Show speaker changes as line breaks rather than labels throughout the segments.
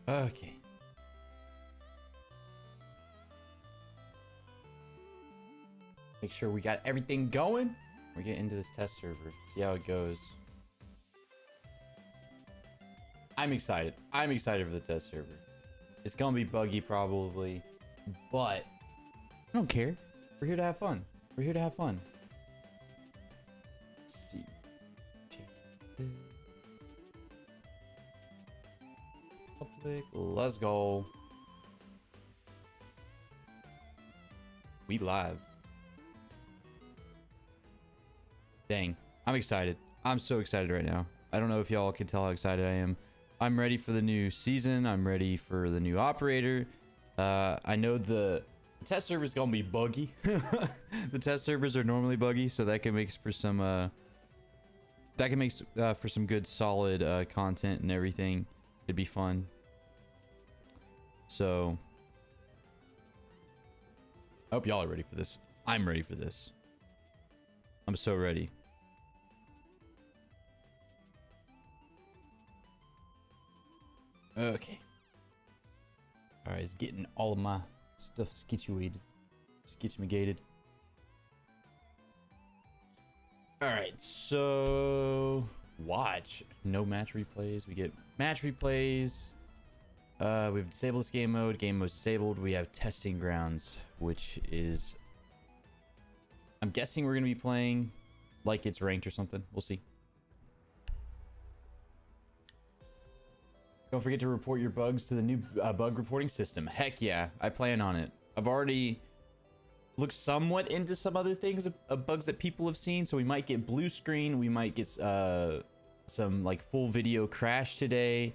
Okay. Make sure we got everything going. We get into this test server. See how it goes. I'm excited. I'm excited for the test server. It's gonna be buggy probably, but I don't care. We're here to have fun. We're here to have fun. Let's see. Public. Let's go. We live. Dang. I'm excited. I'm so excited right now. I don't know if y'all can tell how excited I am. I'm ready for the new season. I'm ready for the new operator. I know the test server is gonna be buggy. The test servers are normally buggy, so that can make for some for some good solid content and everything. It'd be fun. So I hope y'all are ready for this. I'm ready for this. I'm so ready. Okay. All right, it's getting all of my stuff situated. Skitchmigated. All right, so watch. No match replays. We get match replays. We've disabled this game mode. Game mode disabled. We have testing grounds, which is, I'm guessing we're gonna be playing like it's ranked or something. We'll see. Don't forget to report your bugs to the new bug reporting system. Heck yeah, I plan on it. I've already looked somewhat into some other things of bugs that people have seen. So we might get blue screen. We might get some like full video crash today.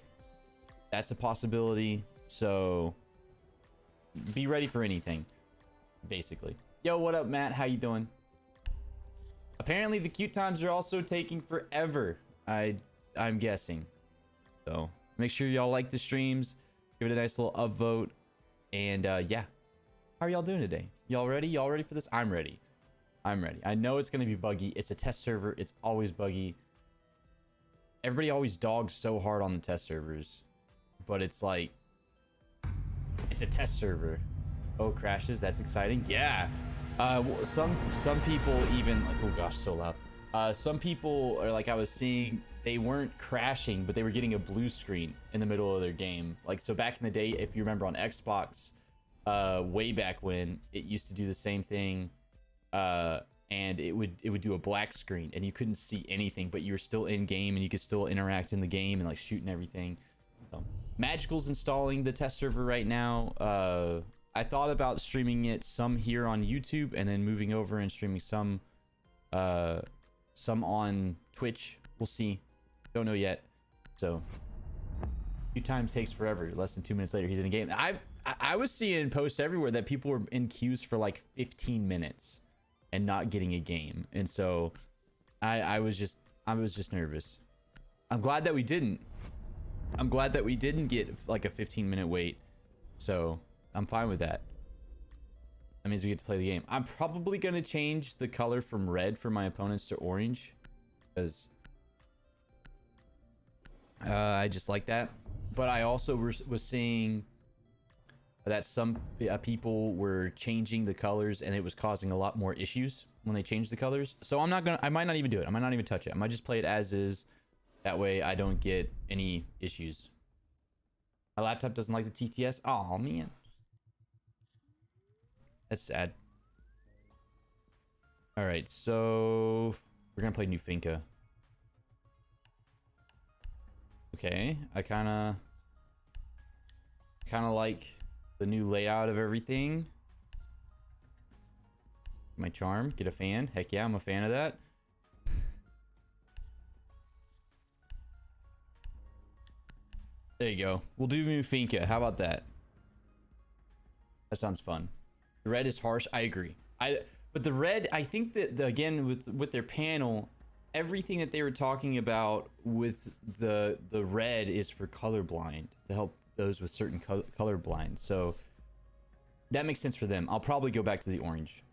That's a possibility. So be ready for anything, basically. Yo, what up, Matt? How you doing? Apparently the queue times are also taking forever. I'm guessing. So make sure y'all like the streams, give it a nice little upvote, and yeah. How are y'all doing today? Y'all ready? Y'all ready for this? I'm ready. I'm ready. I know it's gonna be buggy. It's a test server. It's always buggy. Everybody always dogs so hard on the test servers, but it's like, it's a test server. Oh, crashes. That's exciting. Yeah. Some people even like, oh gosh, so loud. Some people are like, I was seeing, they weren't crashing, but they were getting a blue screen in the middle of their game. Like, so back in the day, if you remember on Xbox, way back when, it used to do the same thing, and it would do a black screen and you couldn't see anything, but you were still in game and you could still interact in the game and like shoot and everything. So, Magical's installing the test server right now. I thought about streaming it some here on YouTube and then moving over and streaming some on Twitch. We'll see. Don't know yet. So queue time takes forever. Less than 2 minutes later, he's in a game. I was seeing posts everywhere that people were in queues for like 15 minutes and not getting a game. And so I was just nervous. I'm glad that we didn't. I'm glad that we didn't get like a 15-minute wait. So I'm fine with that. That means we get to play the game. I'm probably going to change the color from red for my opponents to orange, because I just like that. But I also was seeing that some people were changing the colors and it was causing a lot more issues when they changed the colors. So I might not even do it. I might not even touch it. I might just play it as is. That way I don't get any issues. My laptop doesn't like the TTS. Oh man. That's sad. All right, so we're gonna play New Finca. Okay, I kind of like the new layout of everything. My charm, get a fan. Heck yeah, I'm a fan of that. There you go. We'll do New Finca. How about that? That sounds fun. The red is harsh. I agree. But the red, I think that again with their panel, everything that they were talking about with the red is for colorblind, to help those with certain colorblind. So that makes sense for them. I'll probably go back to the orange.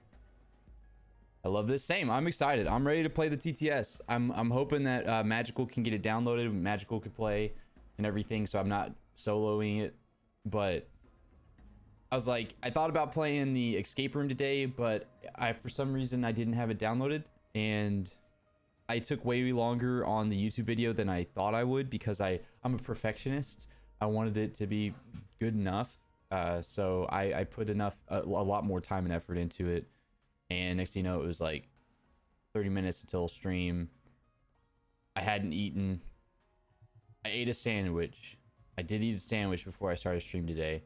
I love this. Same. I'm excited. I'm ready to play the TTS. I'm hoping that Magical can get it downloaded. Magical could play and everything, so I'm not soloing it, but I was like, I thought about playing the escape room today, but for some reason I didn't have it downloaded, and I took way longer on the YouTube video than I thought I would because I'm a perfectionist. I wanted it to be good enough, so I put a lot more time and effort into it, and next thing you know, it was like 30 minutes until stream. I hadn't eaten. I ate a sandwich. I did eat a sandwich before I started stream today,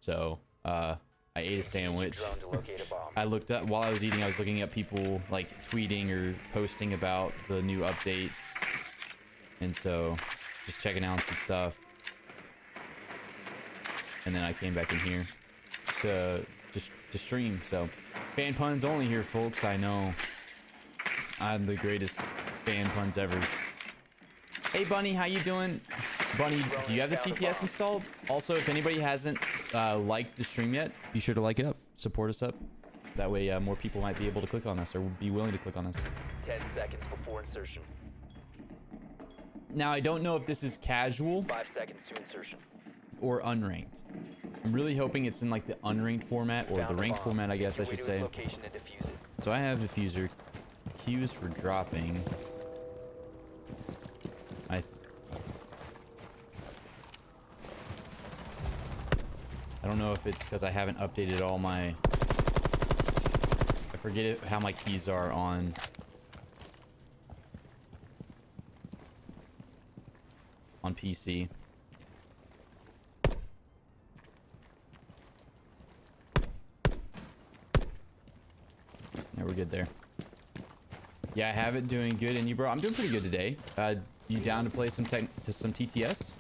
so I ate a sandwich. I looked up while I was eating. I was looking at people like tweeting or posting about the new updates, and so just checking out some stuff. And then I came back in here to stream. So fan puns only here, folks. I know I'm the greatest fan puns ever. Hey Bunny, how you doing? Bunny, do you have the TTS installed? Also, if anybody hasn't liked the stream yet, be sure to like it up. Support us up. That way more people might be able to click on us or be willing to click on us.
10 seconds before insertion.
Now, I don't know if this is casual
5 seconds to insertion.
or unranked. I'm really hoping it's in like the unranked format or the ranked format, I guess I should say. So I have diffuser. Cues for dropping. I don't know if it's because I haven't updated all my... I forget how my keys are on... PC. Yeah, we're good there. Yeah, I have it doing good. And you, bro, I'm doing pretty good today. You down to play some TTS?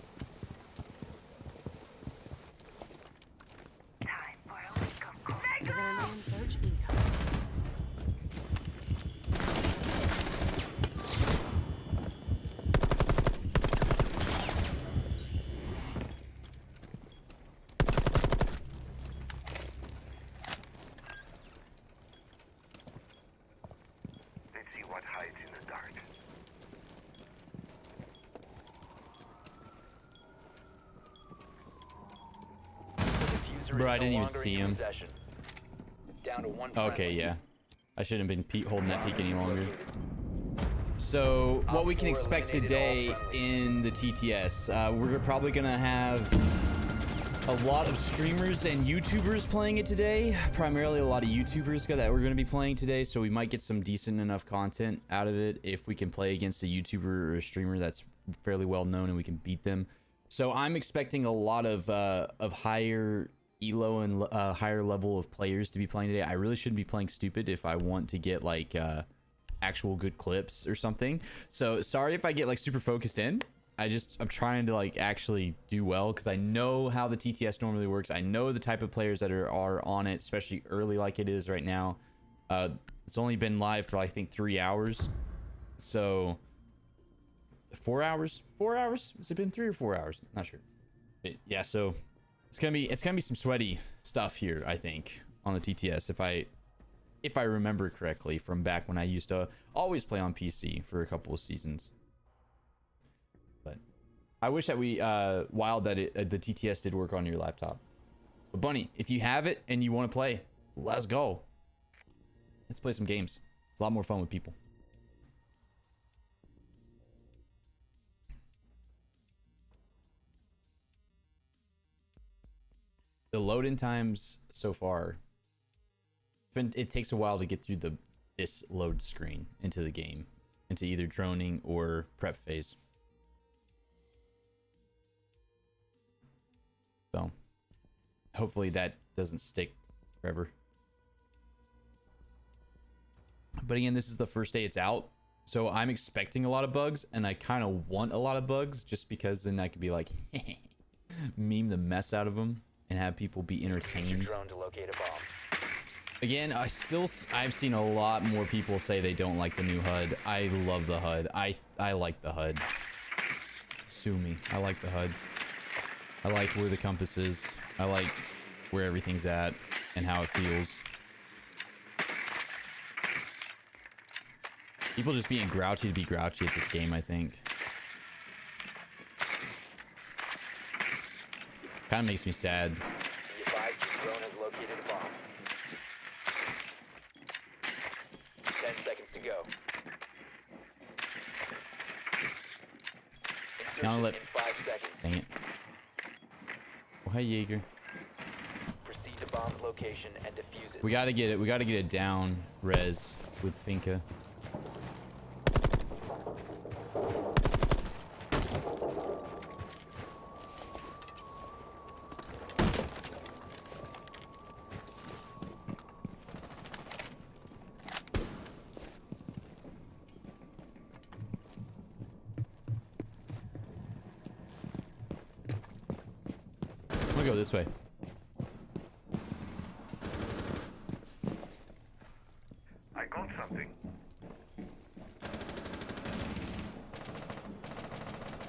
Bro, I didn't even see him. Okay, yeah. I shouldn't have been holding that peak any longer. So, what we can expect today in the TTS, we're probably gonna have a lot of streamers and YouTubers playing it today. Primarily a lot of YouTubers that we're gonna be playing today, so we might get some decent enough content out of it if we can play against a YouTuber or a streamer that's fairly well known and we can beat them. So I'm expecting a lot of higher elo and higher level of players to be playing today. I really shouldn't be playing stupid if I want to get like actual good clips or something. So sorry if I get like super focused in. I'm trying to like actually do well because I know how the TTS normally works. I know the type of players that are on it, especially early like it is right now. It's only been live for I think 3 hours. So 4 hours? 4 hours? Has it been 3 or 4 hours? Not sure. Yeah, so it's gonna be some sweaty stuff here, I think, on the TTS if I remember correctly from back when I used to always play on PC for a couple of seasons. But I wish that wild that the TTS did work on your laptop. But Bunny, if you have it and you want to play, let's go. Let's play some games. It's a lot more fun with people. The load-in times so far, it takes a while to get through this load screen into the game, into either droning or prep phase. So hopefully that doesn't stick forever. But again, this is the first day it's out, so I'm expecting a lot of bugs, and I kind of want a lot of bugs just because then I could be like meme the mess out of them and have people be entertained.
Drone to locate a bomb.
Again, I've seen a lot more people say they don't like the new HUD. I love the HUD. I like the HUD. Sue me. I like the HUD. I like where the compass is. I like where everything's at and how it feels. People just being grouchy to be grouchy at this game, I think. Kind of makes me sad.
Be advised your drone has located a bomb. 10 seconds to go.
Now
Insertion
let.
in 5 seconds.
Dang it. Oh, hi, Jaeger.
Proceed to bomb location and defuse it.
We gotta get it. We gotta get it down, Rez, with Finka. I'm gonna go this way.
I got something.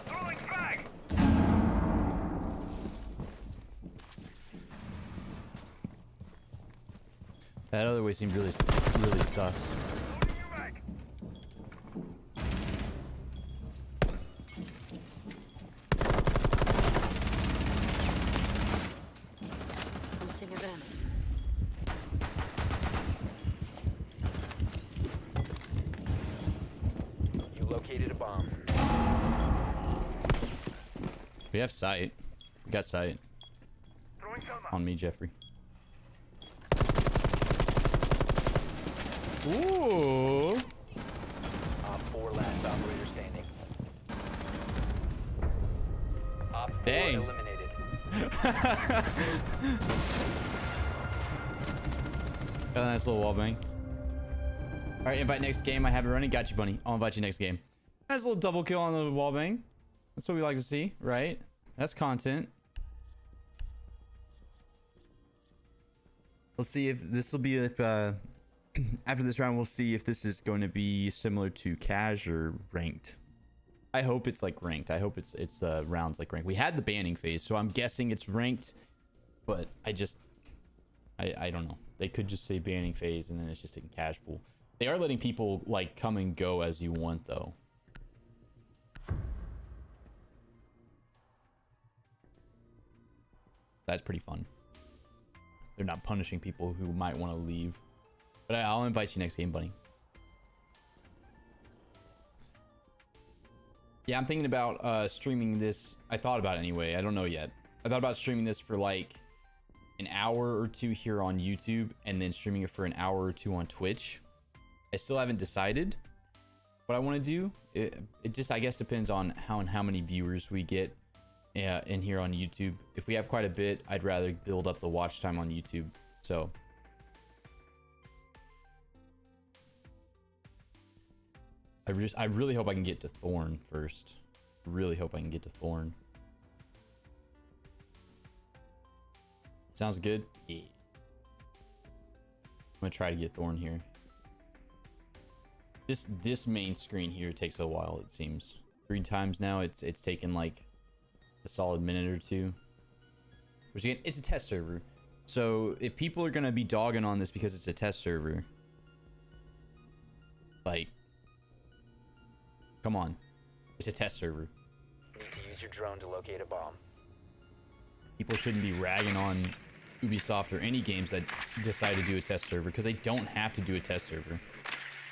Throwing frag!
That other way seemed really sus.
Loading you back!
Boosting advantage.
You located a bomb.
We have sight. We got sight
Throwing Selma.
on me, Jeffrey. Ooh.
Op 4 last operator standing. Op 4
Dang.
eliminated.
Got a nice little wall bang. All right, invite next game. I have it running. Got you, bunny. I'll invite you next game. Nice little double kill on the wall bang. That's what we like to see, right? That's content. Let's see if this will be if after this round we'll see if this is going to be similar to cash or ranked. I hope it's like ranked. I hope it's rounds like ranked. We had the banning phase, so I'm guessing it's ranked, but I don't know. They could just say banning phase and then it's just in cash pool. They are letting people like come and go as you want though. That's pretty fun. They're not punishing people who might want to leave. But I'll invite you next game, buddy. Yeah, I'm thinking about streaming this. I thought about it anyway. I don't know yet. I thought about streaming this for like an hour or two here on YouTube and then streaming it for an hour or two on Twitch. I still haven't decided what I want to do. It just, I guess, depends on how many viewers we get in here on YouTube. If we have quite a bit, I'd rather build up the watch time on YouTube. So I really hope I can get to Thorn first. Really hope I can get to Thorn. Sounds good? Yeah. I'm gonna try to get Thorn here. This main screen here takes a while, it seems. 3 times now, it's taken like a solid minute or two. Which again, it's a test server. So if people are gonna be dogging on this because it's a test server, like, come on. It's a test server.
Need to use your drone to locate a bomb.
People shouldn't be ragging on Ubisoft or any games that decide to do a test server because they don't have to do a test server.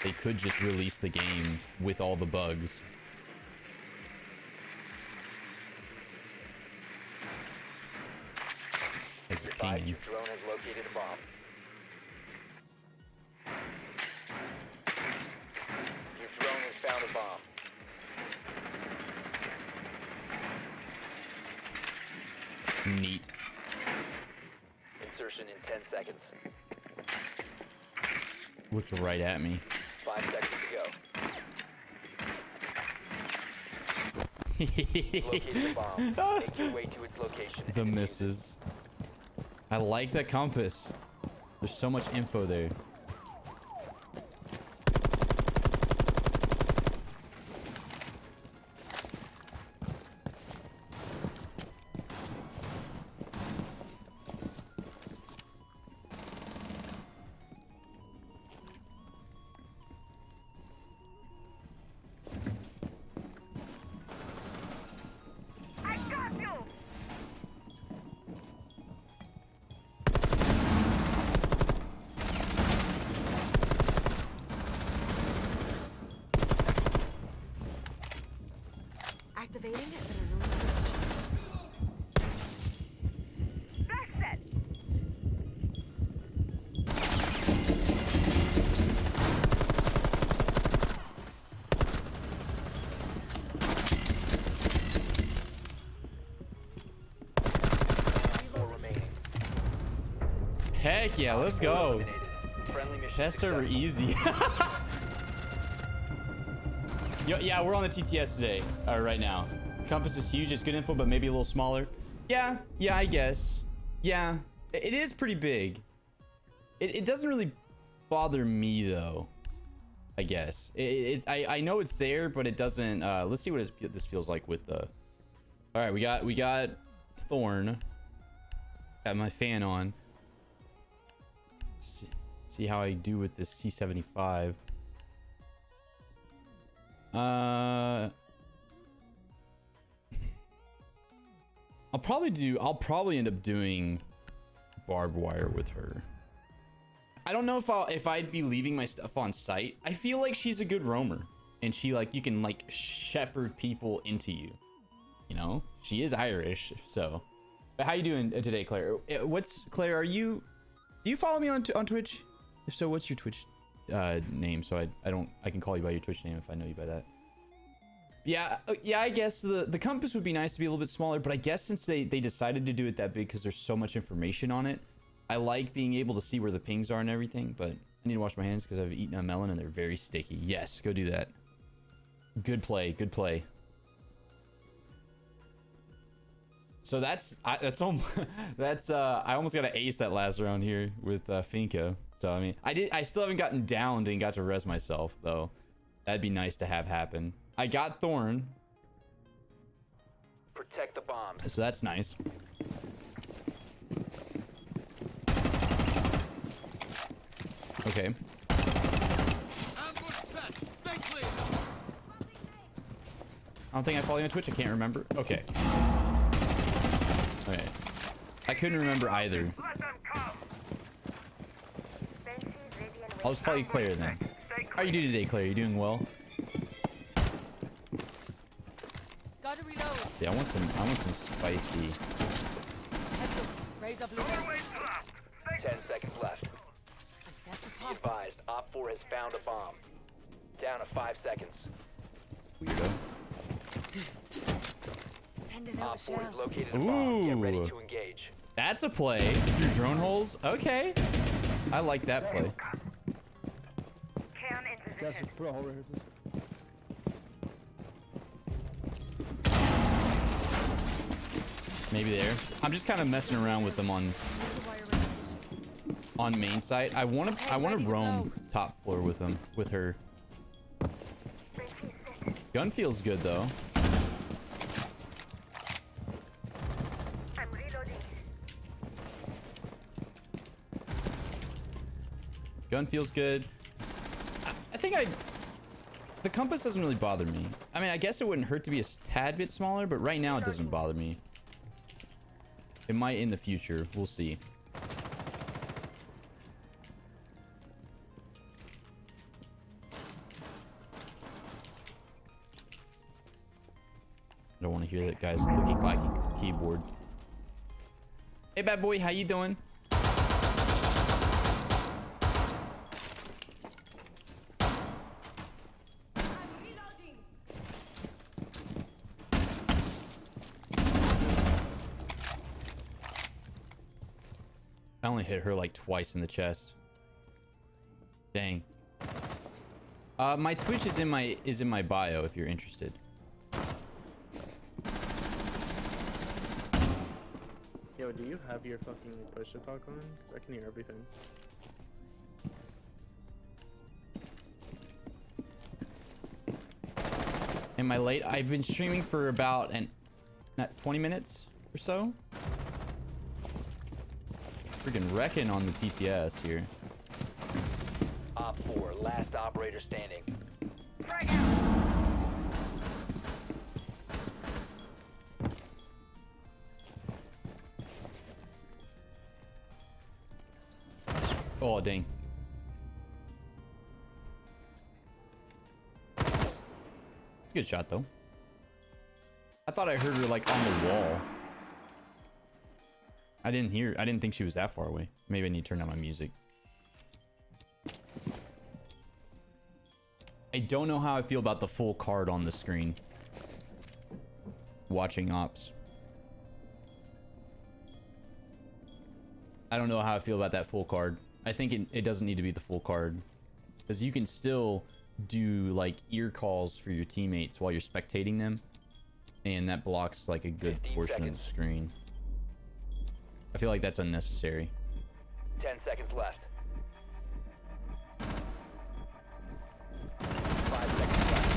They could just release the game with all the bugs. As a
Advise
pinging.
your drone has located a bomb. Your drone has found a bomb.
Neat.
Insertion in 10 seconds.
Looked right at me.
5 seconds to go. Located a bomb. Make your way to its location.
The
and defuse it.
misses. I like that compass. There's so much info there.
Moving, but I'm not
Back set.
Four remaining.
Heck yeah, let's go.
Eliminated. Friendly mission
Test server
successful.
easy. Yo, yeah, we're on the TTS today, right now. Compass is huge. It's good info, but maybe a little smaller. Yeah, I guess. Yeah, it is pretty big. It doesn't really bother me though. I guess I know it's there, but it doesn't. Let's see what this feels like with the. All right, we got Thorn. Got my fan on. See how I do with this C75. I'll probably end up doing barbed wire with her. I don't know if I'd be leaving my stuff on site. I feel like she's a good roamer, and she you can shepherd people into you. You know, she is Irish, so. But how you doing today, Claire? Claire? Do you follow me on Twitch? If so, what's your Twitch name? So I can call you by your Twitch name if I know you by that. Yeah, I guess the compass would be nice to be a little bit smaller, but I guess since they decided to do it that big because there's so much information on it, I like being able to see where the pings are and everything. But I need to wash my hands because I've eaten a melon and they're very sticky. Yes, go do that. Good play. So I almost got an ace that last round here with Finka. So I mean, I still haven't gotten downed and got to res myself though. That'd be nice to have happen. I got Thorn,
Protect the bombs.
so that's nice. Okay. I don't think I follow you on Twitch. I can't remember. Okay. Okay. I couldn't remember either.
Let them come.
I'll just call you Claire then. How you doing today, Claire? You doing well?
Gotta reload.
Let's see, I want some spicy.
Heads up. Raise up loose.
Always trapped. Stay
10 seconds left.
I'm set to
Be
pop.
advised, Op 4 has found a bomb. Down to 5 seconds.
Weirdo.
Sending out
Op
a
4 has
shell.
located a bomb. Get ready
Ooh.
to engage.
That's a play. Through drone holes. Okay. I like that play.
Cam in
Guys,
position.
just put a hole right here, please.
Maybe there. I'm just kind of messing around with them on main site. I want to roam top floor with them, with her. Gun feels good though.
I'm reloading.
Gun feels good. I think the compass doesn't really bother me. I mean, I guess it wouldn't hurt to be a tad bit smaller, but right now it doesn't bother me. It might in the future. We'll see. I don't want to hear that guy's clicky clacky keyboard. Hey, bad boy, how you doing? I only hit her like twice in the chest. Dang. My Twitch is in my bio if you're interested.
Yo, do you have your fucking push-to talk on? 'Cause I can hear everything.
Am I late? I've been streaming for about not 20 minutes or so. Freaking wrecking on the TTS here.
Op 4, last operator standing.
Frag out.
Oh, dang. It's a good shot, though. I thought I heard her like on the wall. I didn't think she was that far away. Maybe I need to turn down my music. I don't know how I feel about the full card on the screen. Watching ops. I don't know how I feel about that full card. I think it doesn't need to be the full card. Because you can still do like ear calls for your teammates while you're spectating them. And that blocks like a good
15
portion of the
seconds.
screen. I feel like that's unnecessary.
10 seconds left. 5 seconds left.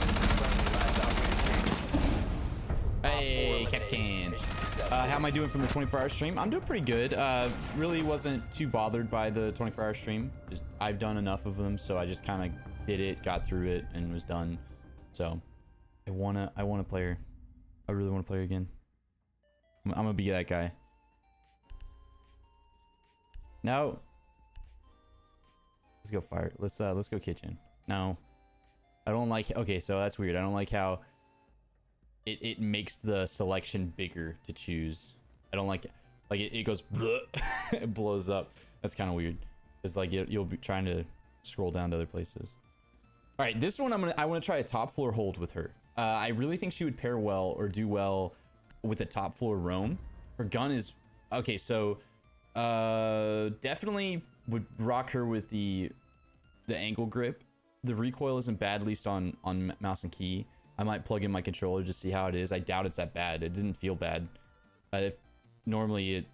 Hey, Capcan. How am I doing from the 24-hour stream? I'm doing pretty good. Really wasn't too bothered by the 24-hour stream. I've done enough of them, so I just kind of did it, got through it, and was done. So I wanna play her. I really want to play her again. I'm gonna be that guy. No. Let's go fire. Let's go kitchen. No. I don't like. Okay, so that's weird. I don't like how it makes the selection bigger to choose. I don't like it. Like it goes. It blows up. That's kind of weird. It's like you'll be trying to scroll down to other places. All right, this one I want to try a top floor hold with her. I really think she would pair well or do well with a top floor roam. Her gun is okay. So definitely would rock her with the angle grip. The recoil isn't bad, at least on mouse and key. I might plug in my controller to see how it is. I doubt it's that bad. It didn't feel bad. If normally it,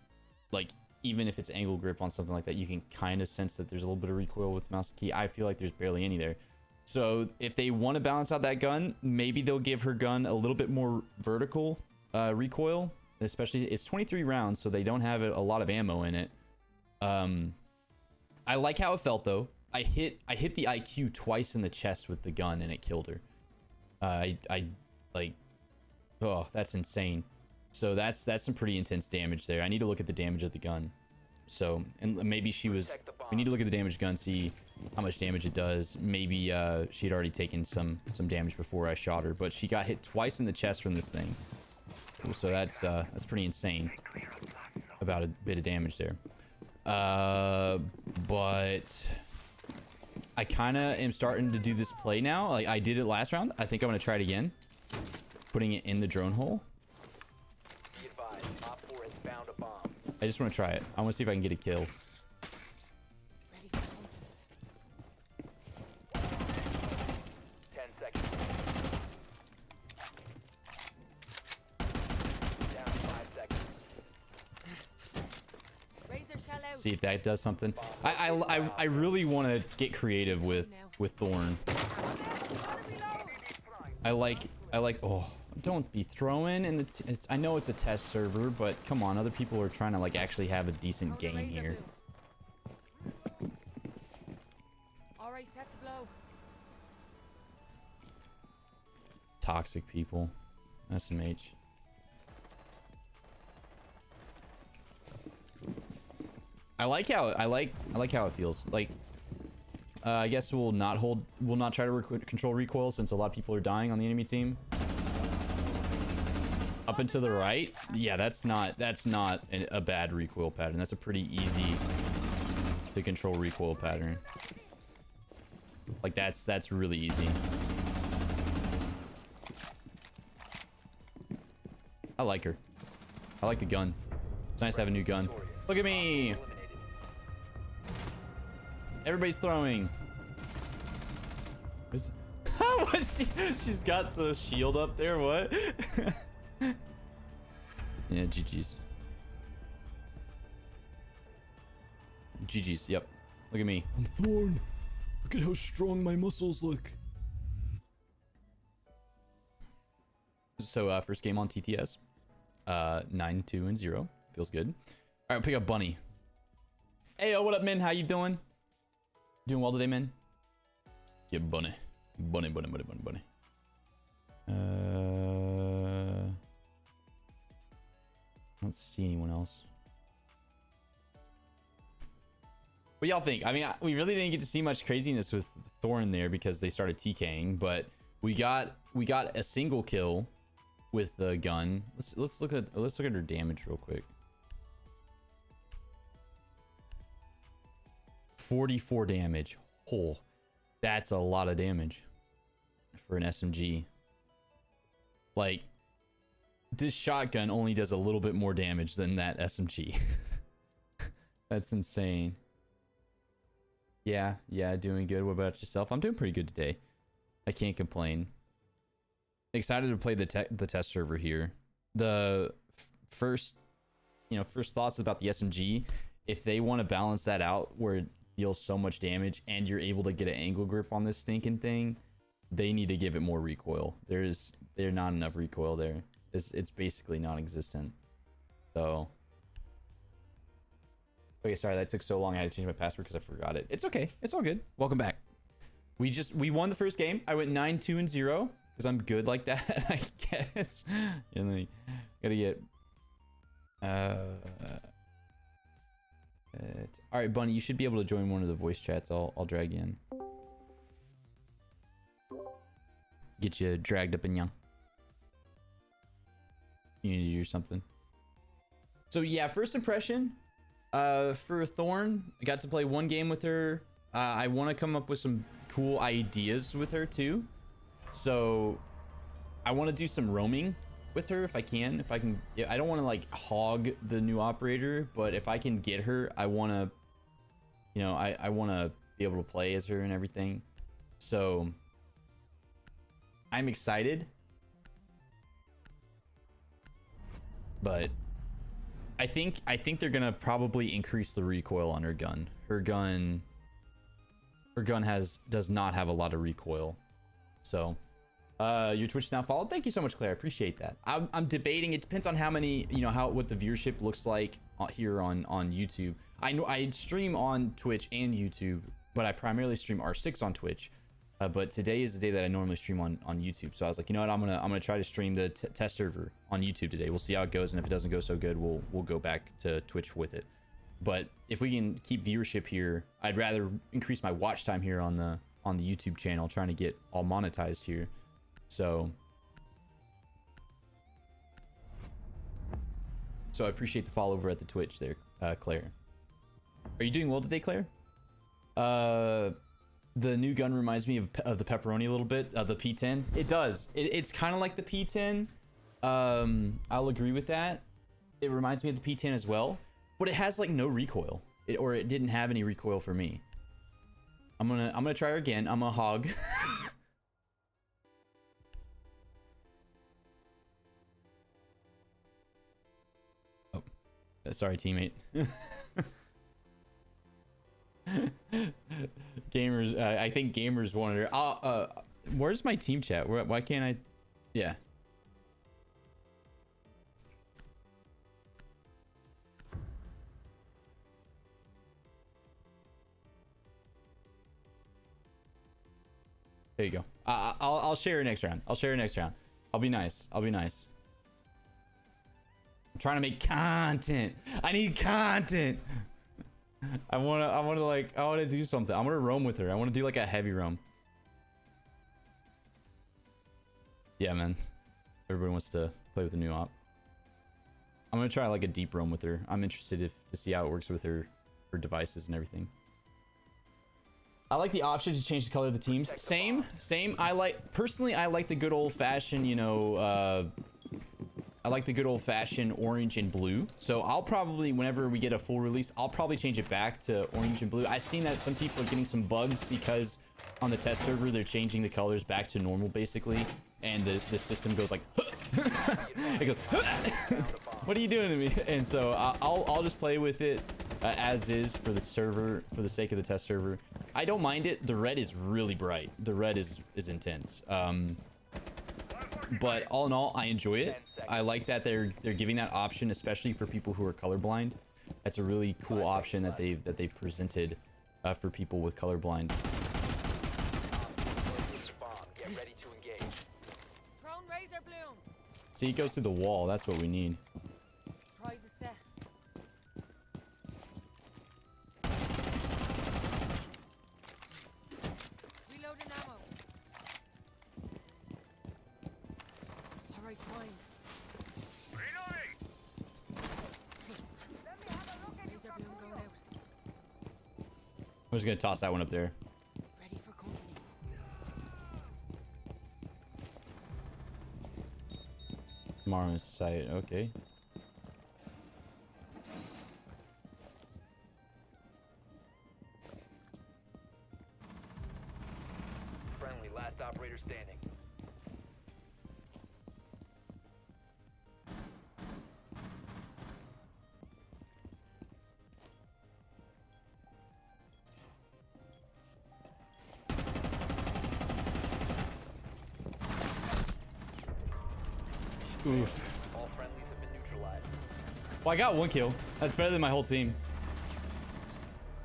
like, even if it's angle grip on something like that, you can kind of sense that there's a little bit of recoil with mouse and key. I feel like there's barely any there. So if they want to balance out that gun, maybe they'll give her gun a little bit more vertical recoil. Especially, it's 23 rounds, so they don't have a lot of ammo in it. I like how it felt though. I hit the IQ twice in the chest with the gun and it killed her. I like, oh, that's insane. So that's some pretty intense damage there. I need to look at the damage of the gun. So, and maybe she was, we need to look at the damage gun, see how much damage it does. Maybe she'd already taken some damage before I shot her, but she got hit twice in the chest from this thing. So that's pretty insane. About a bit of damage there. But I kind of am starting to do this play now. Like I did it last round. I think I'm gonna try it again. Putting it in the drone hole.
Be advised, Op 4 has found a bomb.
I just want to try it. I want to see if I can get a kill.
Ready for hunt.
10 seconds. Down to 5 seconds.
Razor shell out.
See if that does something. I really want to get creative with Thorn. I like. Oh, don't be throwing in the. I know it's a test server, but come on, other people are trying to like actually have a decent game here.
All right, set to blow.
Toxic people. SMH. I like how it feels. Like, I guess we'll not try to control recoil since a lot of people are dying on the enemy team. Up and to the right, yeah, that's not a bad recoil pattern. That's a pretty easy to control recoil pattern. Like that's really easy. I like her. I like the gun. It's nice to have a new gun. Look at me. Everybody's throwing. What's she's got the shield up there. What? Yeah, GG's. GG's. Yep. Look at me. I'm Thorn. Look at how strong my muscles look. So first game on TTS. 9-2-0. Feels good. All right, pick up Bunny. Hey, what up, Min? How you doing? Doing well today, man? Yeah, Bunny. Bunny. I don't see anyone else. What y'all think? I mean, we really didn't get to see much craziness with Thorn there because they started TKing, but we got a single kill with the gun. Let's look at her damage real quick. 44 damage. Oh, that's a lot of damage for an SMG. Like, this shotgun only does a little bit more damage than that SMG. That's insane. Yeah, doing good. What about yourself? I'm doing pretty good today. I can't complain. Excited to play the test server here. The first thoughts about the SMG, if they want to balance that out where it deals so much damage and you're able to get an angle grip on this stinking thing, they need to give it more recoil. There's not enough recoil there. It's basically non-existent. So okay, sorry that took so long. I had to change my password because I forgot it. It's okay. It's all good. Welcome back. We won the first game. I went 9-2-0 because I'm good like that, I guess. And then gotta get all right, Bunny, you should be able to join one of the voice chats. I'll drag you in. Get you dragged up in young. Community or something. So yeah, first impression for Thorn, I got to play one game with her. I want to come up with some cool ideas with her too. So I want to do some roaming with her if I can. I don't want to like hog the new operator, but if I can get her, I want to, you know, I want to be able to play as her and everything. So I'm excited, but I think they're gonna probably increase the recoil on her gun. Her gun does not have a lot of recoil. So your Twitch now followed. Thank you so much, Claire. I appreciate that. I'm debating. It depends on how many, you know, what the viewership looks like here on YouTube. I know I stream on Twitch and YouTube, but I primarily stream R6 on Twitch. But today is the day that I normally stream on YouTube. So I was like, you know what, I'm gonna try to stream the test server on YouTube today. We'll see how it goes, and if it doesn't go so good, we'll go back to Twitch with it. But if we can keep viewership here, I'd rather increase my watch time here on the YouTube channel, trying to get all monetized here. So I appreciate the follow over at the Twitch there, Claire. Are you doing well today, Claire? The new gun reminds me of the pepperoni a little bit, the P10. It does. It's kind of like the P10. I'll agree with that. It reminds me of the P10 as well, but it has like no recoil. It didn't have any recoil for me. I'm gonna try her again. I'm a hog. Oh, sorry, teammate. Gamers, I think gamers wanted her. Where's my team chat? Why can't I? Yeah. There you go. I'll share her next round. I'll be nice. I'm trying to make content. I need content. I wanna do something. I wanna roam with her. I wanna do like a heavy roam. Yeah, man. Everybody wants to play with a new op. I'm gonna try like a deep roam with her. I'm interested to see how it works with her devices and everything. I like the option to change the color of the teams. Same. Personally, I like the good old fashioned, you know, I like the good old fashioned orange and blue. So I'll probably, whenever we get a full release, I'll probably change it back to orange and blue. I've seen that some people are getting some bugs because on the test server, they're changing the colors back to normal basically. And the system goes like, it goes, what are you doing to me? And so I'll just play with it as is for the server, for the sake of the test server. I don't mind it. The red is really bright. The red is intense. But all in all, I enjoy it. I like that they're giving that option, especially for people who are colorblind. That's a really cool option that they've presented for people with colorblind. See, it goes through the wall. That's what we need.
Surprise is set. Reloading ammo. Alright, fine.
just gonna toss that one up there.
Ready for company.
Tomorrow's site. Okay.
Friendly, last operator standing.
Oof.
All friendlies have been neutralized.
Well, I got 1 kill. That's better than my whole team.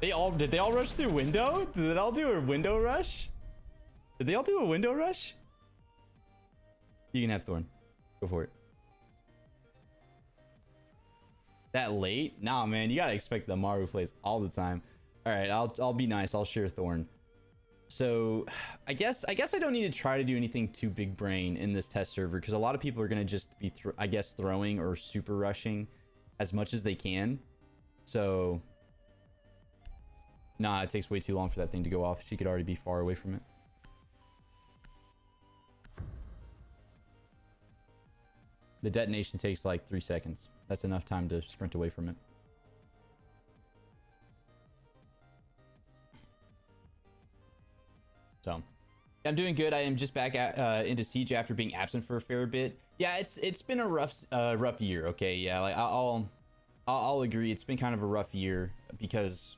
Did they all rush through window? Did they all do a window rush? Did they all do a window rush? You can have Thorn. Go for it. That late? Nah, man. You gotta expect the Maru plays all the time. All right, I'll be nice. I'll share Thorn. So, I guess I don't need to try to do anything too big brain in this test server because a lot of people are gonna just be, throwing or super rushing as much as they can. So, nah, it takes way too long for that thing to go off. She could already be far away from it. The detonation takes like 3 seconds. That's enough time to sprint away from it. So, I'm doing good. I am just back into Siege after being absent for a fair bit. Yeah, it's been a rough year. Okay, yeah, like I'll agree. It's been kind of a rough year because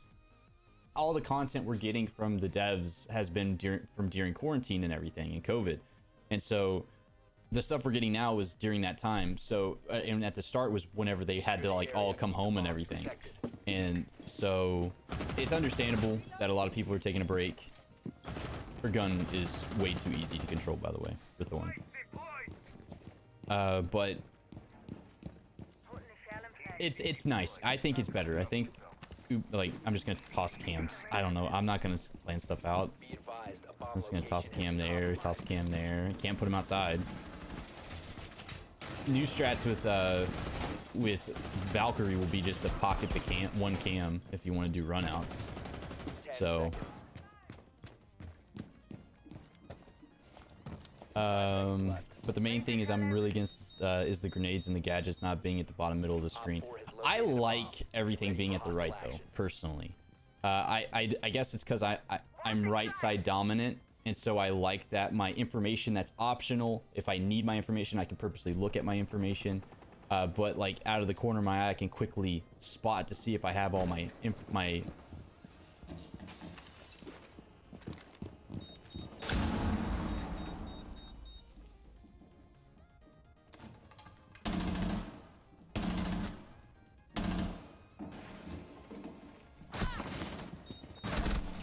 all the content we're getting from the devs has been during quarantine and everything and COVID, and so the stuff we're getting now was during that time. So and at the start was whenever they had to like all come home and everything, and so it's understandable that a lot of people are taking a break. Her gun is way too easy to control, by the way, for Thorn. But it's nice. I think it's better. I think, like, I'm just gonna toss cams. I don't know. I'm not gonna plan stuff out. I'm just gonna toss a cam there, toss a cam there. Can't put him outside. New strats with Valkyrie will be just to pocket the one cam if you want to do runouts. So. But the main thing is I'm really against is the grenades and the gadgets not being at the bottom middle of the screen. I like everything being at the right though, personally. I guess it's because I'm right side dominant, and so I like that my information that's optional. If I need my information, I can purposely look at my information. But like out of the corner of my eye, I can quickly spot to see if I have all my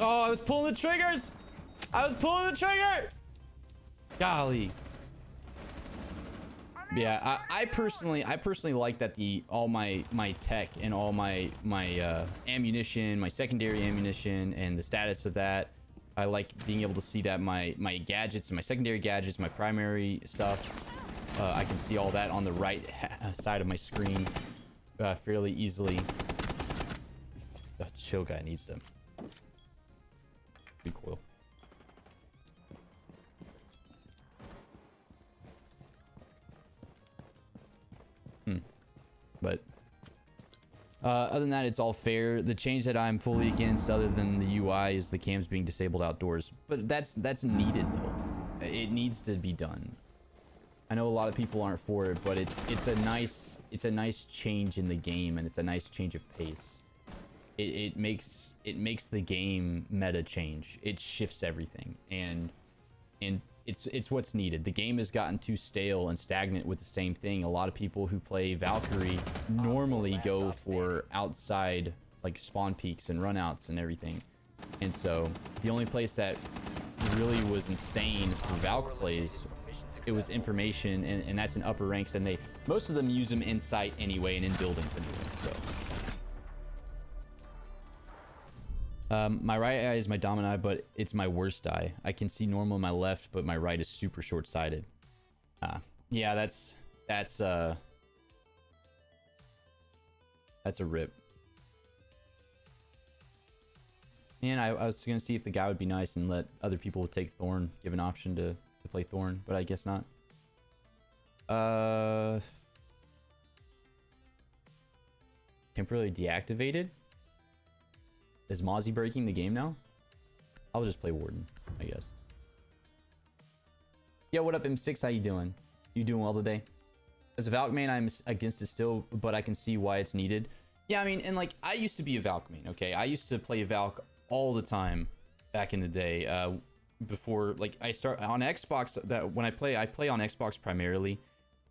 Oh, I was pulling the triggers! I was pulling the trigger! Golly. Yeah, I personally like that all my tech and all my ammunition, my secondary ammunition, and the status of that. I like being able to see that my gadgets and my secondary gadgets, my primary stuff. I can see all that on the right side of my screen fairly easily. The chill guy needs to recoil. But other than that, it's all fair. The change that I'm fully against, other than the UI, is the cams being disabled outdoors. But that's needed though. It needs to be done. I know a lot of people aren't for it, but it's a nice change in the game, and it's a nice change of pace. It makes the game meta change. It shifts everything, and it's what's needed. The game has gotten too stale and stagnant with the same thing. A lot of people who play Valkyrie normally go for outside like spawn peaks and runouts and everything. And so the only place that really was insane for Valk plays, it was information, and that's in upper ranks, and most of them use them in sight anyway and in buildings anyway. So my right eye is my dominant eye, but it's my worst eye. I can see normal in my left, but my right is super short-sighted. Yeah, that's a rip. And I was gonna see if the guy would be nice and let other people take Thorn, give an option to play Thorn, but I guess not. Temporarily deactivated? Is Mozzie breaking the game now? I'll just play Warden, I guess. Yo, what up, M6? How you doing? You doing well today? As a Valk main, I'm against it still, but I can see why it's needed. Yeah, I mean, and like, I used to be a Valk main, okay? I used to play Valk all the time back in the day. Before, like, I start on Xbox, that when I play on Xbox primarily.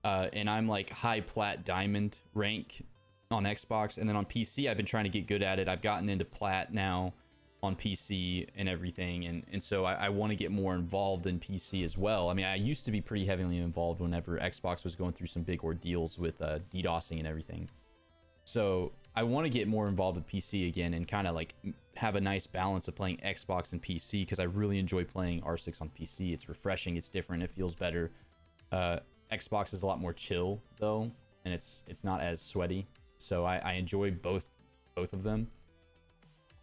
And I'm like high plat diamond rank on Xbox. And then on PC, I've been trying to get good at it. I've gotten into plat now on PC and everything. And so I want to get more involved in PC as well. I mean, I used to be pretty heavily involved whenever Xbox was going through some big ordeals with DDoSing and everything. So I want to get more involved with PC again and kind of like have a nice balance of playing Xbox and PC, because I really enjoy playing R6 on PC. It's refreshing, it's different, it feels better. Xbox is a lot more chill though, and it's not as sweaty. So I enjoy both of them.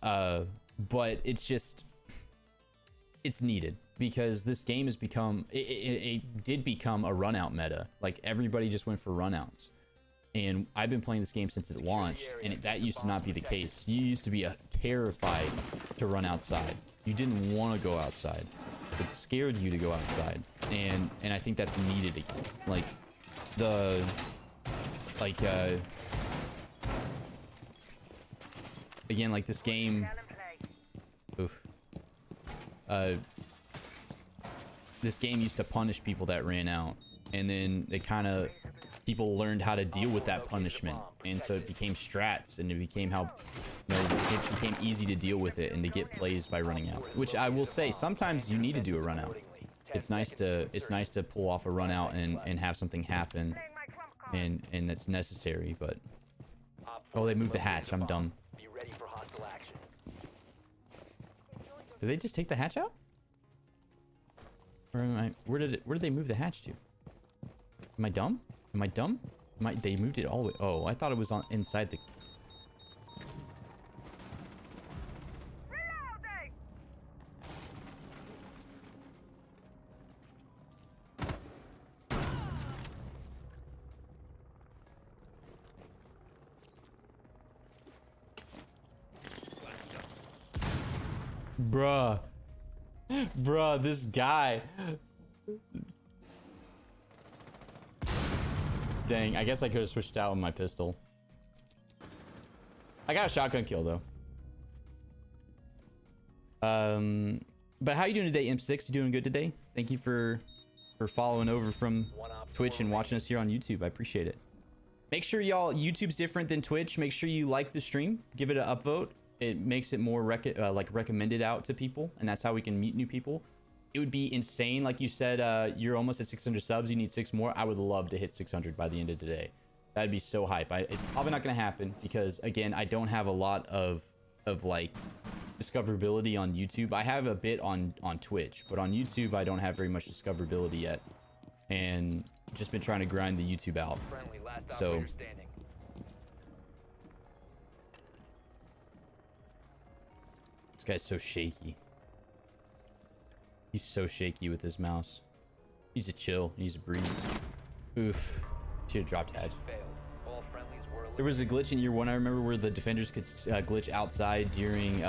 But it's just, it's needed, because this game has become, it did become a run out meta. Like, everybody just went for run outs. And I've been playing this game since it launched, and that used to not be the case. You used to be terrified to run outside. You didn't want to go outside. It scared you to go outside. And I think that's needed again. Like, again, like this game, oof. This game used to punish people that ran out, and then it kind of, people learned how to deal with that punishment, and so it became strats, and it became how, you know, it became easy to deal with it and to get plays by running out. Which I will say, sometimes you need to do a run out. It's nice to pull off a run out and have something happen, and that's necessary. But oh, they moved the hatch. I'm dumb.
Be ready for hostile action.
Did they just take the hatch out? Or am I, where did they move the hatch to? Am I dumb? Am I dumb? They moved it all the way. Oh, I thought it was on inside the.
Reloading!
Bruh, this guy. Dang, I guess I could have switched out with my pistol. I got a shotgun kill though. But how you doing today, M6? You doing good today? Thank you for following over from Twitch and watching us here on YouTube. I appreciate it. Make sure y'all, YouTube's different than Twitch. Make sure you like the stream, give it an upvote. It makes it more like recommended out to people, and that's how we can meet new people. It would be insane, like you said, you're almost at 600 subs, you need 6 more. I would love to hit 600 by the end of today. That'd be so hype. It's probably not gonna happen because, again, I don't have a lot of like discoverability on YouTube. I have a bit on Twitch, but on YouTube I don't have very much discoverability yet, and just been trying to grind the YouTube out.
Friendly, last
So
operator standing.
this guy's so shaky. He's so shaky with his mouse. He needs to chill. He needs to breathe. Oof. Should have dropped hatch.
Failed. All friendlies were
There was a glitch in year 1, I remember, where the defenders could glitch outside during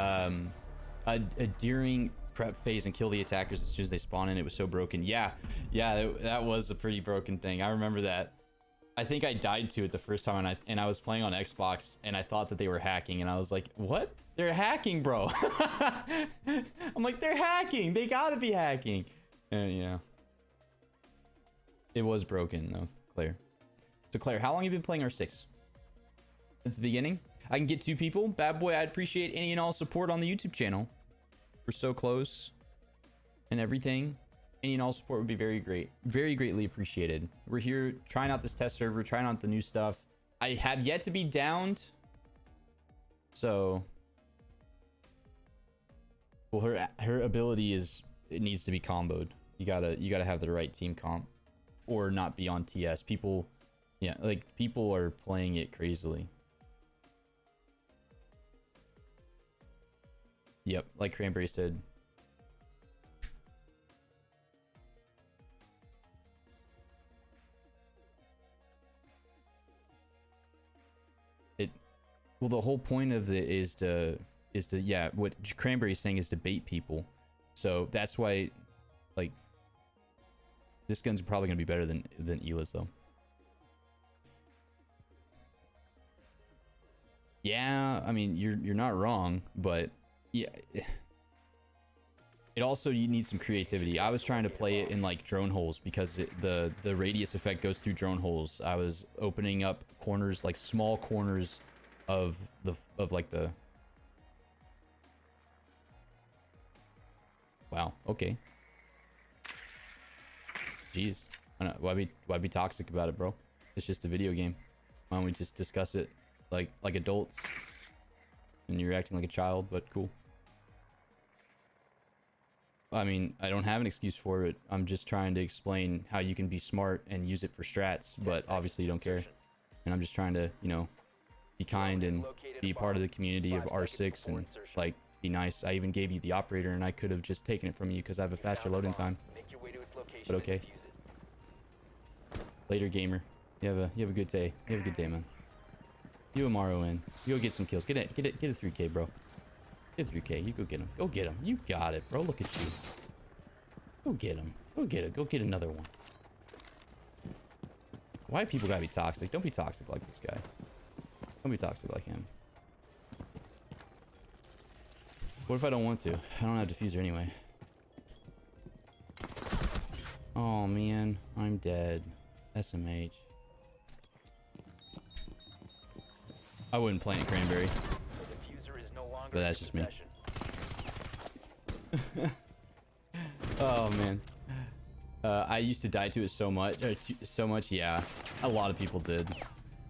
prep phase and kill the attackers as soon as they spawn in. It was so broken. Yeah, that was a pretty broken thing. I remember that. I think I died to it the first time, and I was playing on Xbox, and I thought that they were hacking, and I was like, what? They're hacking, bro. I'm like, they're hacking. They gotta be hacking. And yeah. It was broken, though, Claire. So, Claire, how long have you been playing R6? Since the beginning? I can get 2 people. Bad boy, I'd appreciate any and all support on the YouTube channel. We're so close and everything. Any and all support would be very great. Very greatly appreciated. We're here trying out this test server, trying out the new stuff. I have yet to be downed. So, well, her ability is, it needs to be comboed. You gotta have the right team comp, or not be on TS. People, yeah, like people are playing it crazily. Yep, like Cranberry said. Well, the whole point of it is to yeah, what Cranberry's saying is to bait people. So that's why, like, this gun's probably gonna be better than Ela's though. Yeah, I mean you're not wrong, but yeah, it also, you need some creativity. I was trying to play it in like drone holes because the radius effect goes through drone holes. I was opening up corners, like small corners of like the wow, okay. Jeez, I don't know, why be toxic about it, bro? It's just a video game. Why don't we just discuss it like adults? And you're acting like a child, but cool. I mean, I don't have an excuse for it. I'm just trying to explain how you can be smart and use it for strats, but obviously you don't care. And I'm just trying to, you know, be kind and be part of the community of R6 and like be nice. I even gave you the operator and I could have just taken it from you because I have a faster loading time. But okay. Later, gamer. You have a good day. You have a good day, man. You and Mario in. You go get some kills. Get a 3K, bro. Get a 3K. You go get him. Go get him. You got it, bro. Look at you. Go get him. Go get it. Go get another one. Why people gotta be toxic? Don't be toxic like this guy. Don't be toxic like him. What if I don't want to? I don't have diffuser anyway. Oh man, I'm dead. SMH. I wouldn't plant Cranberry. But that's just me. Oh man. I used to die to it so much. Yeah, a lot of people did.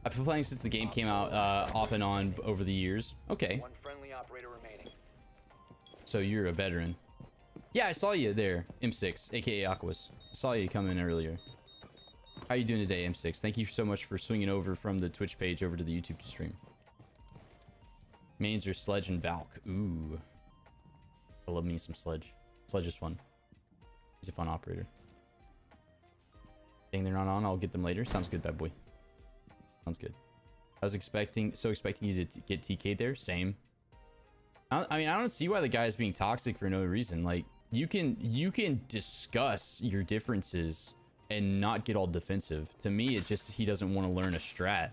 I've been playing since the game came out, off and on over the years. Okay.
One friendly operator remaining.
So you're a veteran. Yeah, I saw you there, M6, aka Aquas. I saw you come in earlier. How you doing today, M6? Thank you so much for swinging over from the Twitch page over to the YouTube stream. Mains are Sledge and Valk. Ooh. I love me some Sledge. Sledge is fun. He's a fun operator. Dang, they're not on. I'll get them later. Sounds good, bad boy. Sounds good. I was expecting you to get TK'd there. Same. I mean, I don't see why the guy is being toxic for no reason. Like, you can discuss your differences and not get all defensive. To me, it's just he doesn't want to learn a strat.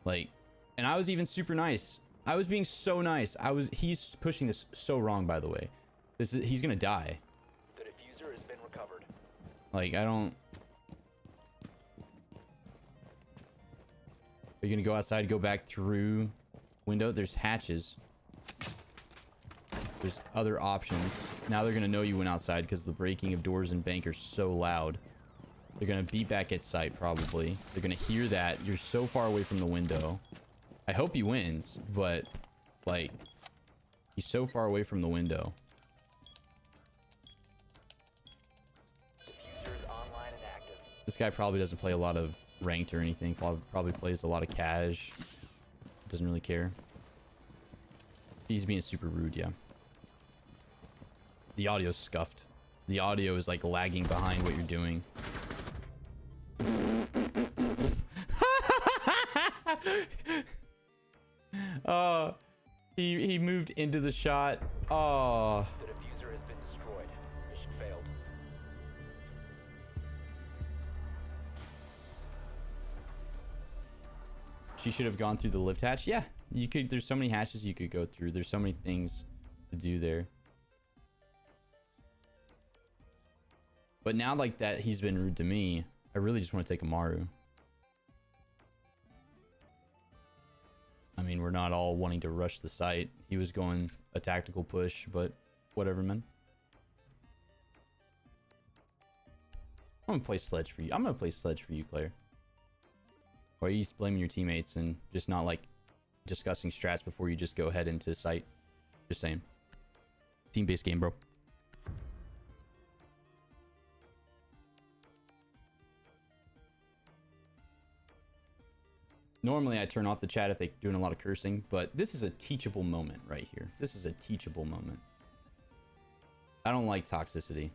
Like, and I was even super nice. I was being so nice. He's pushing this so wrong, by the way. He's gonna die.
The diffuser has been recovered.
Like, I don't. Are you gonna go outside, go back through window? There's hatches. There's other options. Now they're gonna know you went outside because the breaking of doors and bank are so loud. They're gonna be back at site probably. They're gonna hear that. You're so far away from the window. I hope he wins, but like, he's so far away from the window.
Diffuser is online and active.
This guy probably doesn't play a lot of ranked or anything. Probably plays a lot of cash. Doesn't really care. He's being super rude, yeah. The audio's scuffed. The audio is like lagging behind what you're doing. Oh, he moved into the shot. Oh.
The diffuser has been destroyed. Mission failed.
She should have gone through the lift hatch. Yeah, you could. There's so many hatches you could go through. There's so many things to do there. But now, like that, he's been rude to me. I really just want to take a Maru. I mean, we're not all wanting to rush the site. He was going a tactical push, but whatever, man. I'm gonna play Sledge for you. I'm gonna play Sledge for you, Claire. Or are you blaming your teammates and just not like discussing strats before you just go ahead into site? Just saying. Team-based game, bro. Normally I turn off the chat if they're doing a lot of cursing, but this is a teachable moment right here. This is a teachable moment. I don't like toxicity.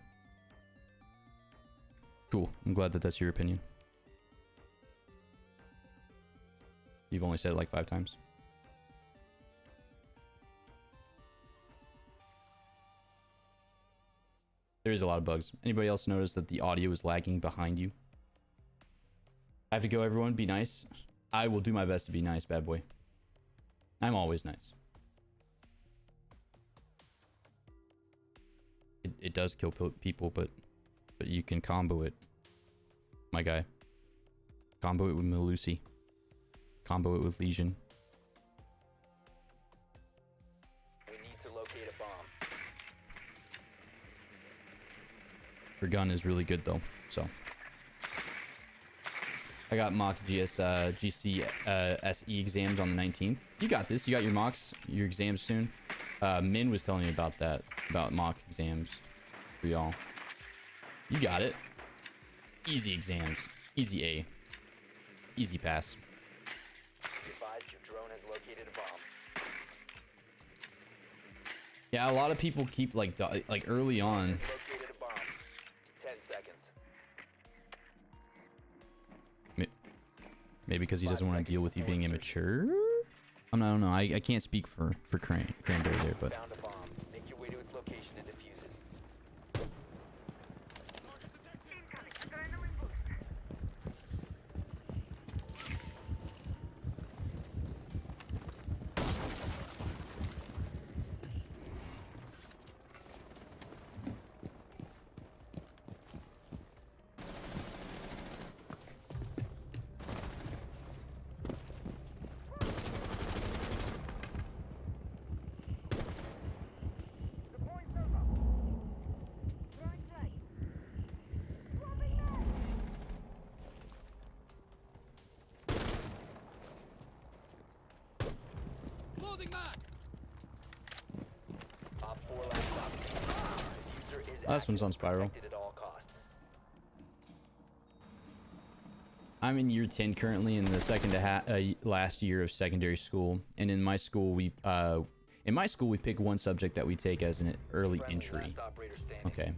Cool. I'm glad that that's your opinion. You've only said it like 5 times. There is a lot of bugs. Anybody else notice that the audio is lagging behind you? I have to go, everyone. Be nice. I will do my best to be nice, bad boy. I'm always nice. It does kill people, but you can combo it. My guy. Combo it with Melusi. Combo it with Legion.
We need to locate a bomb.
Her gun is really good though, so. I got mock GC SE exams on the 19th. You got this. You got your mocks, your exams soon. Min was telling me about that, about mock exams for y'all. You got it. Easy exams. Easy A. Easy pass.
Be advised your drone has located a bomb.
Yeah, a lot of people keep like early on.
Located a bomb. 10 seconds.
Maybe because he doesn't want to deal with you being immature. I don't know. I can't speak for Cranberry there, but.
Found a bomb. Make your way to its location and defuse it.
Incoming. Adrenaline boost. Deploying servo. Throwing flame. Swapping mag.
Op 4 last stop. Diffuser is
Last one's
active,
on Spiral.
protected at all costs.
I'm in year 10 currently in the last year of secondary school, and in my school we pick one subject that we take as an early
Friendly
entry.
last operator standing.
Okay.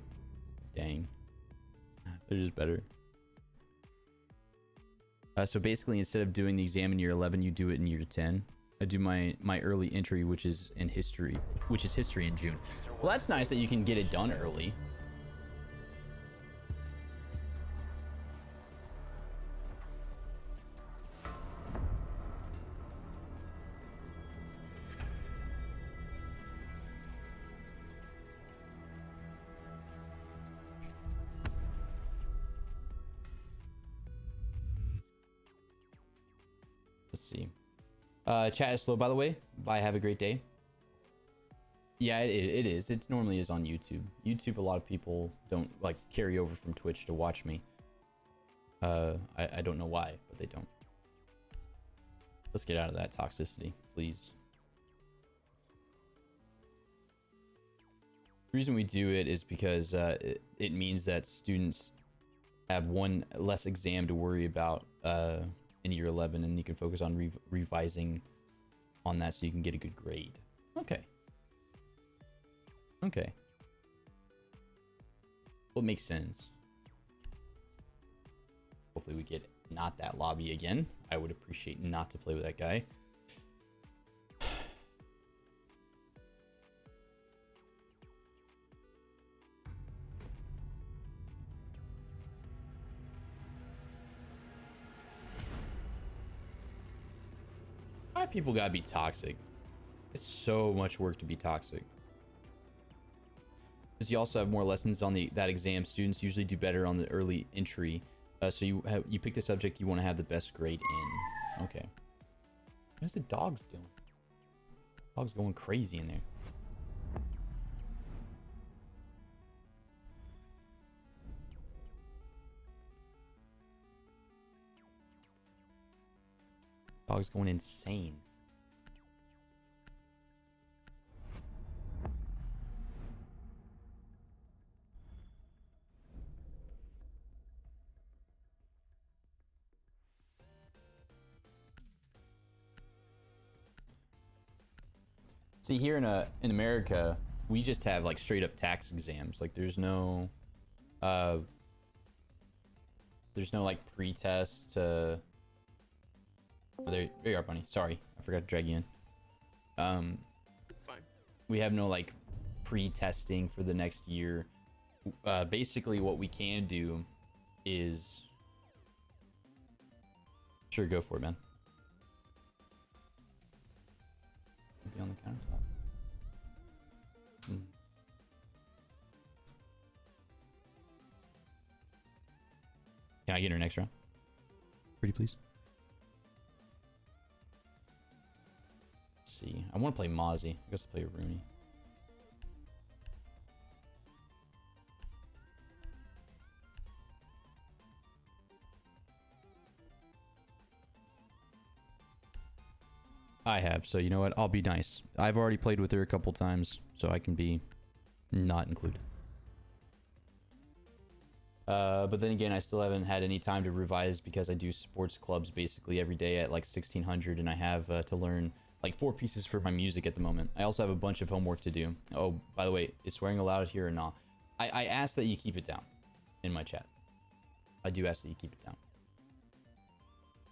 Dang. They're just better. So basically, instead of doing the exam in year 11, you do it in year 10. I do my early entry, which is in history, in June. Well, that's nice that you can get it done early. Let's see. Chat is slow, by the way. Bye. Have a great day. Yeah, it is. It normally is on YouTube. YouTube, a lot of people don't like carry over from Twitch to watch me. I don't know why, but they don't. Let's get out of that toxicity, please. The reason we do it is because it means that students have one less exam to worry about in year 11, and you can focus on revising on that so you can get a good grade. Okay. Okay. Well, it makes sense. Hopefully we get not that lobby again. I would appreciate not to play with that guy. Why people gotta be toxic? It's so much work to be toxic. Because you also have more lessons on that exam. Students usually do better on the early entry. So you pick the subject you want to have the best grade in. Okay. What's the dogs doing? Dog's going crazy in there. Dog's going insane. See, here in America, we just have like straight up tax exams. Like there's no like pre-test to. Oh, there you are, bunny. Sorry, I forgot to drag you in.
Fine.
We have no like pre-testing for the next year. Basically, what we can do is. Sure, go for it, man. Be on the countertop. Can I get her next round? Pretty please. Let's see. I want to play Mozzie. I guess I'll play Rooney. I have, so you know what? I'll be nice. I've already played with her a couple times, so I can be not included. But then again, I still haven't had any time to revise because I do sports clubs basically every day at like 1600, and I have to learn like 4 pieces for my music at the moment. I also have a bunch of homework to do. Oh, by the way, is swearing allowed here or not? I ask that you keep it down in my chat. I do ask that you keep it down.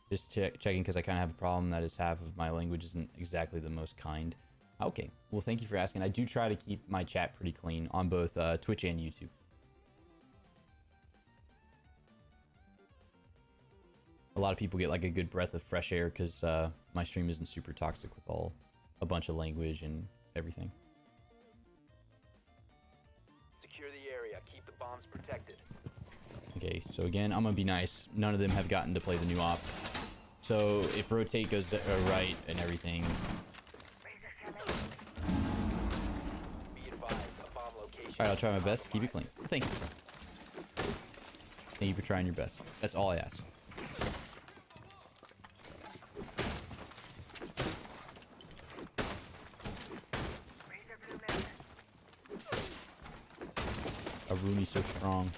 Just checking because I kind of have a problem that is half of my language isn't exactly the most kind. Okay, well, thank you for asking. I do try to keep my chat pretty clean on both Twitch and YouTube. A lot of people get like a good breath of fresh air because my stream isn't super toxic with a bunch of language and everything.
Secure the area. Keep the bombs protected.
Okay, so again, I'm gonna be nice. None of them have gotten to play the new op. So if rotate goes right and everything.
Be advised, a bomb location.
Alright, I'll try my best to keep it clean. Thank you. Thank you for trying your best. That's all I ask. A Rooney's so strong.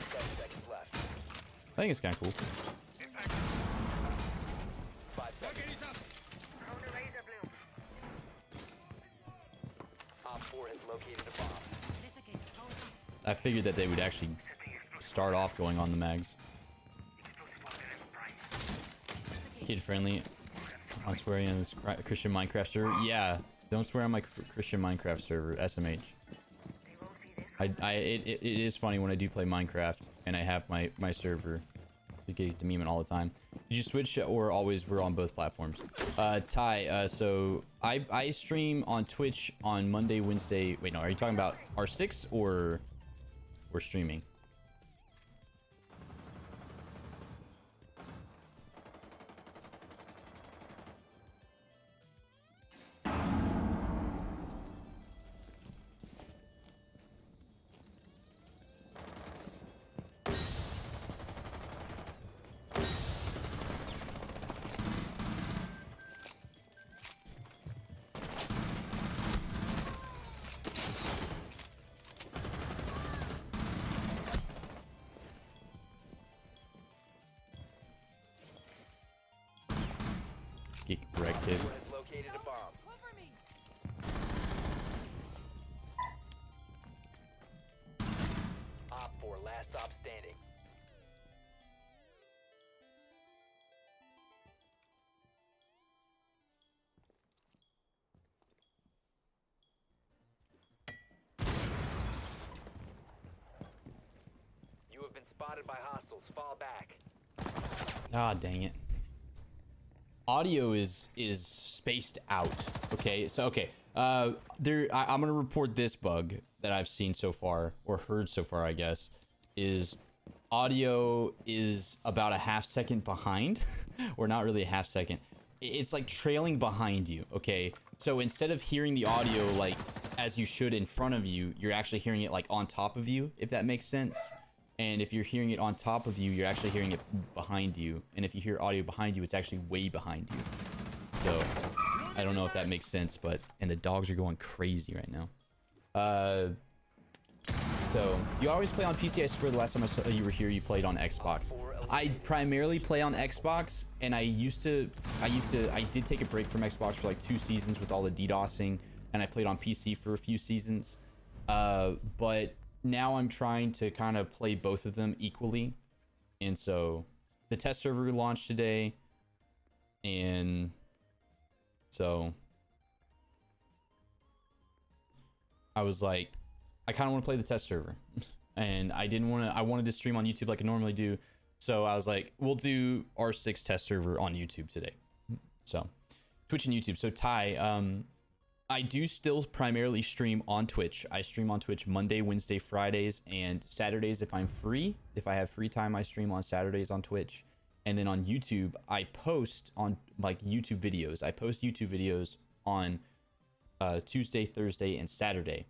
10 seconds left.
I think it's kind of cool.
5 seconds. Op 4 has located a bomb.
I figured that they would actually start off going on the mags. Kid friendly. I'm swearing on this Christian Minecraft server. Yeah, don't swear on my Christian Minecraft server, SMH. It is funny when I do play Minecraft and I have my server. You get to meme it all the time. Did you switch or always we're on both platforms? Ty, so I stream on Twitch on Monday, Wednesday. Wait, no, are you talking about R6 or we're streaming? Get corrected.
4 has located a bomb.
Cover me.
Op 4, last stop standing. You have been spotted by hostiles. Fall back.
Ah, dang it. Audio is spaced out. Okay, so okay. I'm gonna report this bug that I've seen so far, or heard so far, I guess, is audio is about a half second behind, or not really a half second. It's like trailing behind you. Okay, so instead of hearing the audio like as you should in front of you, you're actually hearing it like on top of you, if that makes sense. And if you're hearing it on top of you, you're actually hearing it behind you. And if you hear audio behind you, it's actually way behind you. So, I don't know if that makes sense, but... And the dogs are going crazy right now. So, you always play on PC. I swear the last time I saw you were here, you played on Xbox. I primarily play on Xbox, and I did take a break from Xbox for like 2 seasons with all the DDoSing, and I played on PC for a few seasons. But now I'm trying to kind of play both of them equally. And so the test server launched today, and so I was like, I kind of want to play the test server. And I wanted to stream on YouTube like I normally do. So I was like, we'll do R6 test server on YouTube today. So Twitch and YouTube. So Ty, I do still primarily stream on Twitch. I stream on Twitch Monday, Wednesday, Fridays, and Saturdays if I'm free. If I have free time, I stream on Saturdays on Twitch. And then on YouTube, I post on like YouTube videos. I post YouTube videos on Tuesday, Thursday, and Saturday.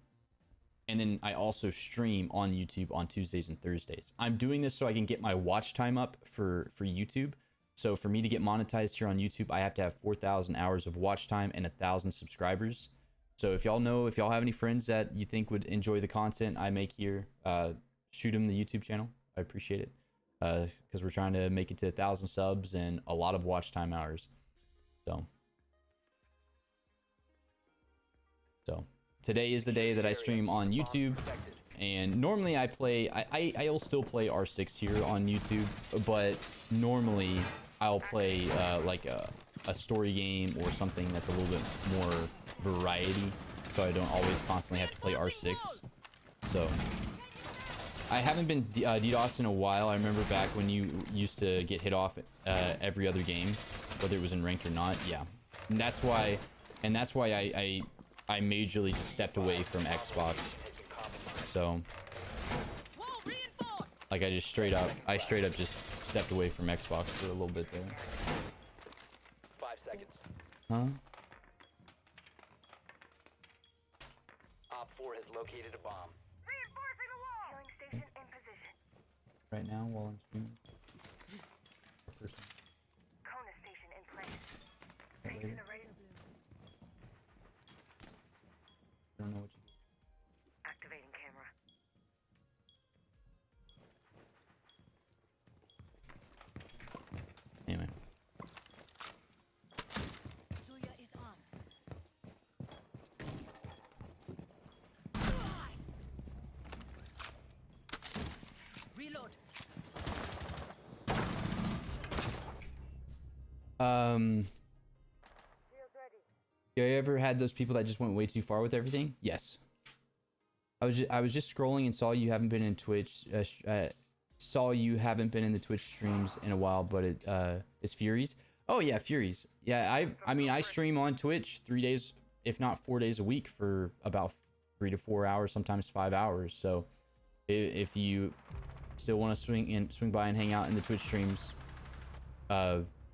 And then I also stream on YouTube on Tuesdays and Thursdays. I'm doing this so I can get my watch time up for YouTube. So for me to get monetized here on YouTube, I have to have 4,000 hours of watch time and 1,000 subscribers. So if y'all have any friends that you think would enjoy the content I make here, shoot them the YouTube channel. I appreciate it. Because we're trying to make it to 1,000 subs and a lot of watch time hours. So today is the day that I stream on YouTube, and normally I'll still play R6 here on YouTube, but normally I'll play like a story game or something that's a little bit more variety, so I don't always constantly have to play R6. So I haven't been DDoS in a while. I remember back when you used to get hit off every other game, whether it was in ranked or not. Yeah, and that's why I majorly stepped away from Xbox. So like I straight up just stepped away from Xbox for a little bit there.
5 seconds.
Huh?
Op 4 has located a bomb.
Reinforcing the wall. Healing station in position.
Right now while I'm streaming.
Kona station in place.
That
Facing
later.
the razor.
I don't know what you do.
Activating camera.
Anyway.
Julia is on. Reload.
Shields ready.
You ever had those people that just went way too far with everything? Yes. I was just scrolling and saw you haven't been in Twitch. Saw you haven't been in the Twitch streams in a while, but it's Furies. Oh yeah, Furies. Yeah, I mean I stream on Twitch 3 days, if not 4 days a week for about 3 to 4 hours, sometimes 5 hours. So if you still want to swing by and hang out in the Twitch streams,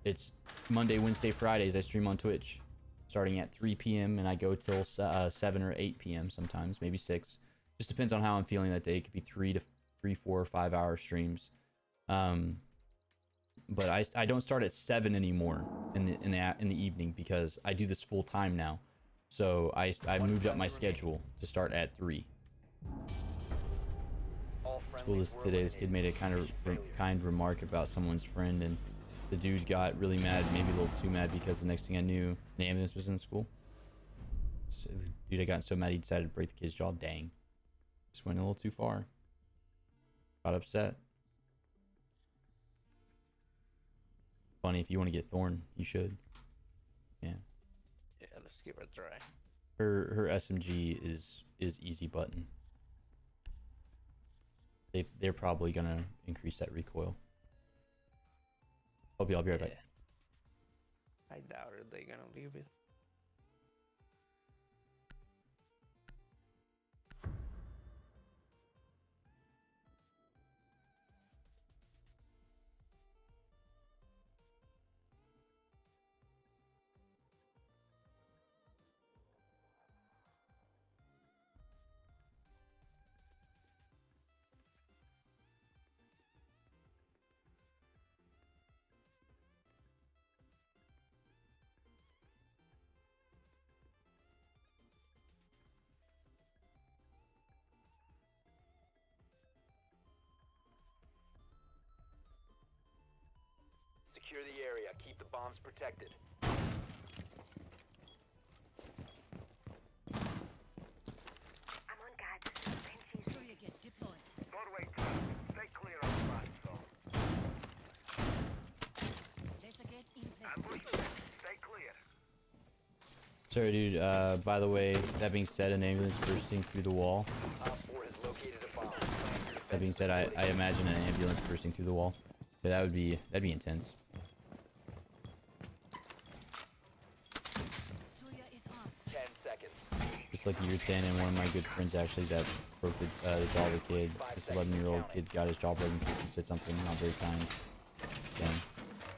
it's Monday, Wednesday, Fridays. I stream on Twitch starting at 3 p.m. and I go till 7 or 8 p.m. sometimes, maybe 6. Just depends on how I'm feeling that day. It could be 3, 4, or 5 hour streams. But I don't start at 7 anymore in the evening because I do this full time now. So I moved up my schedule to start at 3. School today, this kid made a kind remark about someone's friend, and the dude got really mad, maybe a little too mad, because the next thing I knew, the ambulance was in school. So the dude had gotten so mad he decided to break the kid's jaw. Dang. Just went a little too far. Got upset. Funny, if you want to get Thorn, you should. Yeah.
Yeah, let's give it a try.
Her SMG is easy button. They're probably gonna increase that recoil. I'll be right back.
I doubt it. They're gonna leave it.
bombs protected.
I'm on guard. Pinchies.
Surya get deployed.
Broadway team, stay clear of the blast zone.
Laser gate in place.
Ambush set, stay clear.
Sorry, dude. By the way, that being said, an ambulance bursting through the wall.
Op 4 has located a bomb.
That being said, I imagine an ambulance bursting through the wall. Yeah, that'd be intense.
Surya is armed.
10 seconds.
It's like year 10, and one of my good friends actually that broke the jaw of a kid. This 11-year-old kid got his jaw broken because he said something not very kind. Damn,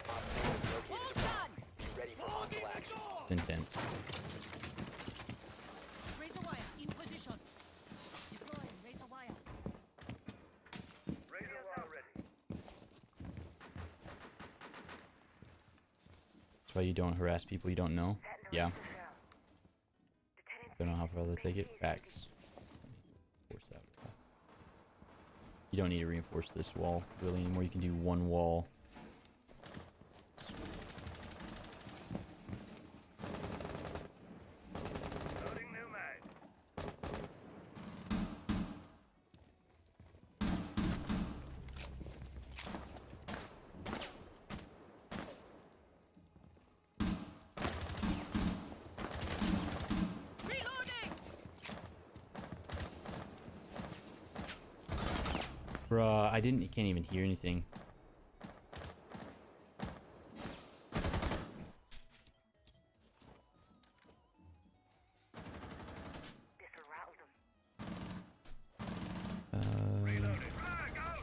Op 4 has located a bomb. Be ready for hostile action.
it's intense.
Razor wire in position. Deploying razor wire.
Razor wire ready.
That's why you don't harass people you don't know. Yeah,
Lieutenant
don't know how far they'll take it. Facts. Reinforce that wall. You don't need to reinforce this wall really anymore. You can do one wall.
Loading new mag.
Reloading.
Bruh, can't even hear anything.
This will rattle them.
Reloading. Mag out.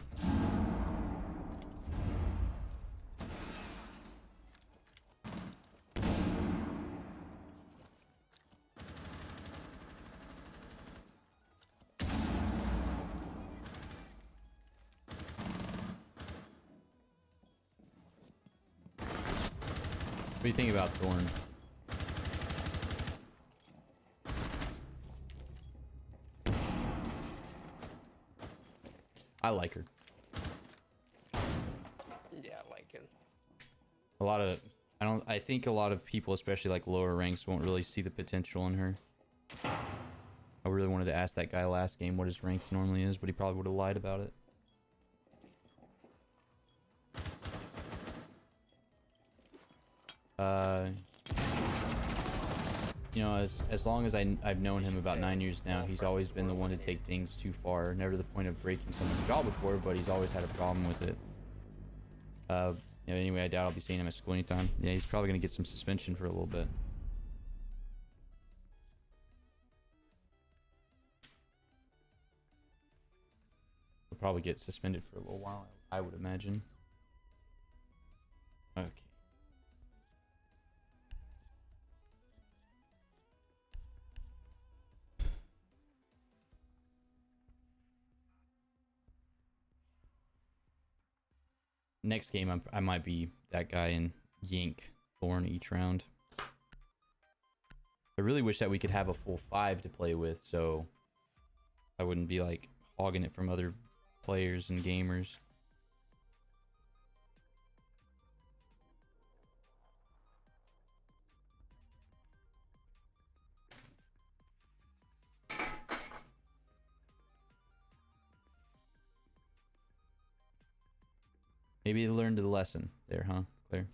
What do you think about Thorn? I like her.
Yeah, I like it.
I think a lot of people, especially like lower ranks, won't really see the potential in her. I really wanted to ask that guy last game what his rank normally is, but he probably would have lied about it. You know, as long as I've known him about 9 years now, he's always been the one to take things too far. Never to the point of breaking someone's jaw before, but he's always had a problem with it. You know, anyway, I doubt I'll be seeing him at school anytime. Yeah, he's probably gonna get some suspension for a little bit. He'll probably get suspended for a little while, I would imagine. Okay. Next game, I might be that guy and yank Thorn each round. I really wish that we could have a full 5 to play with, so I wouldn't be like hogging it from other players and gamers. Maybe you learned the lesson there, huh, Claire?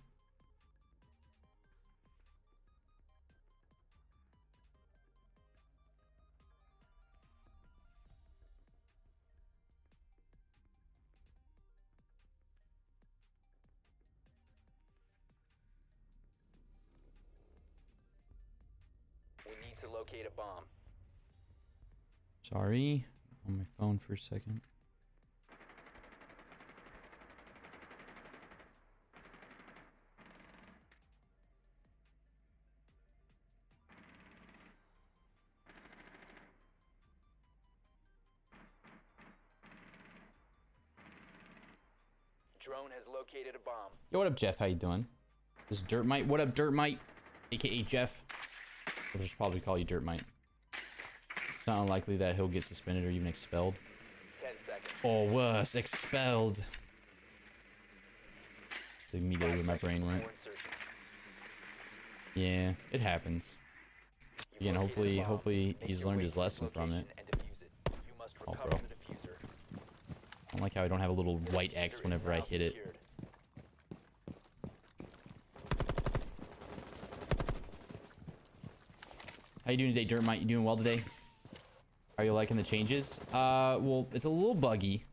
We need to locate a bomb.
Sorry, on my phone for a second.
Drone has located a bomb.
Yo, what up, Jeff? How you doing? This is Dirt Mite. What up, Dirt Mite? AKA Jeff. I'll just probably call you Dirt Mite. It's not unlikely that he'll get suspended or even expelled.
10 seconds.
Or worse, expelled. That's immediately where my brain went.
Before insertion.
Yeah, it happens. Again, hopefully he's learned his lesson from it. Oh, bro. I don't like how I don't have a little white X whenever I hit it. How you doing today, Dirt Mite? You doing well today? Are you liking the changes? Well, it's a little buggy.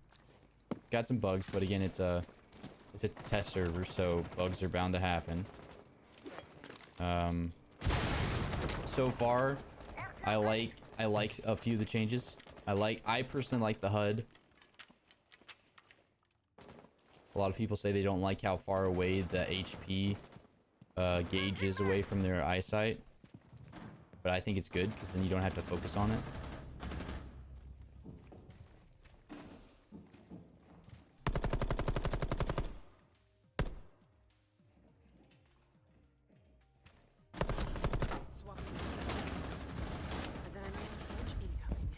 It's got some bugs, but again, it's a test server, so bugs are bound to happen. So far, I like a few of the changes. I personally like the HUD. A lot of people say they don't like how far away the HP gauge is away from their eyesight. But I think it's good because then you don't have to focus on it.
Swapping. And then I know surge incoming.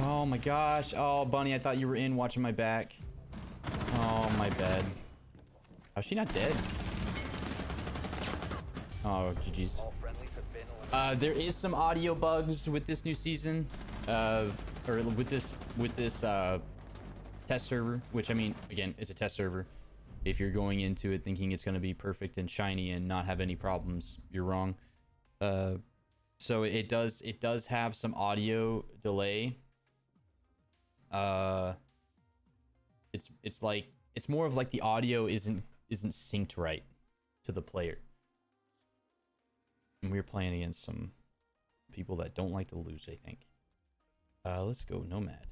Oh my gosh. Oh, Bunny, I thought you were in watching my back. Oh, my bad. How's she not dead? Oh, GG's. There is some audio bugs with this new season. Or with this test server, which I mean, again, it's a test server. If you're going into it thinking it's going to be perfect and shiny and not have any problems, you're wrong. So it does have some audio delay. It's more of like the audio isn't synced right to the player. And we're playing against some people that don't like to lose, I think. Let's go Nomad.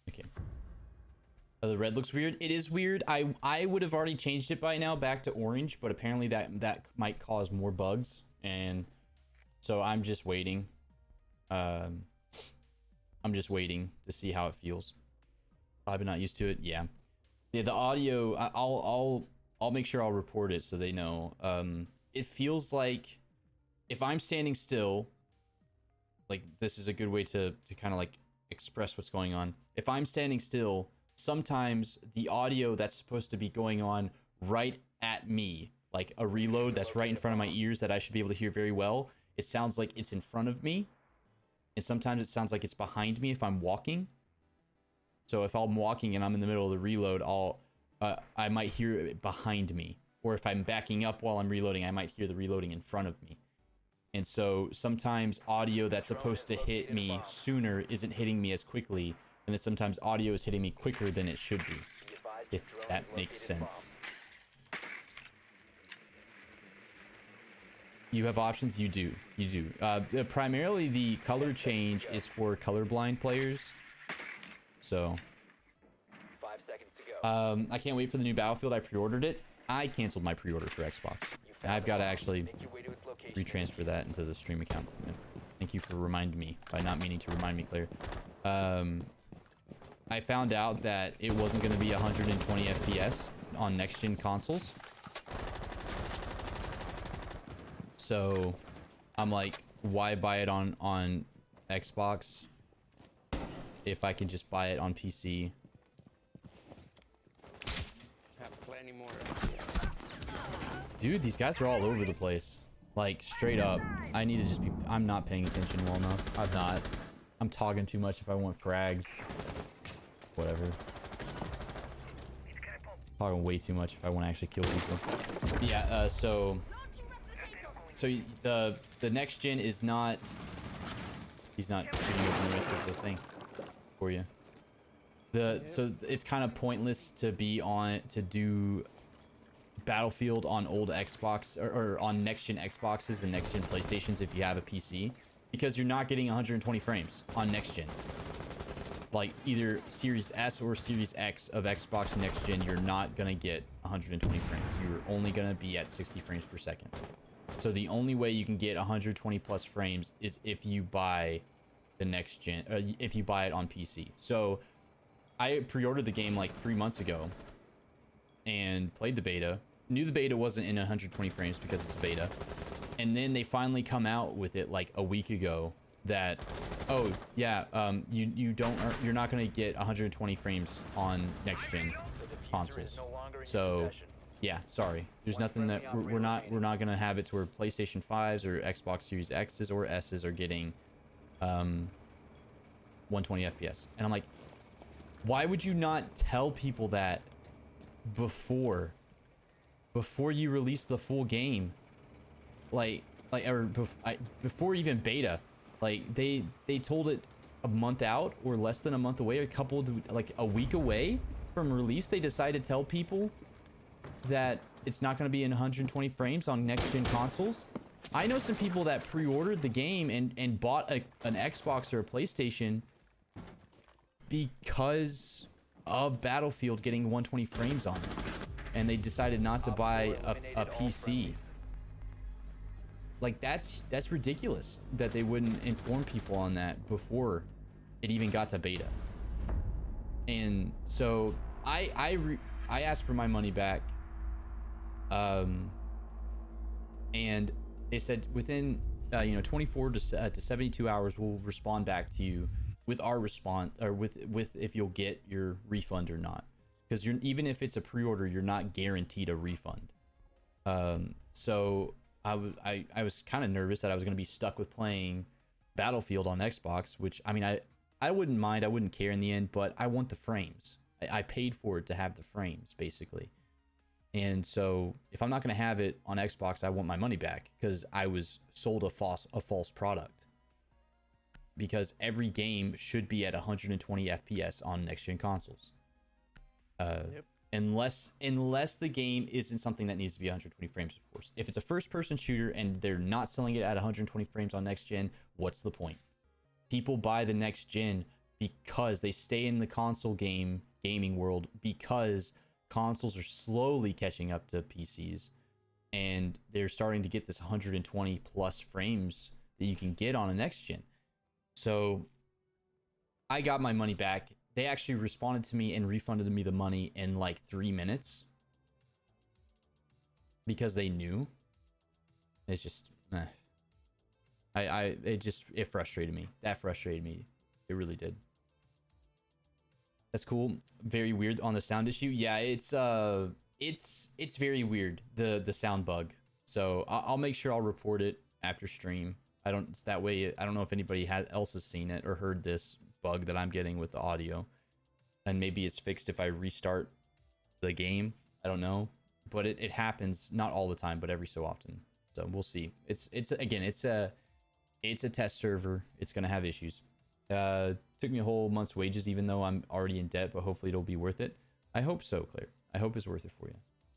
Okay. The red looks weird. It is weird. I would have already changed it by now back to orange, but apparently that might cause more bugs, and so I'm just waiting. I'm just waiting to see how it feels. I've been not used to it. Yeah, the audio. I'll make sure I'll report it so they know. It feels like if I'm standing still, like this is a good way to kind of like express what's going on. If I'm standing still, sometimes the audio that's supposed to be going on right at me, like a reload that's right in front of my ears that I should be able to hear very well, it sounds like it's in front of me. And sometimes it sounds like it's behind me if I'm walking. So if I'm walking and I'm in the middle of the reload, I might hear it behind me. Or if I'm backing up while I'm reloading, I might hear the reloading in front of me. And so sometimes audio that's supposed to hit me sooner isn't hitting me as quickly. And then sometimes audio is hitting me quicker than it should be. If that makes sense. You have options? You do. You do. Primarily the color change is for colorblind players. So
5 seconds to go.
I can't wait for the new Battlefield. I pre-ordered it. I canceled my pre-order for Xbox. I've got to actually retransfer that into the stream account. Thank you for reminding me by not meaning to remind me, Claire. I found out that it wasn't going to be 120 FPS on next-gen consoles. So I'm like, why buy it on Xbox if I can just buy it on PC?
Have plenty more.
Dude, these guys are all over the place. Like, straight up. I need to just be... I'm not paying attention well enough. I'm talking too much if I want frags. Whatever. Talking way too much if I want to actually kill people. But yeah, so the next gen is not... He's not shooting open the rest of the thing for you. So it's kind of pointless to do Battlefield on old Xbox or on next gen Xboxes and next gen PlayStations if you have a PC, because you're not getting 120 frames on next gen. Like either Series S or Series X of Xbox next gen, you're not gonna get 120 frames. You're only gonna be at 60 frames per second. So the only way you can get 120 plus frames is if you buy the next gen, if you buy it on PC. So I pre-ordered the game like 3 months ago and played the beta. knew the beta wasn't in 120 frames because it's beta. And then they finally come out with it like a week ago that, oh yeah, you're not gonna get 120 frames on next gen consoles. So yeah, sorry. There's nothing that we're not gonna have it to where PlayStation 5s or Xbox Series X's or S's are getting 120 FPS. And I'm like, why would you not tell people that before you release the full game? Before even beta, like they told it a month out or less than a month away, like a week away from release. They decided to tell people that it's not going to be in 120 frames on next gen consoles. I know some people that pre-ordered the game and bought an Xbox or a PlayStation because of Battlefield getting 120 frames on it, and they decided not to buy a PC. Like that's ridiculous that they wouldn't inform people on that before it even got to beta. And so I asked for my money back, and they said within 24 to 72 hours we'll respond back to you with our response, or with if you'll get your refund or not, because even if it's a pre-order, you're not guaranteed a refund. So I was kind of nervous that I was going to be stuck with playing Battlefield on Xbox, which I mean I wouldn't mind, I wouldn't care in the end, but I want the frames. I paid for it to have the frames basically. And so if I'm not going to have it on Xbox, I want my money back, because I was sold a false product. Because every game should be at 120 FPS on next gen consoles.
Yep.
Unless the game isn't something that needs to be 120 frames, of course. If it's a first person shooter and they're not selling it at 120 frames on next gen, what's the point? People buy the next gen because they stay in the console gaming world, because consoles are slowly catching up to PCs, and they're starting to get this 120 plus frames that you can get on a next gen. So I got my money back. They actually responded to me and refunded me the money in like 3 minutes, because they knew. It's just it frustrated me. That frustrated me. It really did. That's cool. Very weird on the sound issue. Yeah, it's very weird, the sound bug. So I'll make sure I'll report it after stream. It's that way. I don't know if anybody else has seen it or heard this bug that I'm getting with the audio, and maybe it's fixed if I restart the game. I don't know, but it happens, not all the time, but every so often. So we'll see. It's a test server. It's gonna have issues. Took me a whole month's wages, even though I'm already in debt, but hopefully it'll be worth it. I hope so, Claire. I hope it's worth it for you.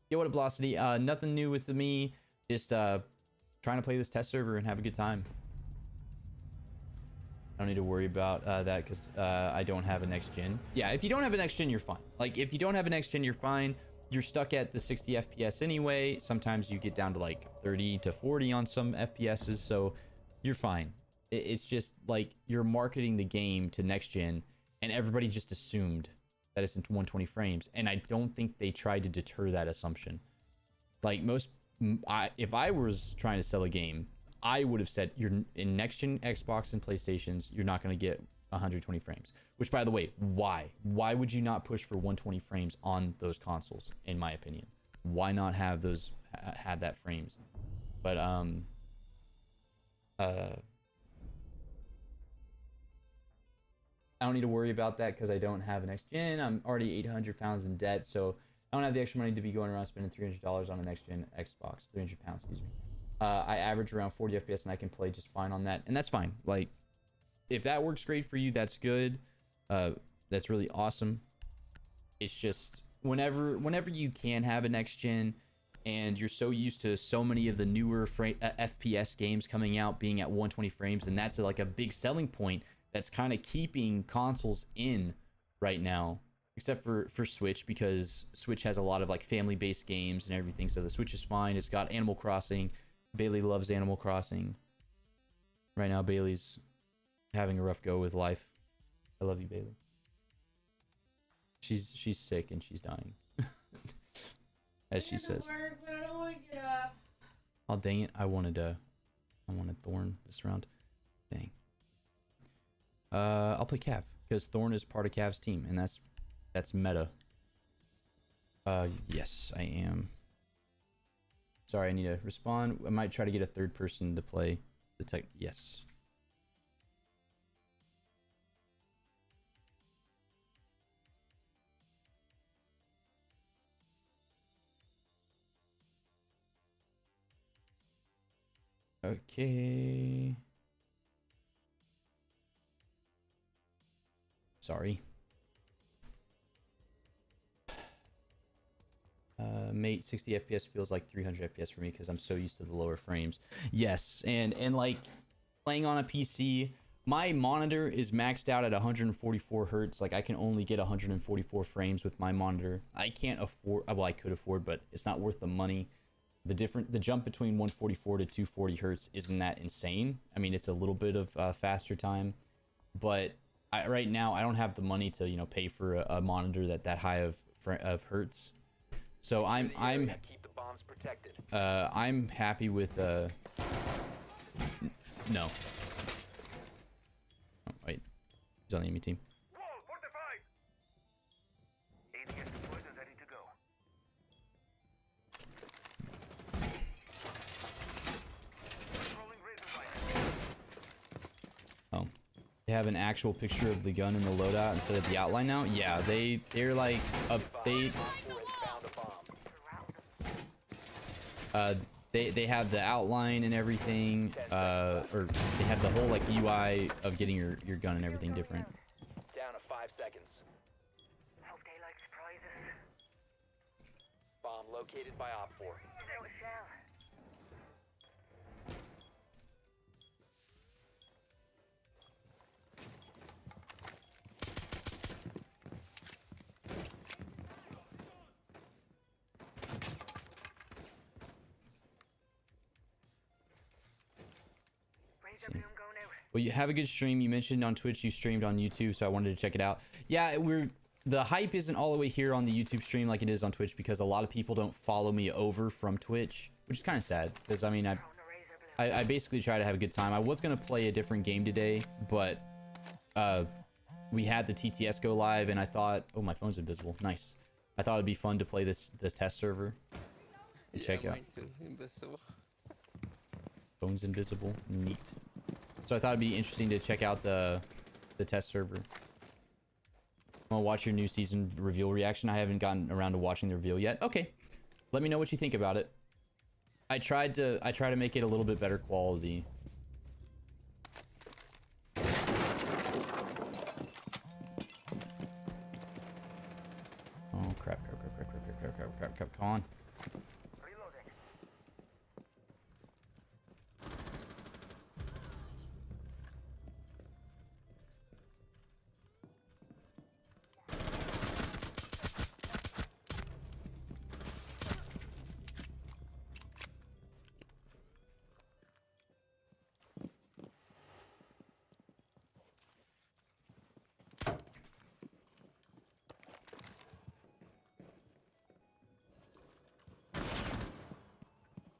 Yo, what up, Velocity? Nothing new with me. Just trying to play this test server and have a good time. I don't need to worry about that, because I don't have a next gen. Yeah, if you don't have a next gen, you're fine. Like, if you don't have a next gen, you're fine. You're stuck at the 60 FPS anyway. Sometimes you get down to like 30 to 40 on some FPSs, so you're fine. It's just like you're marketing the game to next gen, and everybody just assumed that it's in 120 frames, and I don't think they tried to deter that assumption. Like if I was trying to sell a game, I would have said, you're in next gen Xbox and PlayStations, you're not going to get 120 frames. Which, by the way, why would you not push for 120 frames on those consoles? In my opinion, why not have those have that frames? But I don't need to worry about that, because I don't have an next gen. I'm already 800 pounds in debt, so I don't have the extra money to be going around spending $300 on a next gen Xbox. 300 pounds, excuse me. I average around 40 FPS, and I can play just fine on that, and that's fine. Like, if that works great for you, that's good. That's really awesome. It's just whenever you can have a next gen, and you're so used to so many of the newer FPS games coming out being at 120 frames, and that's like a big selling point that's kind of keeping consoles in right now, except for Switch, because Switch has a lot of like family-based games and everything, so the Switch is fine. It's got Animal Crossing. Bailey loves Animal Crossing. Right now, Bailey's having a rough go with life. I love you, Bailey. She's sick and she's dying. as she says. Oh dang it! I wanted Thorn this round. Dang. I'll play Cav because Thorn is part of Cav's team, and that's meta. Yes, I am. Sorry, I need to respond. I might try to get a third person to play the tech. Yes. Okay. Sorry. Mate, 60 FPS feels like 300 FPS for me because I'm so used to the lower frames. Yes, and like playing on a PC, my monitor is maxed out at 144 hertz. Like I can only get 144 frames with my monitor. I can't afford, well, I could afford, but it's not worth the money. The jump between 144 to 240 hertz isn't that insane. I mean, it's a little bit of faster time, but right now I don't have the money to, you know, pay for a monitor that high of hertz. So I'm
Keep the bombs protected.
I'm happy with no. Oh, wait, he's on the enemy team.
Wall fortified. ADS deployed and ready to go. Rolling razor wire.
Oh, they have an actual picture of the gun in the loadout instead of the outline now. Yeah, they're like they. They have the outline and everything, or they have the whole like UI of getting your gun and everything different.
Down to 5 seconds.
Hope they like surprises.
Bomb located by Op 4.
Out a shell. Razor boom going out.
Well, you have a good stream. You mentioned on Twitch you streamed on YouTube, so I wanted to check it out. Yeah, the hype isn't all the way here on the YouTube stream like it is on Twitch because a lot of people don't follow me over from Twitch, which is kind of sad because I mean I basically try to have a good time. I was gonna play a different game today, but we had the TTS go live, and I thought, oh, my phone's invisible. Nice. I thought it'd be fun to play this test server and check out.
Mine too. Invisible.
Phone's invisible. Neat. So I thought it'd be interesting to check out the test server. I'm gonna watch your new season reveal reaction. I haven't gotten around to watching the reveal yet. Okay, let me know what you think about it. I try to make it a little bit better quality. Oh crap! Come on.
Reloading.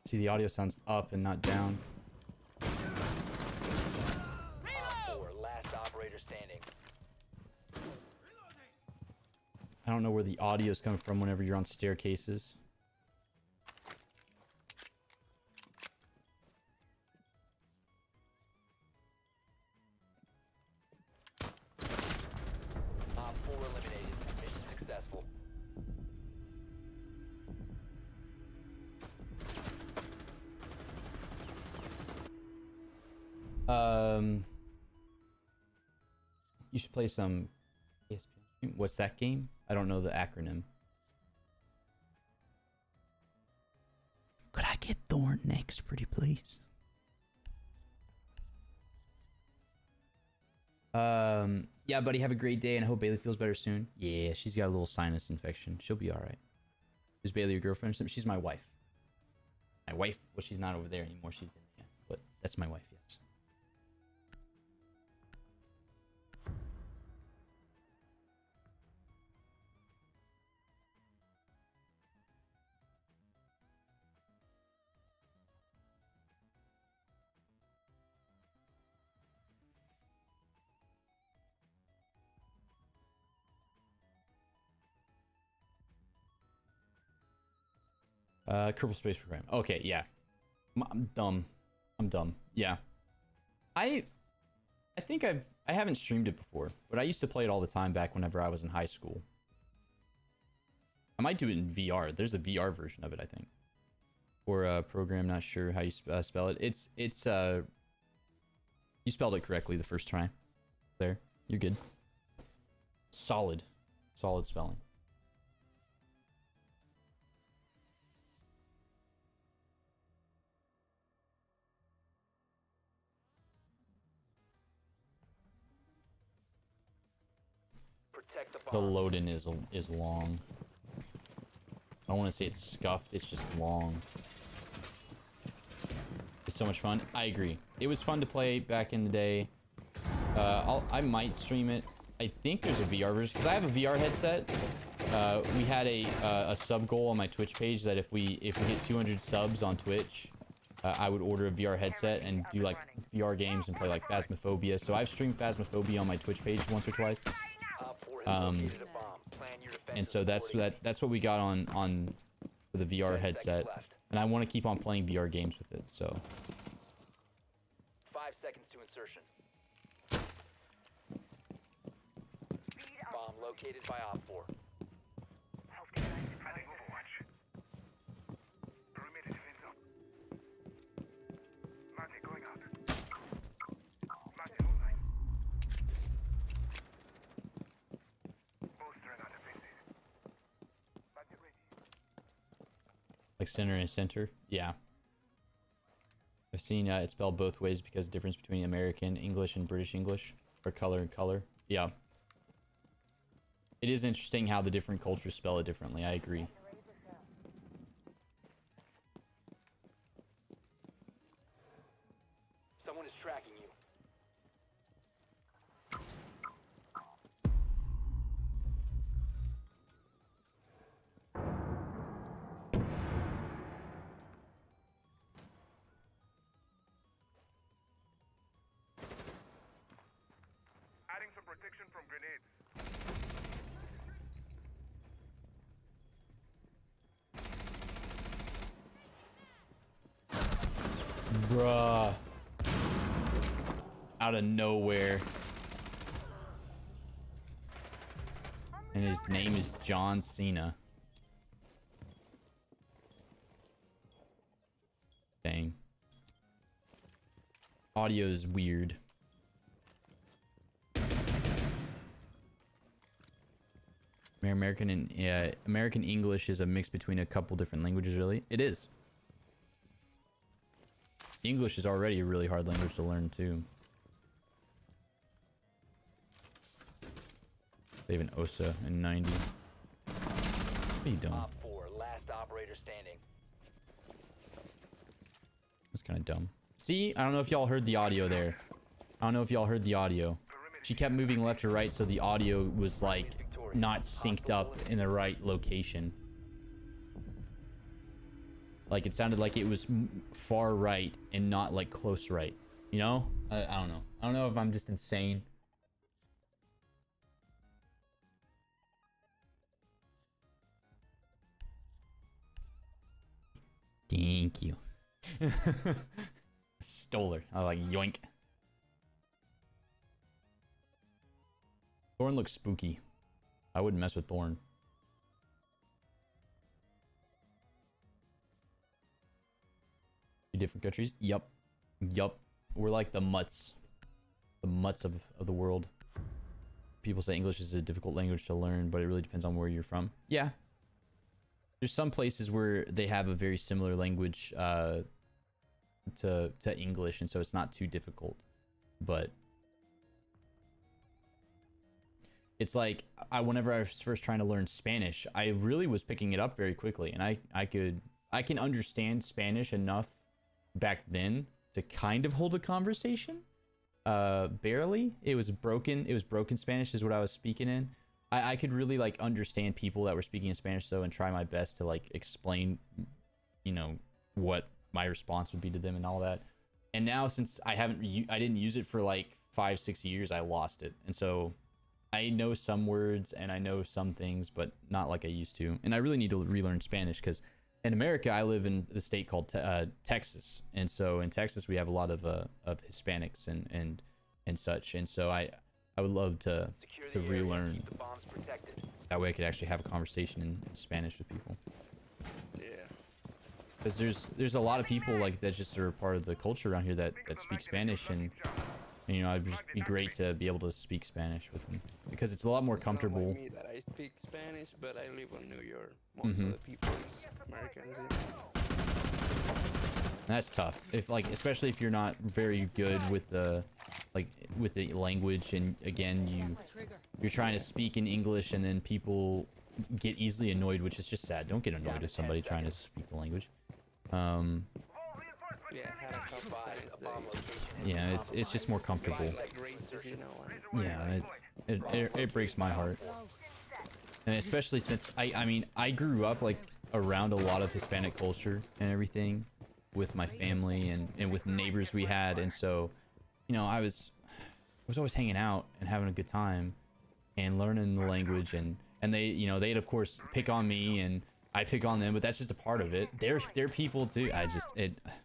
See, the audio sounds up and not down.
Op 4, last operator standing.
I don't know where the audio is coming from whenever you're on staircases.
Op 4 eliminated. Mission successful.
You should play some ESPN. What's that game? I don't know the acronym. Could I get Thorn next, pretty please? Yeah, buddy, have a great day, and I hope Bailey feels better soon. Yeah, she's got a little sinus infection. She'll be all right. Is Bailey your girlfriend or something? She's my wife. My wife? Well, she's not over there anymore. She's in there. But that's my wife, yes. Kerbal Space Program. Okay, yeah. I'm dumb. I'm dumb. Yeah. I think I haven't streamed it before, but I used to play it all the time back whenever I was in high school. I might do it in VR. There's a VR version of it, I think. Or a program, not sure how you spell it. It's you spelled it correctly the first try. There, you're good. Solid spelling.
Protect the
The
bomb.
load-in is long. I don't want to say it's scuffed. It's just long. It's so much fun. I agree. It was fun to play back in the day. I might stream it. I think there's a VR version because I have a VR headset. We had a sub goal on my Twitch page that if we get 200 subs on Twitch, I would order a VR headset and do like VR games and play like Phasmophobia. So I've streamed Phasmophobia on my Twitch page once or twice.
Op 4 has located a bomb. Plan your defense
And so that's what we got on for the VR
10 seconds
headset.
left.
And I want to keep on playing VR games with it. So
5 seconds to insertion. Bomb located by Op 4.
Hope they like
Adding
surprises.
Overwatch. Perimeter defense up. Mate going out. Mate online. Bolstering our defenses. Mate ready.
like center and center. Yeah. I've seen it spelled both ways because of the difference between American English and British English, or color and color. Yeah. It is interesting how the different cultures spell it differently. I agree.
Someone is tracking you.
Adding some protection from grenades.
Bruh. Out of nowhere. And his name is John Cena. Dang. Audio is weird. American and American English is a mix between a couple different languages, really. It is. English is already a really hard language to learn too. They have an OSA in 90. What are you doing?
Op 4, last operator standing.
That's kind of dumb. See, I don't know if y'all heard the audio there. I don't know if y'all heard the audio. She kept moving left to right, so the audio was like not synced up in the right location. Like it sounded like it was far right and not like close right. You know? I don't know. I don't know if I'm just insane. Thank you. Stole her. I like yoink. Thorn looks spooky. I wouldn't mess with Thorn. Different countries? Yup. Yup. We're like the mutts. The mutts of the world. People say English is a difficult language to learn, but it really depends on where you're from. Yeah. There's some places where they have a very similar language to English, and so it's not too difficult. But it's like whenever I was first trying to learn Spanish, I really was picking it up very quickly, and I can understand Spanish enough back then to kind of hold a conversation. Barely. It was broken Spanish is what I was speaking in. I could really like understand people that were speaking in Spanish though, and try my best to like explain, you know, what my response would be to them and all that. And now since I didn't use it for like 5-6 years, I lost it. And so I know some words and I know some things, but not like I used to. And I really need to relearn Spanish because in America, I live in the state called Texas, and so in Texas we have a lot of Hispanics and such, and so I would love to
Secure the area.
relearn.
Keep the bombs protected.
That way I could actually have a conversation in Spanish with people,
Yeah.
because there's a lot of people like that just are part of the culture around here that speak Spanish, and you know, it'd just be great to be able to speak Spanish with them because it's a lot more
It's not like
comfortable.
me that I speak Spanish, but I live in New York. Most of the people is Americans.
That's tough. If like, especially if you're not very good with the language, and again you're trying to speak in English, and then people get easily annoyed, which is just sad. Don't get annoyed with somebody trying to speak the language.
Yeah, I had a couple
Advise
times
a bomb
they
location.
Yeah, it's just more comfortable.
like racist, you know. And
Yeah, it breaks my heart, and especially since I mean I grew up like around a lot of Hispanic culture and everything with my family and with neighbors we had, and so you know I was always hanging out and having a good time and learning the language, and they, you know, they'd of course pick on me and I'd pick on them, but that's just a part of it. They're people too.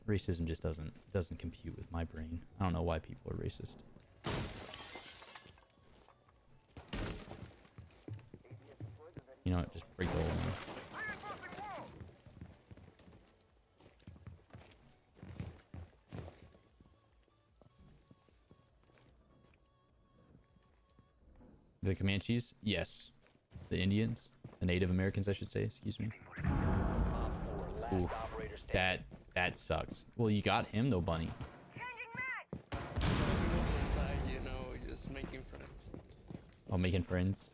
Racism just doesn't compute with my brain. I don't know why people are racist. You know what? Just break the whole thing. The Comanches? Yes. The Indians? The Native Americans, I should say. Excuse me.
Op 4, last
Oof.
operator standing.
That sucks. Well, you got him though, Bunny.
inside, you know, just making friends.
Oh, making friends.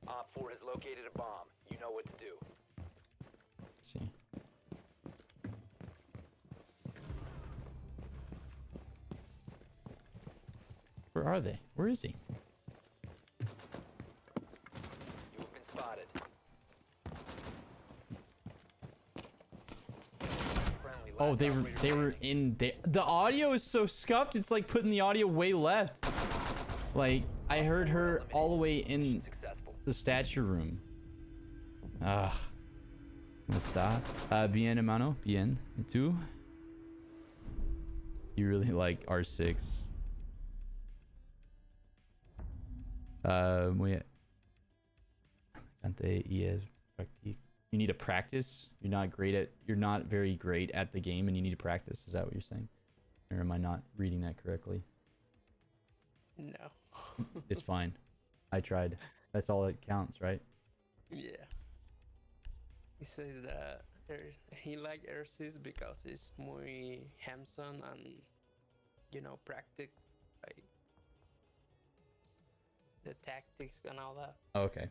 Op 4 has located a bomb. You know what to do.
Let's see. Where are they? Where is he?
You have been spotted. Friendly,
Oh,
last
they
operator
were
standing.
in there. The audio is so scuffed. It's like putting the audio way left. Like I heard her all the way in
Successful.
the statue room. Ah. ¿Cómo está? Bien, hermano. Bien. ¿Y tú? You really like R6. Muy Cante y es practic. You need to practice. You're not very great at the game, and you need to practice. Is that what you're saying? Or am I not reading that correctly?
No.
It's fine. I tried. That's all that counts, right?
Yeah. He says that he like Ersis because he's muy handsome and, you know, practice like the tactics and all that.
Oh, okay.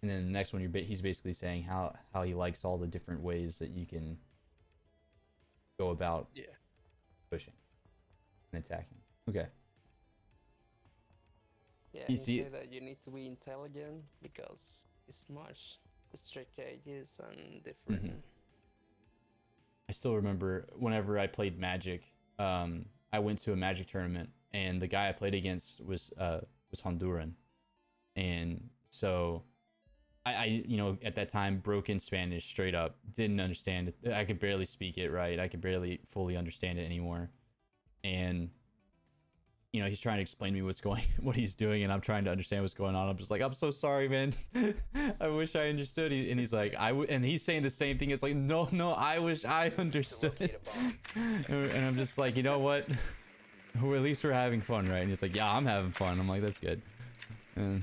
And then the next one, he's basically saying how he likes all the different ways that you can go about
Yeah.
pushing and attacking. Okay.
Yeah,
You
he
see-
said that you need to be intelligent because it's much strategies and different.
I still remember whenever I played Magic, I went to a Magic tournament, and the guy I played against was Honduran, and so I you know, at that time broke in Spanish straight up, didn't understand it. I could barely speak it right. I could barely fully understand it anymore, and you know, he's trying to explain to me what he's doing, and I'm trying to understand what's going on. I'm just like, I'm so sorry, man. I wish I understood. And he's like, and he's saying the same thing. It's like, no, I wish I understood. And I'm just like, you know what? Well, at least we're having fun, right? And he's like, yeah, I'm having fun. I'm like, that's good. And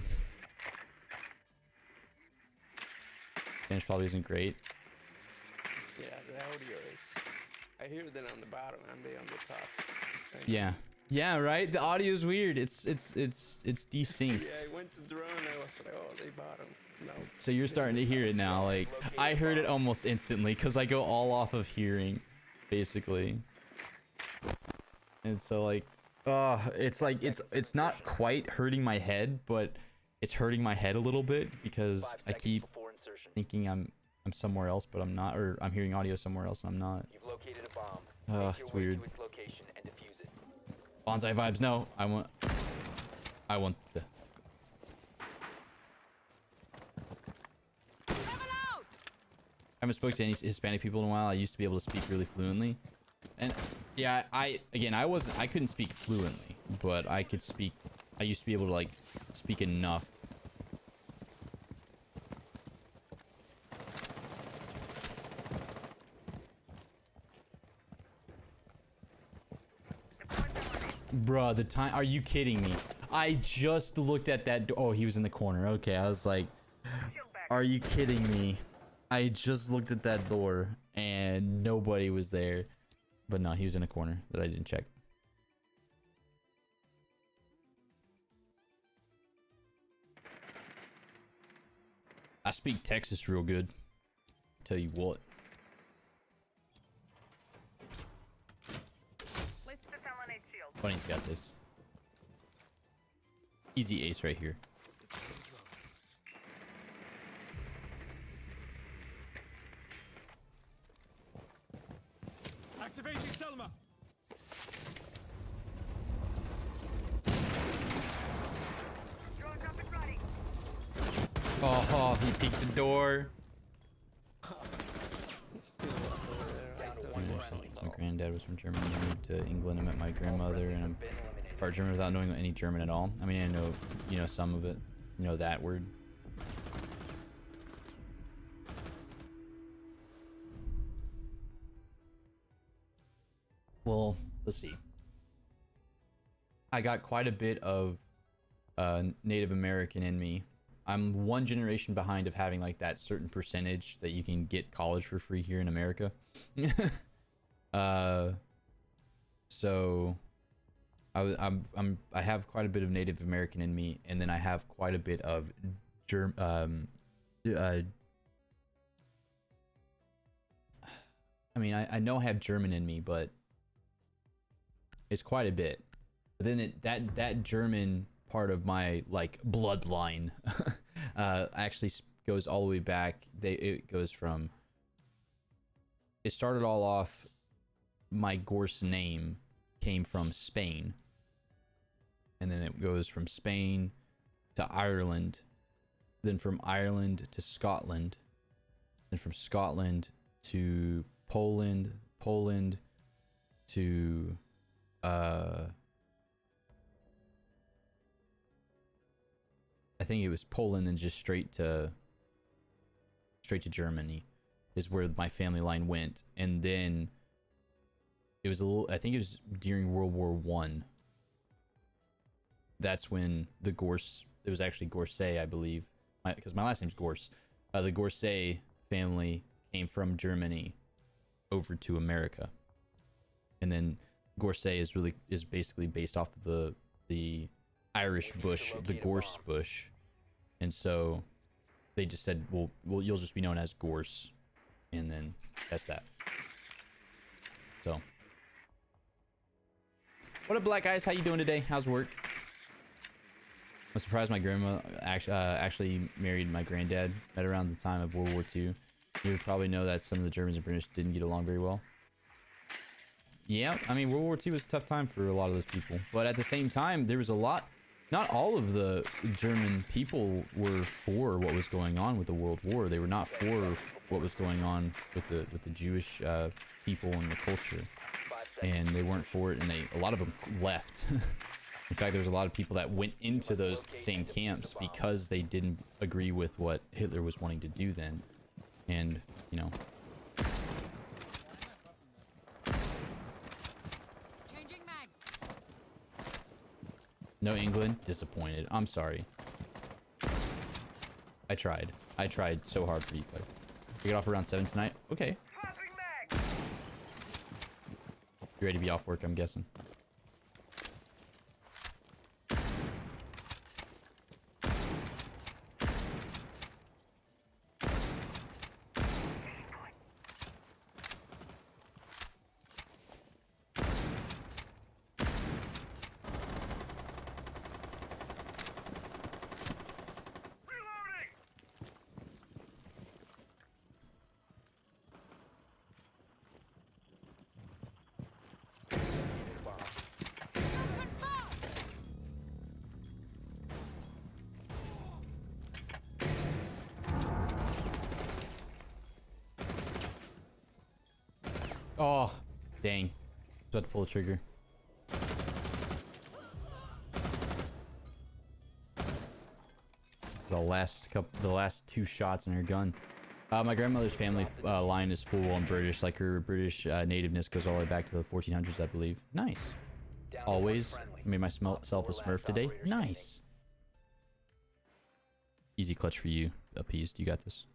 Spanish probably isn't great.
Yeah, the audio is. I hear them on the bottom and they on the top. Like,
Yeah. Yeah, right? The audio is weird. It's desynced.
Yeah, I went to drone and I was like, oh, they bottom. No.
So you're starting to hear it now. Like, I heard it almost instantly because I go all off of hearing, basically. And so like, it's like it's not quite hurting my head, but it's hurting my head a little bit because
5
I
seconds
keep
before insertion.
thinking I'm I'm somewhere else, but I'm not, or I'm hearing audio somewhere else and I'm not.
You've located a bomb.
Oh,
Make your
it's
way
weird.
to its location and defuse it.
Bonsai vibes, no. I want the...
Level out!
I haven't spoken to any Hispanic people in a while. I used to be able to speak really fluently. And yeah, I couldn't speak fluently, but I used to be able to like speak enough. Bruh, the time, are you kidding me? I just looked at that door. Oh, he was in the corner. Okay, I was like, are you kidding me? I just looked at that door and nobody was there. But no, he was in a corner that I didn't check. I speak Texas real good. Tell you what.
Desalinate shield.
Bunny's got this. Easy ace right here.
Activating Selma.
Drone's up and running.
Oh, he peeked the door.
He's still over there.
Down to
I
one
don't
friendly.
My granddad was from Germany. I moved to England. I met my grandmother, and I'm
Been eliminated.
part German without knowing any German at all. I mean, I know, you know, some of it. You know that word. Well, let's see. I got quite a bit of Native American in me. I'm one generation behind of having like that certain percentage that you can get college for free here in America. So I have quite a bit of Native American in me, and then I have quite a bit of I mean, I know I have German in me, but it's quite a bit. But then that German part of my like bloodline actually goes all the way back. It started all off. My Gorse name came from Spain, and then it goes from Spain to Ireland, then from Ireland to Scotland, then from Scotland to Poland to I think it was Poland, and just straight to Germany is where my family line went. And then it was I think it was during World War One. That's when the Gorse, it was actually Gorse, I believe, because my last name's Gorse. The Gorse family came from Germany over to America, and then Gorse is basically based off of the Irish bush, the gorse bush, and so they just said, well, you'll just be known as Gorse, and then that's that. So, what up, Black Eyes? How you doing today? How's work? I'm surprised my grandma actually married my granddad. Met around the time of World War II. You would probably know that some of the Germans and British didn't get along very well. Yeah, I mean, World War II was a tough time for a lot of those people. But at the same time, there was a lot... Not all of the German people were for what was going on with the World War. They were not for what was going on with the Jewish people and the culture. And they weren't for it, and a lot of them left. In fact, there was a lot of people that went into those same camps because they didn't agree with what Hitler was wanting to do then. And, you know...
Changing mags.
No England? Disappointed. I'm sorry. I tried. I tried so hard for you guys. We get off around 7 tonight? Okay.
Popping mag.
You ready to be off work, I'm guessing. Oh, dang. About to pull the trigger. The last 2 shots in her gun. My grandmother's family line is full on British. Like her British nativeness goes all the way back to the 1400s, I believe. Nice.
Down to one
Always
friendly.
made myself a
Op 4
Smurf
last
today.
operator standing.
Nice. Easy clutch for you, Appeased. You got this.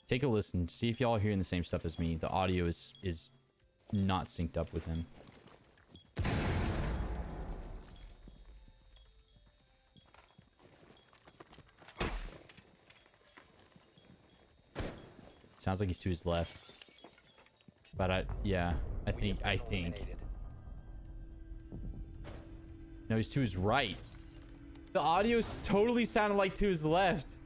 Take a listen. See if y'all are hearing the same stuff as me. The audio is not synced up with him. Sounds like he's to his left. But yeah, I think.
Eliminated.
No, he's to his right. The audio totally sounded like to his left.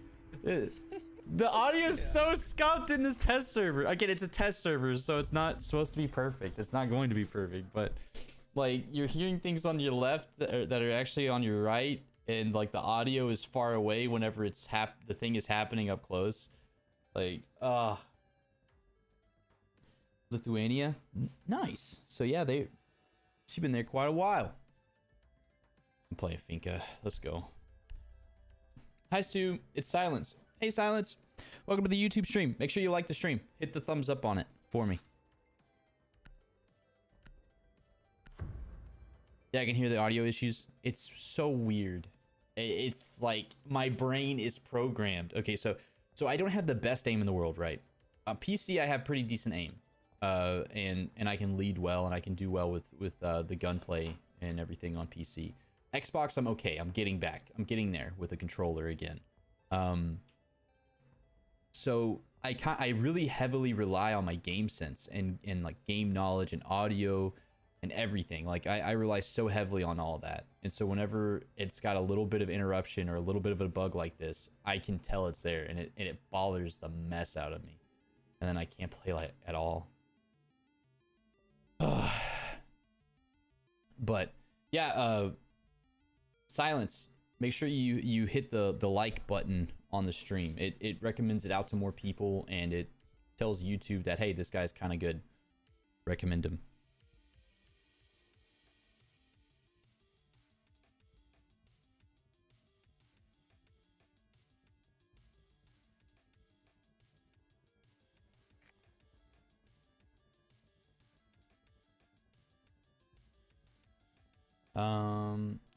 The audio is so scuffed in this test server. Again, it's a test server, so it's not supposed to be perfect. It's not going to be perfect, but like you're hearing things on your left that are actually on your right, and like the audio is far away whenever it's the thing is happening up close. Like, Lithuania, nice. So yeah, she's been there quite a while. I'm playing Finka. Let's go. Hi Sue, it's Silence. Hey Silence, welcome to the YouTube stream. Make sure you like the stream. Hit the thumbs up on it for me. Yeah, I can hear the audio issues. It's so weird. It's like my brain is programmed. Okay, so I don't have the best aim in the world, right? On PC, I have pretty decent aim, and I can lead well, and I can do well with the gunplay and everything on PC. Xbox, I'm okay. I'm getting back. I'm getting there with a controller again. So I really heavily rely on my game sense and like game knowledge and audio and everything. Like I rely so heavily on all that. And so whenever it's got a little bit of interruption or a little bit of a bug like this, I can tell it's there, and it bothers the mess out of me. And then I can't play like at all. But yeah, Silence, make sure you hit the like button on the stream. It recommends it out to more people, and it tells YouTube that, hey, this guy's kind of good. Recommend him.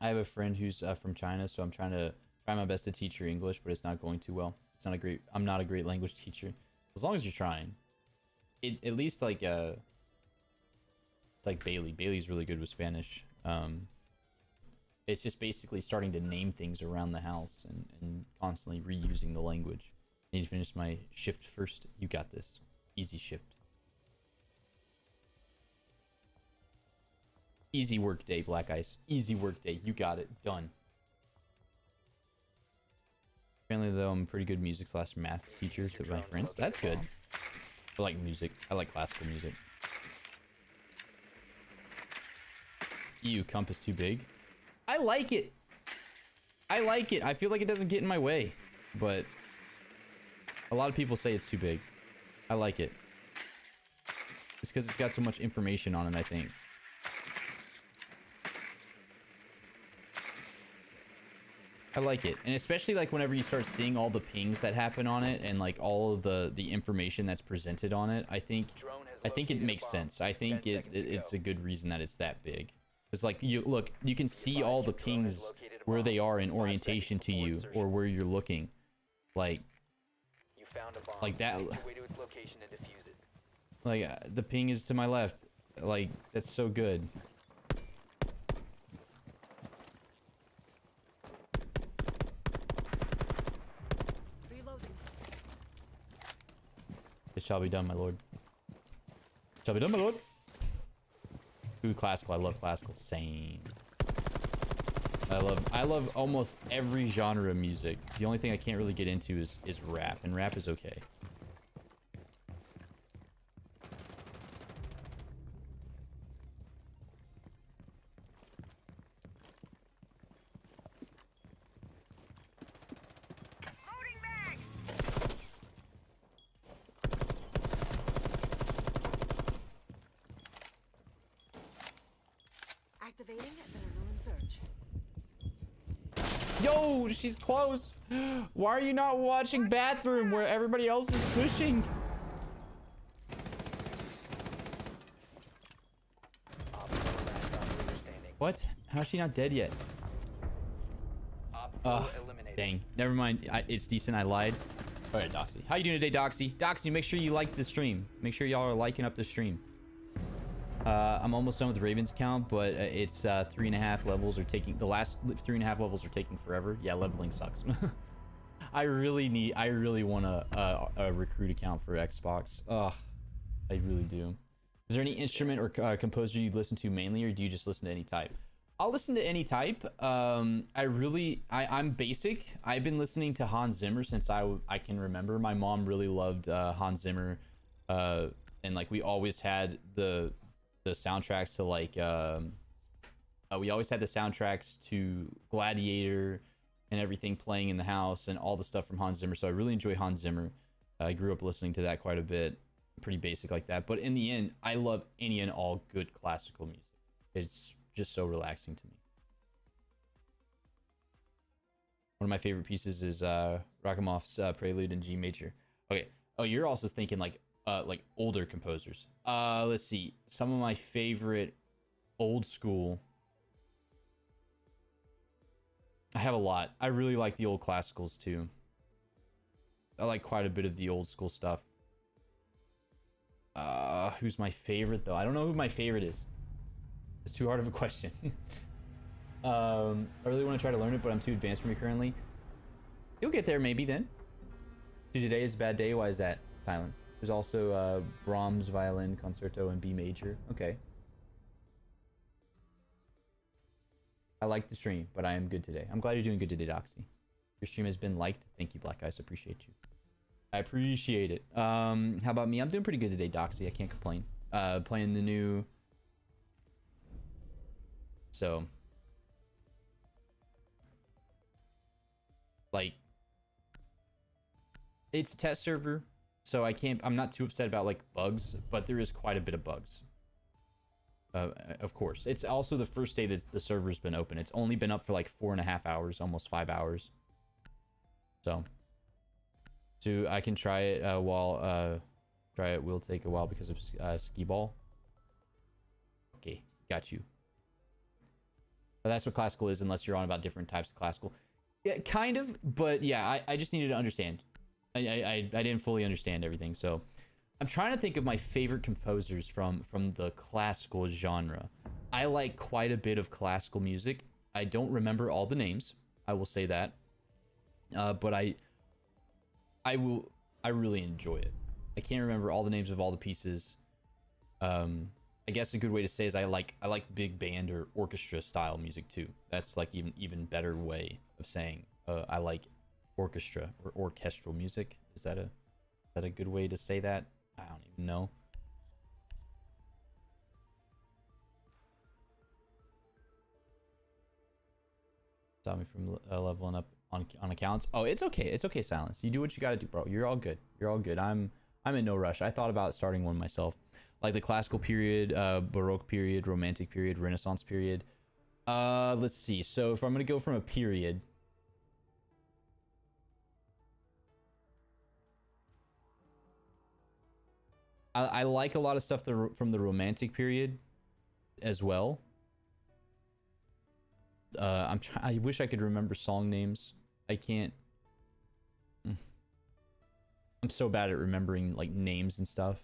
I have a friend who's from China, so I'm trying my best to teach her English, but it's not going too well. I'm not a great language teacher. As long as you're trying. At least like it's like Bailey. Bailey's really good with Spanish. It's just basically starting to name things around the house and constantly reusing the language. I need to finish my shift first. You got this. Easy shift. Easy work day, Black Ice. Easy work day. You got it. Done. Apparently, though, I'm a pretty good music / maths teacher to my friends. That's good. I like music. I like classical music. Ew, compass too big. I like it. I like it. I feel like it doesn't get in my way. But a lot of people say it's too big. I like it. It's because it's got so much information on it, I think. I like it, and especially like whenever you start seeing all the pings that happen on it and like all of the information that's presented on it, I think it makes sense. I think it's a good reason that it's that big. It's like you can see all the pings where they are in orientation to you or where you're looking, like that. Like the ping is to my left, like that's so good. It shall be done, my lord. It shall be done, my lord. Ooh, classical. I love classical. Same. I love almost every genre of music. The only thing I can't really get into is rap, and rap is okay. Yo, she's close. Why are you not watching bathroom where everybody else is pushing?
Op 4 last operator standing.
What? How's she not dead yet?
Op 4
Ugh,
eliminated.
dang. Never mind. It's decent. I lied. All right, Doxy. How you doing today, Doxy? Doxy, make sure you like the stream. Make sure y'all are liking up the stream. I'm almost done with the Ravens account, but it's 3.5 levels are taking. The last 3.5 levels are taking forever. Yeah, leveling sucks. I really want a recruit account for Xbox. Ugh, I really do. Is there any instrument or composer you listen to mainly, or do you just listen to any type? I'll listen to any type. I'm basic. I've been listening to Hans Zimmer since I can remember. My mom really loved Hans Zimmer, and like we always had the soundtracks to like we always had the soundtracks to Gladiator and everything playing in the house and all the stuff from Hans Zimmer. So I really enjoy Hans Zimmer. I grew up listening to that quite a bit. Pretty basic like that, but in the end, I love any and all good classical music. It's just so relaxing to me. One of my favorite pieces is Rachmaninoff's Prelude in G major. Okay. Oh, you're also thinking like older composers. Let's see. Some of my favorite old school. I have a lot. I really like the old classicals too. I like quite a bit of the old school stuff. Who's my favorite though? I don't know who my favorite is. It's too hard of a question. I really want to try to learn it, but I'm too advanced for me currently. You'll get there maybe then. Today is a bad day. Why is that? Silence. There's also Brahms violin concerto in B major. Okay. I like the stream, but I am good today. I'm glad you're doing good today, Doxy. Your stream has been liked. Thank you, Black Eyes. Appreciate you. I appreciate it. How about me? I'm doing pretty good today, Doxy. I can't complain. Playing the new. So. Like. It's a test server, so I'm not too upset about like bugs, but there is quite a bit of bugs. Of course. It's also the first day that the server's been open. It's only been up for like 4.5 hours, almost 5 hours. So I can try it try it will take a while because of skee ball. Okay, got you. But that's what classical is, unless you're on about different types of classical. Yeah, kind of, but yeah, I just needed to understand. I didn't fully understand everything, so I'm trying to think of my favorite composers from the classical genre. I like quite a bit of classical music. I don't remember all the names, I will say that, but I really enjoy it. I can't remember all the names of all the pieces. I guess a good way to say is I like big band or orchestra style music too. That's like even better way of saying I like orchestra or orchestral music. Is that a good way to say that? I don't even know. Stop me from leveling up on accounts. Oh, it's okay. It's okay, Silence. You do what you gotta do, bro. You're all good. You're all good. I'm in no rush. I thought about starting one myself. Like the classical period, Baroque period, Romantic period, Renaissance period. Let's see. So if I'm gonna go from a period, I like a lot of stuff from the Romantic period as well. I wish I could remember song names. I can't. I'm so bad at remembering like names and stuff.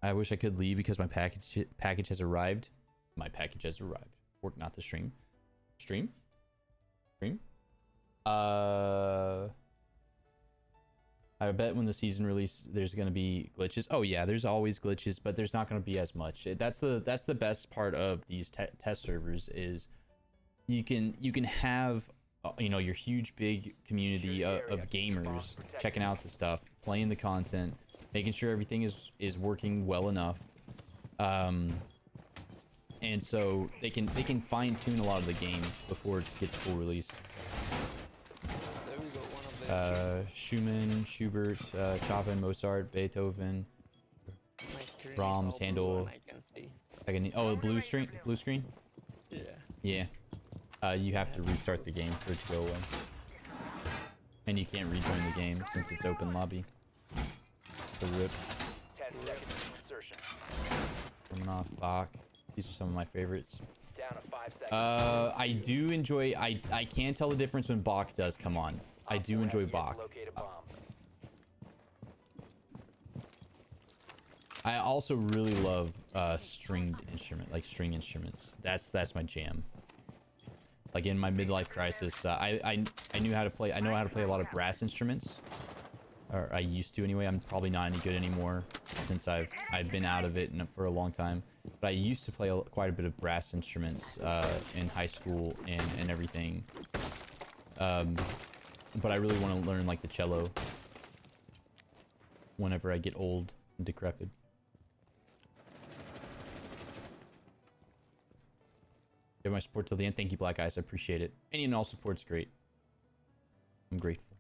I wish I could leave because my package has arrived. My package has arrived. Work, not the stream. Stream? I bet when the season release, there's gonna be glitches. Oh yeah, there's always glitches, but there's not gonna be as much. That's the best part of these test servers is you can have your huge big community of gamers checking out the stuff, playing the content, making sure everything is working well enough, and so they can fine tune a lot of the game before it gets full release. Schumann, Schubert, Chopin, Mozart, Beethoven, Brahms, Handel. Oh, the blue screen. Yeah. Yeah. You have to restart the game for it to go away. And you can't rejoin the game since it's open lobby. The rip.
10 seconds to insertion.
Coming off Bach. These are some of my favorites.
Down to 5 seconds.
I do enjoy. I can't tell the difference when Bach does come on. I do enjoy Bach.
Locate a bomb.
I also really love string instruments. That's my jam. Like in my midlife crisis, I knew how to play. I know how to play a lot of brass instruments, or I used to anyway. I'm probably not any good anymore since I've been out of it for a long time. But I used to play quite a bit of brass instruments in high school and everything. But I really want to learn like the cello whenever I get old and decrepit. Give my support till the end. Thank you, Black Eyes. I appreciate it. Any and all support's great. I'm grateful.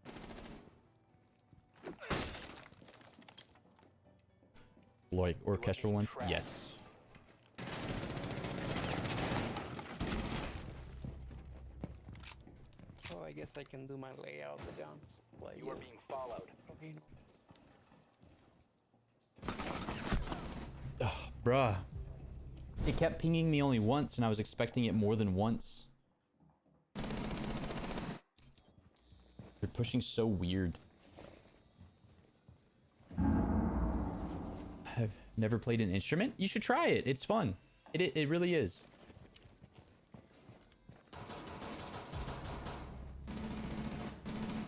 Like orchestral ones? Yes.
Oh, I guess I can do my layout of the guns. Like
You are being followed.
okay.
Ugh, bruh. It kept pinging me only once, and I was expecting it more than once. They're pushing so weird. I've never played an instrument. You should try it. It's fun. It really is.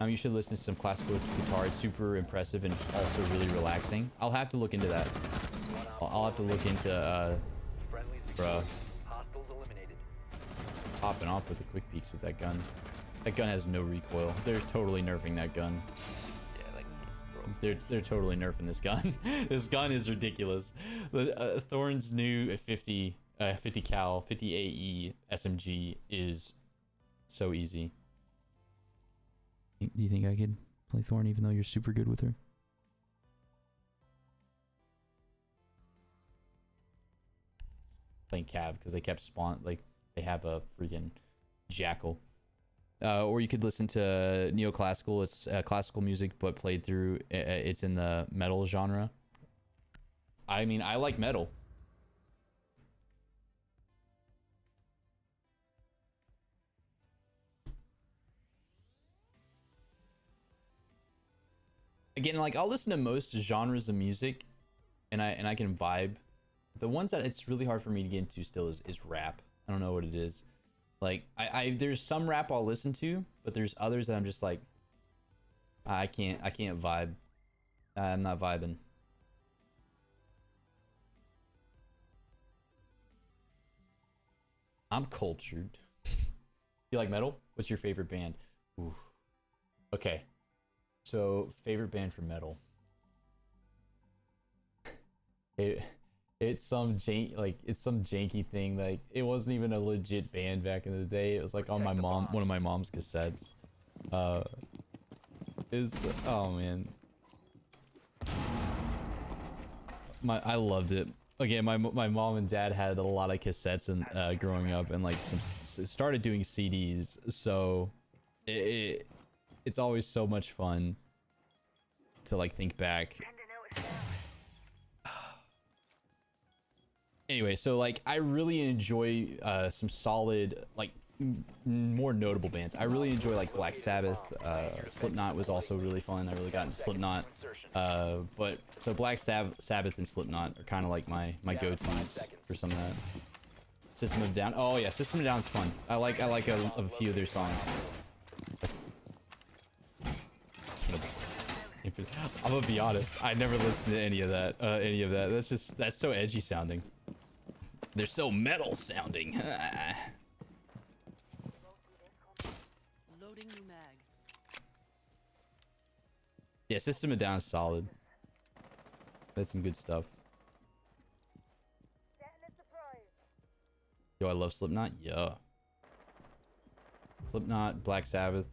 You should listen to some classical guitar. It's super impressive and also really relaxing. I'll have to look into that. I'll have to look into
Friendly
bruh.
Hostiles eliminated.
Popping off with the quick peeks with that gun. That gun has no recoil. They're totally nerfing that gun.
Yeah, like it's broke.
They're totally nerfing this gun. This gun is ridiculous. The Thorn's new 50 cal 50 AE SMG is so easy. Do you think I could play Thorn even though you're super good with her? Playing Cav because they kept like they have a freaking jackal. Or you could listen to neoclassical. It's classical music but played through. It's in the metal genre. I mean, I like metal. Again, like I'll listen to most genres of music, and I can vibe. The ones that it's really hard for me to get into still is rap. I don't know what it is. Like there's some rap I'll listen to, but there's others that I'm just like I can't vibe. I'm not vibing. I'm cultured. You like metal? What's your favorite band? Ooh. Okay. So, favorite band for metal. It's some janky thing. Like it wasn't even a legit band back in the day. It was like on one of my mom's cassettes. Oh man. I loved it. Again, my mom and dad had a lot of cassettes and growing up, and like started doing CDs. So it's always so much fun to like think back. Anyway, so like I really enjoy some solid like more notable bands. I really enjoy like Black Sabbath. Slipknot was also really fun. I really got into Slipknot. But so Black Sabbath and Slipknot are kind of like my go-tos for some of that. System of a Down. Oh yeah, System of a Down's fun. I like a few of their songs. I'm gonna be honest. I never listened to any of that. That's so edgy sounding. They're so metal sounding.
Loading new mag.
Yeah, System of a Down is solid. That's some good stuff. Yo, I love Slipknot. Yeah. Slipknot, Black Sabbath,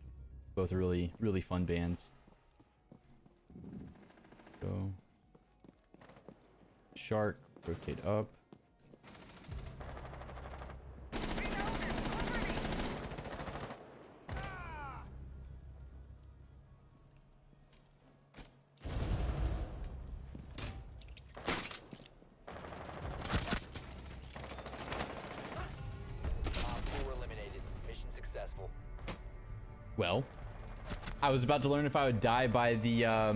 both really fun bands. Go. Shark, rotate up. Well, I was about to learn if I would die by the I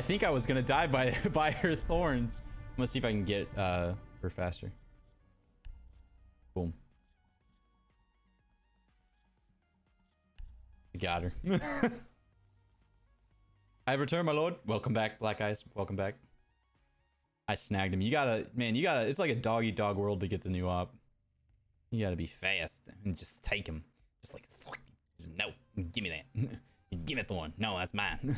think I was gonna die by by her thorns. I'm gonna see if I can get her faster. Boom. I got her. I have returned, my lord. Welcome back, Black Eyes. Welcome back. I snagged him. You gotta, man, you gotta, it's like a dog eat dog world to get the new op. You gotta be fast and just take him. Just like, no, give me that. Give me the one. No, that's mine.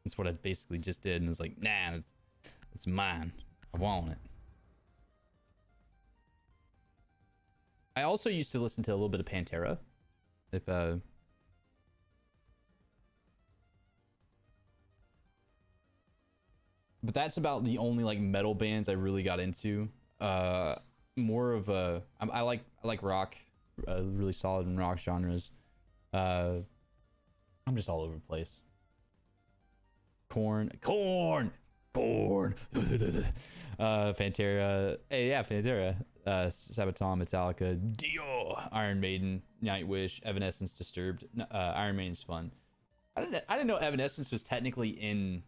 That's what I basically just did. And it's like, nah, it's mine. I want it. I also used to listen to a little bit of Pantera. If, but that's about the only like metal bands I really got into. More of a I like rock, really solid in rock genres. I'm just all over the place. Corn. Pantera. Hey, yeah, Pantera. Sabaton, Metallica, Dio, Iron Maiden, Nightwish, Evanescence, Disturbed. Iron Maiden's fun. I didn't know Evanescence was technically in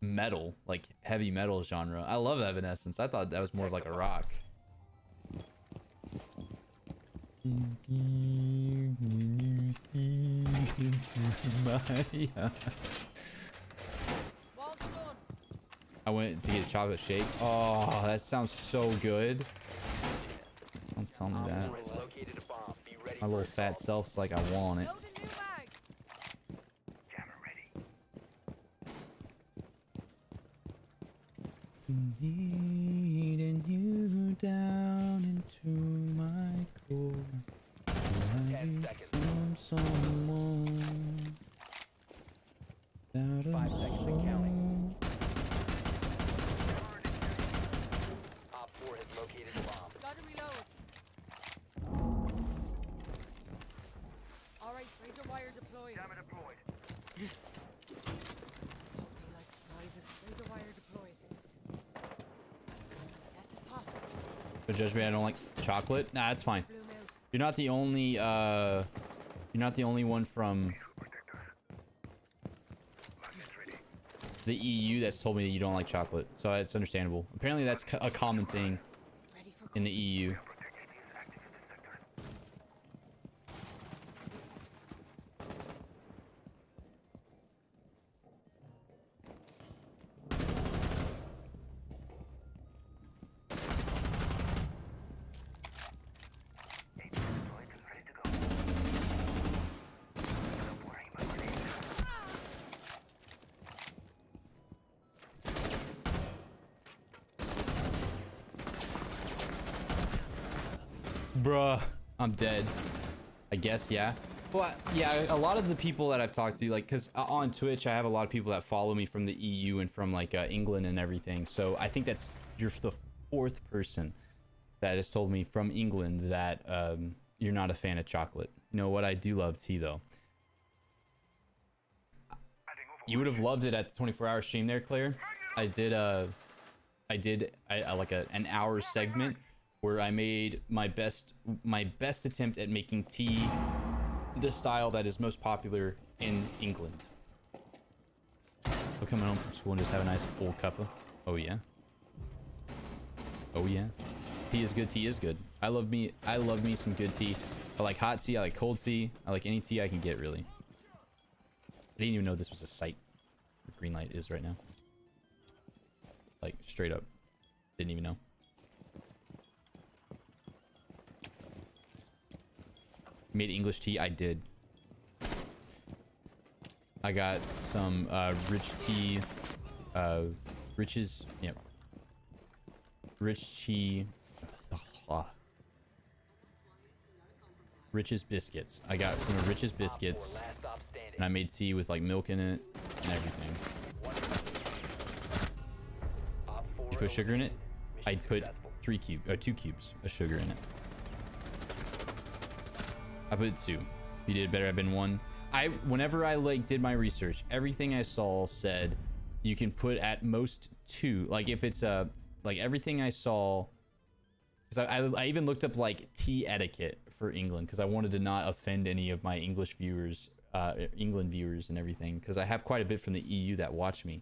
metal, like heavy metal genre. I love Evanescence. I thought that was more of like a rock. I went to get a chocolate shake. Oh, that sounds so good. Don't tell me that. My little fat self's like, I want it. Needing you down into my core.
10 seconds.
From someone without
5
a
seconds
soul.
and counting. Op 4 has located the bomb.
Gotta reload. Alright, razor wire deployed.
Jammer deployed.
They like surprises. Razor wire deployed. Set the pop.
Don't judge me, I don't like chocolate. Nah, that's fine.
Bloom out.
You're not the only one from the EU that's told me that you don't like chocolate. So it's understandable. Apparently that's a common thing
Ready for
in the EU. Bruh, I'm dead. I guess, yeah. Well, yeah, a lot of the people that I've talked to, like, because on Twitch, I have a lot of people that follow me from the EU and from, like, England and everything. So I think you're the fourth person that has told me from England that you're not a fan of chocolate. You know what? I do love tea, though. You would have loved it at the 24-hour stream there, Claire. I did like an hour segment where I made my best attempt at making tea the style that is most popular in England. So coming home from school and just have a nice full cuppa. Oh yeah. Oh yeah. Tea is good. Tea is good. I love me some good tea. I like hot tea. I like cold tea. I like any tea I can get, really. I didn't even know this was a site. The green light is right now. Like straight up. Didn't even know. Made English tea. I did. I got some rich tea. Rich's, yeah. Rich tea. Rich's biscuits. I got some of Rich's biscuits, and I made tea with like milk in it and everything. Did you put sugar in it? I put 2 cubes of sugar in it. I put 2. You did better. I've been 1. Whenever I like did my research, everything I saw said you can put at most 2. Like if it's like everything I saw, because I even looked up like tea etiquette for England because I wanted to not offend any of my English viewers, England viewers and everything, because I have quite a bit from the EU that watch me.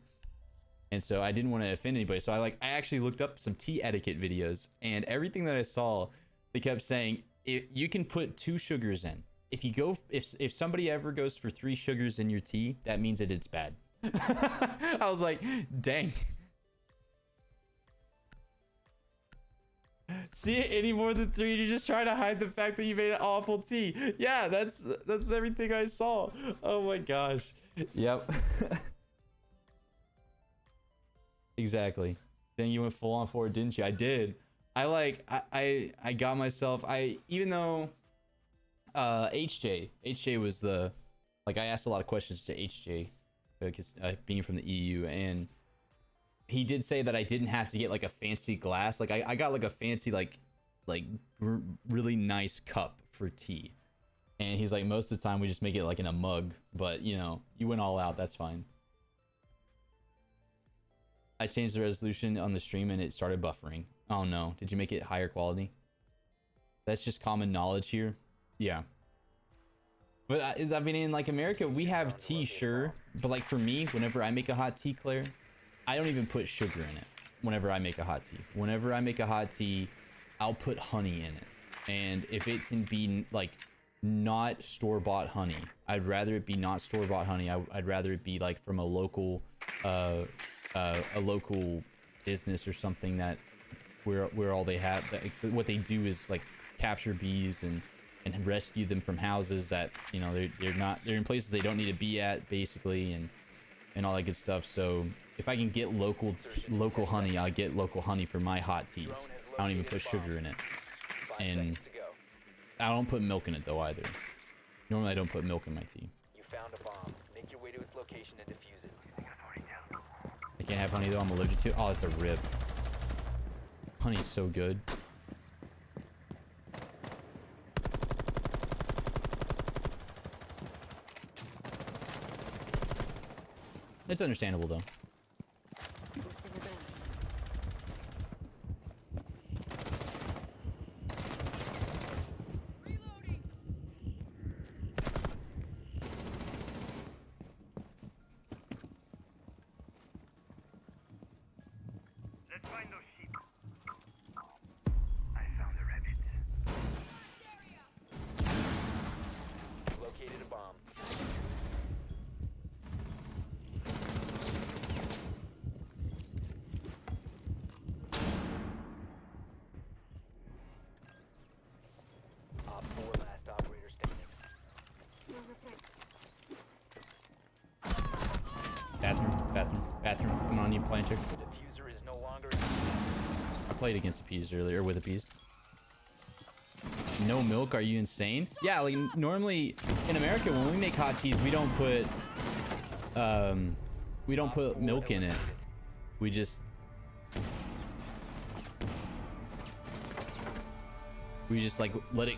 And so I didn't want to offend anybody. So I actually looked up some tea etiquette videos, and everything that I saw, they kept saying you can put 2 sugars in. If somebody ever goes for 3 sugars in your tea, that means that it's bad. I was like, dang. See, any more than 3, you're just trying to hide the fact that you made an awful tea. Yeah, that's everything I saw. Oh my gosh. Yep. Exactly. Then you went full on for it, didn't you? I did. I got myself. Even though HJ was the, like, I asked a lot of questions to HJ because being from the EU, and he did say that I didn't have to get like a fancy glass. Like I got like a fancy like really nice cup for tea, and he's like, most of the time we just make it like in a mug, but you know, you went all out, that's fine. I changed the resolution on the stream and it started buffering. Oh no, did you make it higher quality? That's just common knowledge here. Yeah. But I mean, in like America, we have tea, sure. But like for me, whenever I make a hot tea, Claire, I don't even put sugar in it. Whenever I make a hot tea. Whenever I make a hot tea, I'll put honey in it. And if it can be like not store-bought honey, I'd rather it be not store-bought honey. I'd rather it be like from a local business or something that where all they have, what they do is like capture bees and rescue them from houses that, you know, they're in places they don't need to be at, basically, and all that good stuff. So if I can get local honey, I'll get local honey for my hot teas. I don't even put sugar in it, and I don't put milk in it though either. Normally I don't put milk in my tea.
You found a bomb. Make your way to its location and defuse it.
I can't have honey though, I'm allergic to. Oh, it's a rip. Honey's so good. It's understandable though.
Let's find those sheep. I found a rabbit.
Located a bomb. Op 4 last operator standing.
Bathroom. Come on, you planter.
Diffuser is no longer.
I played against the peas earlier, with the peas. No milk? Are you insane? Yeah, like normally in America when we make hot teas, we don't put milk in it. We just like let it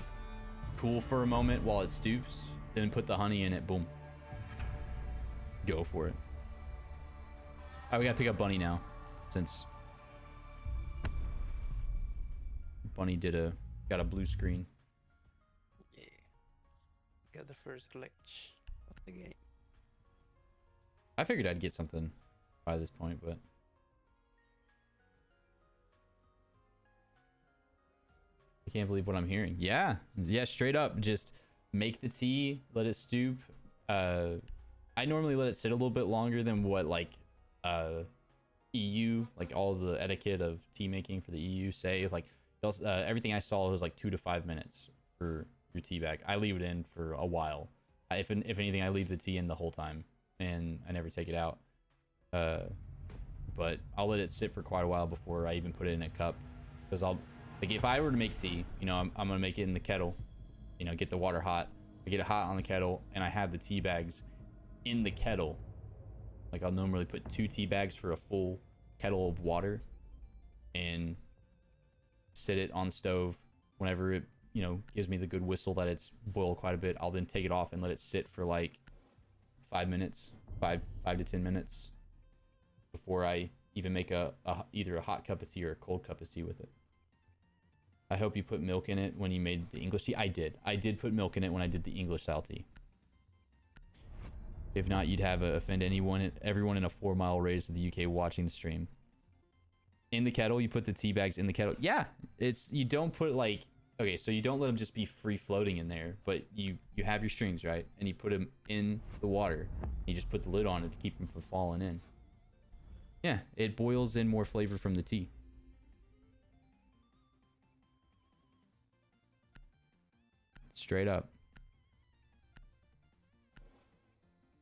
cool for a moment while it stoops, then put the honey in it. Boom. Go for it. All right, we gotta pick up Bunny now, since Bunny got a blue screen.
Yeah. Got the first glitch of the game.
I figured I'd get something by this point, but I can't believe what I'm hearing. Yeah, straight up, just make the tea, let it stew. I normally let it sit a little bit longer than what like EU, like all the etiquette of tea making for the EU say. Like everything I saw was like 2 to 5 minutes for your tea bag. I leave it in for a while. If anything, I leave the tea in the whole time and I never take it out. But I'll let it sit for quite a while before I even put it in a cup, because I'll, like, if I were to make tea, you know, I'm gonna make it in the kettle, you know, get the water hot, I get it hot on the kettle, and I have the tea bags in the kettle. Like, I'll normally put 2 tea bags for a full kettle of water and sit it on the stove. Whenever it, you know, gives me the good whistle that it's boiled quite a bit, I'll then take it off and let it sit for like 5 minutes, 5 to 10 minutes before I even make either a hot cup of tea or a cold cup of tea with it. I hope you put milk in it when you made the English tea. I did put milk in it when I did the English style tea. If not, you'd have offend everyone in a 4-mile radius of the UK watching the stream. In the kettle, you put the tea bags in the kettle. Yeah, you don't put like, okay, so you don't let them just be free floating in there, but you have your strings, right? And you put them in the water. You just put the lid on it to keep them from falling in. Yeah, it boils in more flavor from the tea. Straight up.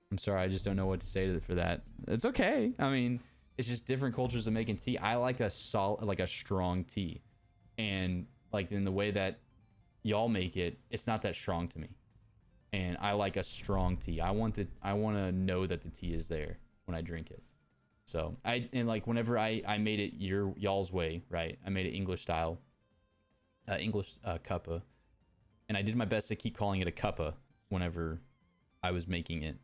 I'm sorry, I just don't know what to say for that. It's okay. I mean, it's just different cultures of making tea. I like a solid, like a strong tea, and like in the way that y'all make it, it's not that strong to me. And I like a strong tea. I want to know that the tea is there when I drink it. So like whenever I made it y'all's way, right? I made it English style, English cuppa, and I did my best to keep calling it a cuppa whenever I was making it.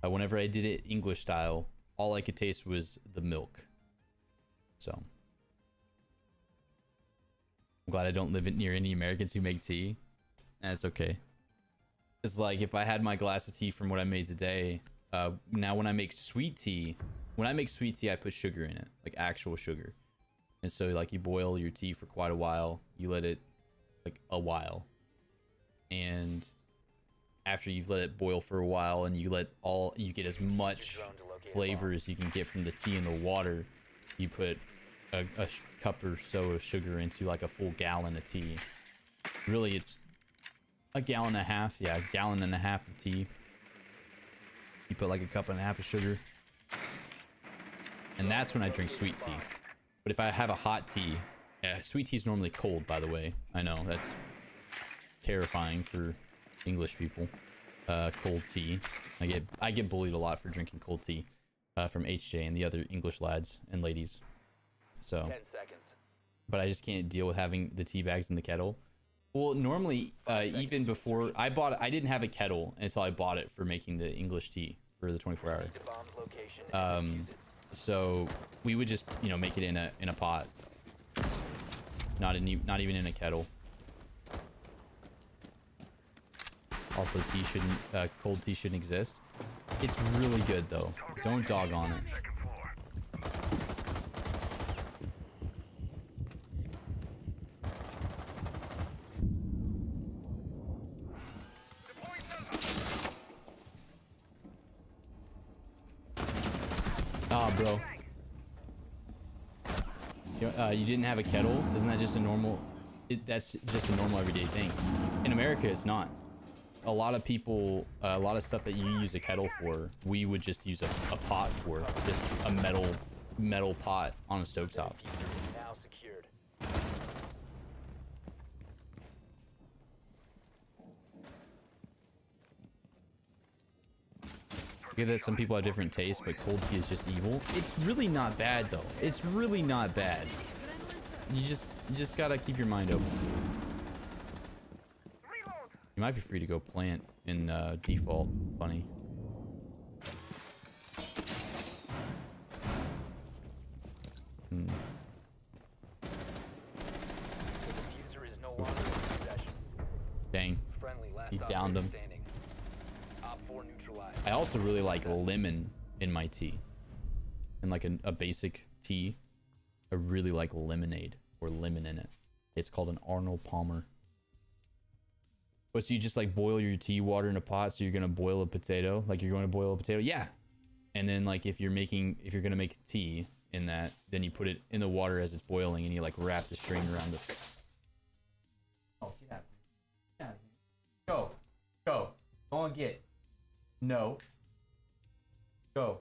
Whenever I did it English style, all I could taste was the milk. So I'm glad I don't live near any Americans who make tea. That's okay. It's like if I had my glass of tea from what I made today, now when I make sweet tea, I put sugar in it, like actual sugar. And so like you boil your tea for quite a while, you let it like a while. And after you've let it boil for a while and you get as much flavor as you can get from the tea and the water, you put a cup or so of sugar into like a full gallon of tea. Really, it's a gallon and a half. Yeah, a gallon and a half of tea. You put like a cup and a half of sugar. And that's when I drink sweet tea. But if I have a hot tea, yeah, sweet tea is normally cold, by the way. I know, that's terrifying for English people. Cold tea. I get bullied a lot for drinking cold tea from HJ and the other English lads and ladies. So
10 seconds.
but I just can't deal with having the tea bags in the kettle. Well, normally even before I didn't have a kettle until I bought it for making the English tea for the 24 hour. So we would just, you know, make it in a pot, not even in a kettle. Also, cold tea shouldn't exist. It's really good though. Don't dog on it. Ah, bro. You didn't have a kettle? Isn't that just a normal? That's just a normal everyday thing. In America, it's not. A lot of people, a lot of stuff that you use a kettle for, we would just use a pot for, just a metal pot on a stovetop.
Now secured.
I get that some people have different tastes, but cold tea is just evil. It's really not bad though. It's really not bad. You just gotta keep your mind open to it. You might be free to go plant in default. Funny.
The diffuser is no longer in possession.
Dang.
Friendly last
You downed him.
standing. Op 4 neutralized.
I also really like lemon in my tea. In like a basic tea, I really like lemonade or lemon in it. It's called an Arnold Palmer. But so you just like boil your tea water in a pot, so you're gonna boil a potato, like you're going to boil a potato, yeah. And then like if you're gonna make tea in that, then you put it in the water as it's boiling, and you like wrap the string around it. Oh, get out! Get out of here! Go on, get. No. Go.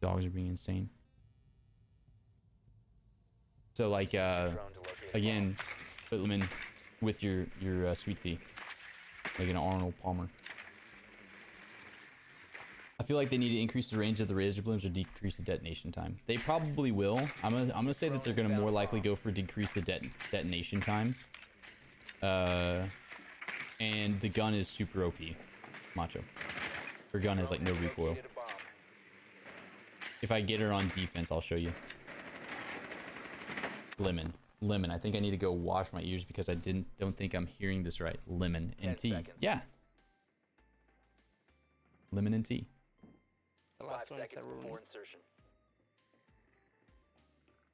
Dogs are being insane. So like again, put lemon with your sweet tea, like an Arnold Palmer. I feel like they need to increase the range of the razor blooms or decrease the detonation time. They probably will. I'm gonna say that they're gonna more likely go for decrease the detonation time. And the gun is super OP, Macho. Her gun has like no recoil.
Located a bomb.
If I get her on defense, I'll show you. Lemon. Lemon. I think I need to go wash my ears because I don't think I'm hearing this right. Lemon and
10
tea.
seconds.
Yeah. Lemon and tea.
The
5
last one is a
seconds
room.
before insertion.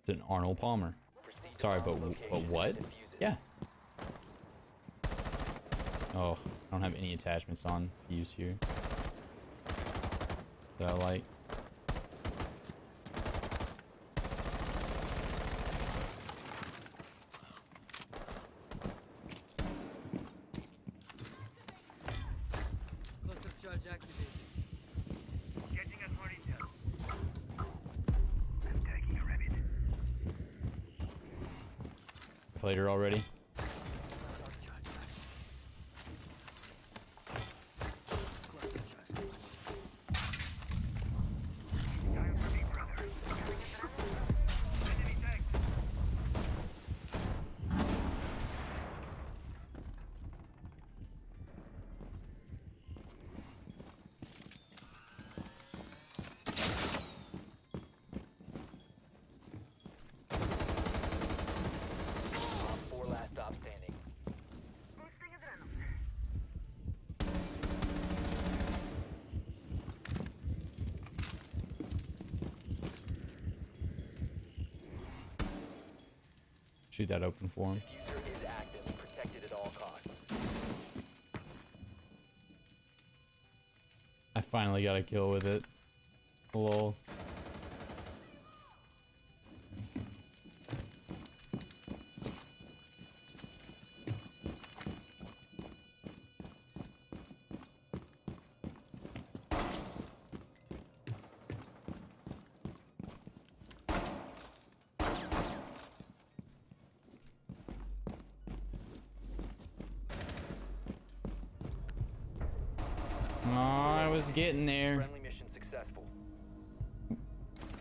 It's an Arnold Palmer.
Proceed to
Sorry,
bomb
but
location
what?
and defuse it.
Yeah. Oh, I don't have any attachments on fuse here. That I like.
Cluster charge activated.
Getting us more intel. I'm taking a rabbit.
Played her already.
Guy on me, brother. Enemy tank.
Op 4 last stop standing.
Boosting adrenaline.
Shoot that open for him.
Diffuser is active. Protected at all costs.
I finally got a kill with it. Lol. Oh, I was getting there.
Friendly mission successful.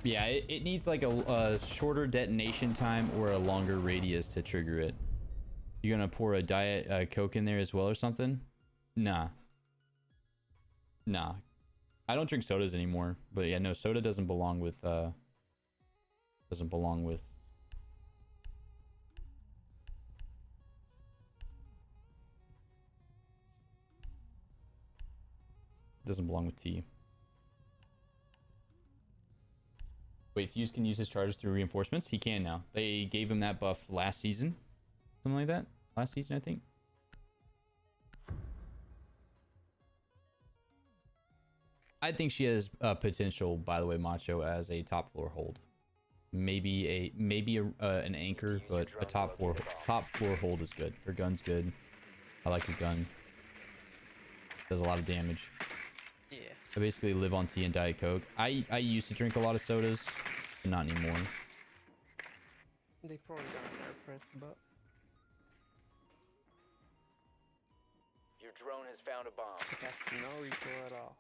Yeah, it needs like a shorter detonation time or a longer radius to trigger it. You gonna pour a diet Coke in there as well or something? Nah. Nah. I don't drink sodas anymore, but yeah, no, soda doesn't belong with doesn't belong with tea. Wait, Fuse can use his charges through reinforcements? He can now. They gave him that buff last season. Something like that. Last season, I think. I think she has potential, by the way, Macho, as a top floor hold. Maybe an anchor, but a top floor hold is good. Her gun's good. I like her gun. Does a lot of damage.
Yeah.
I basically live on tea and Diet Coke. I used to drink a lot of sodas, but not anymore.
They probably got there for it, but
Your drone has found a bomb.
it has no recoil at all.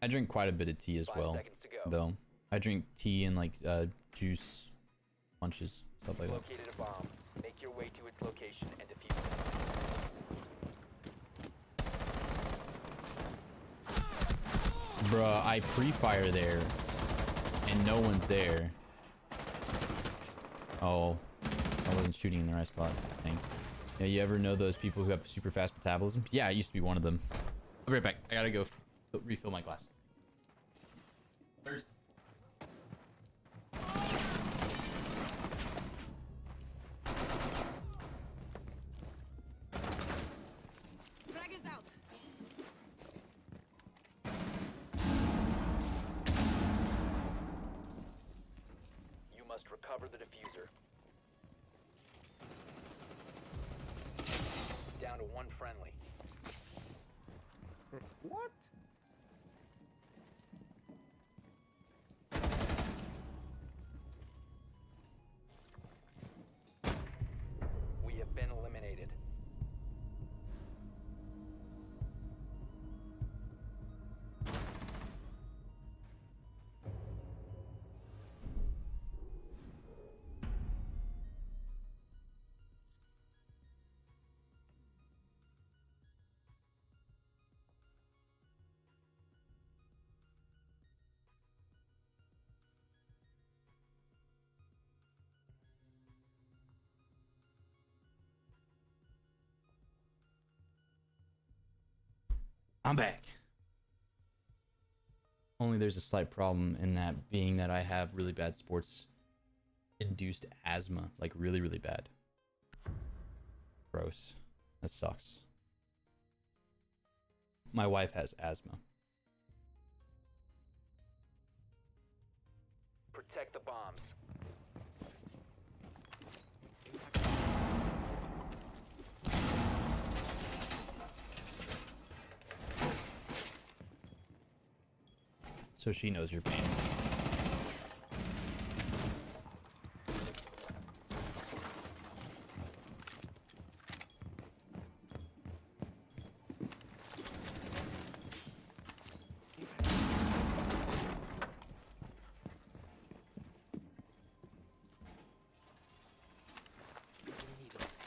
I drink quite a bit of tea as
5
well,
seconds to go.
though. I drink tea and like juice punches, stuff like that.
Located a bomb. Make your way to its location and defuse it.
Bruh, I pre-fire there, and no one's there. Oh, I wasn't shooting in the right spot, I think. Yeah, you ever know those people who have super fast metabolism? Yeah, I used to be one of them. I'll be right back. I gotta go refill my glass. Thirsty.
Frag is out.
You must recover the diffuser. Down to one friendly.
What?
We have been eliminated.
I'm back. Only there's a slight problem in that being that I have really bad sports induced asthma, like really, really bad. Gross. That sucks. My wife has asthma.
Protect the bombs.
So she knows your pain.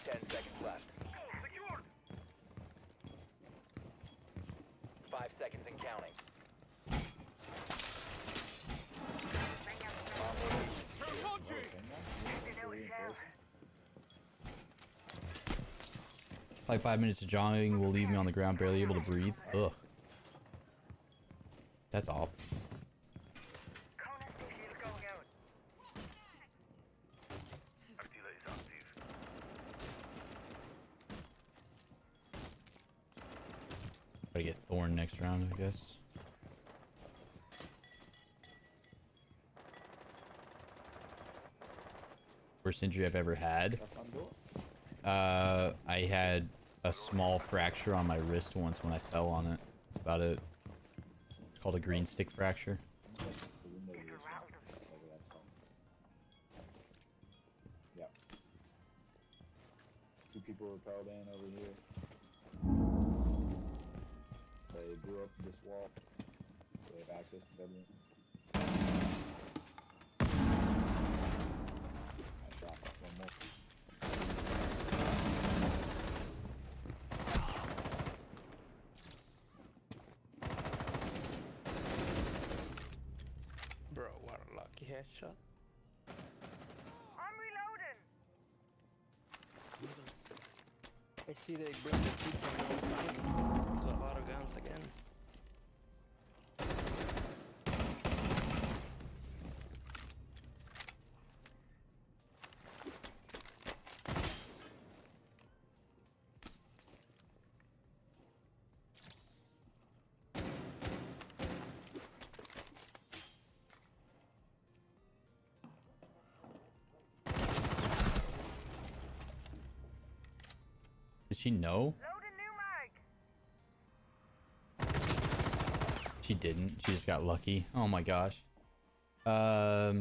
Ten seconds left.
Secured.
5 seconds and counting.
Like 5 minutes of jogging will leave me on the ground barely able to breathe. Ugh. That's awful.
Kona station is going out. Artillery is active.
Gotta get Thorn next round, I guess. Worst injury I've ever had. I had a small fracture on my wrist once when I fell on it. That's about it. It's called a green stick fracture.
Yep. Two people repelled in over here. They blew up this wall. They have access to government. I dropped off one more.
Bro, what a lucky headshot.
I'm reloading.
I see they bring the people to a lot of guns again.
Did she know?
Loading new mag.
She didn't. She just got lucky. Oh my gosh. I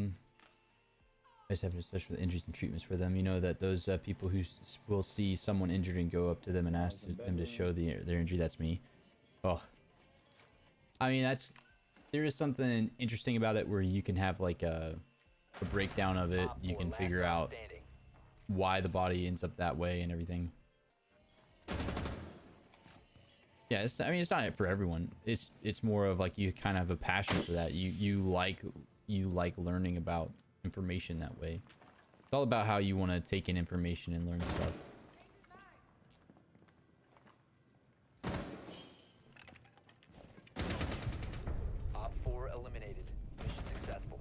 just have to search for the injuries and treatments for them. You know that those people who will see someone injured and go up to them and ask them to show their injury. That's me. Oh. I mean, there is something interesting about it where you can have like a breakdown of it.
Op
You
4
can
last
figure
man
out
standing.
why the body ends up that way and everything. Yeah, I mean, it's not for everyone. It's more of like you kind of have a passion for that. You like learning about information that way. It's all about how you want to take in information and learn stuff.
Op 4 eliminated. Mission successful.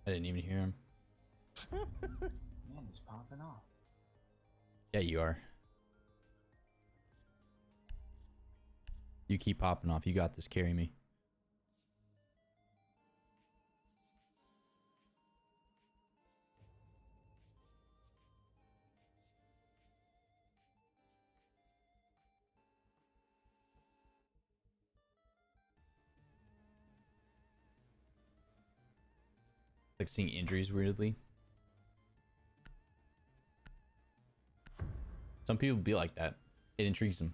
I didn't even hear him.
Man, it's popping off.
Yeah, you are. You keep popping off. You got this. Carry me. Like seeing injuries weirdly. Some people be like that. It intrigues them.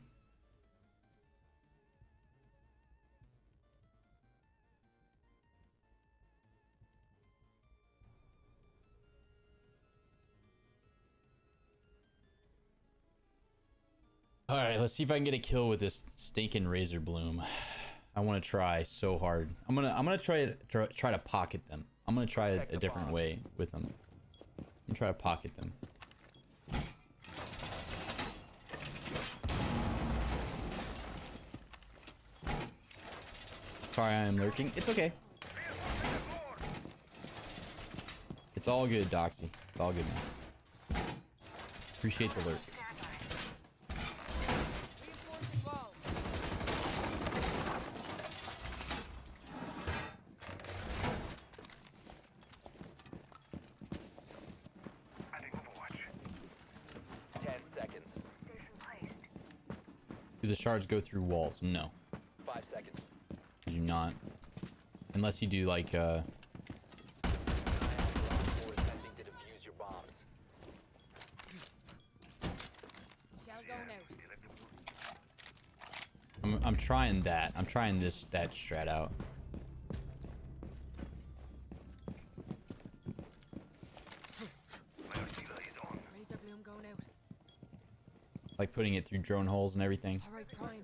All right, let's see if I can get a kill with this stinking razor bloom. I want to try so hard. I'm gonna try to pocket them. I'm gonna try a different way with them. I'm gonna try to pocket them. Sorry, I am lurking. It's okay. It's all good, Doxy. It's all good, man. Appreciate the lurk.
Reinforcing wall.
Adding Overwatch.
10 seconds.
Do the shards go through walls? No.
5 seconds.
They do not. Unless you do like
Op 4 attempting to defuse your bombs.
Shall go now.
I'm trying that. I'm trying that strat out.
My artillery is on.
Razor bloom going out.
Like putting it through drone holes and everything.
Alright, primed.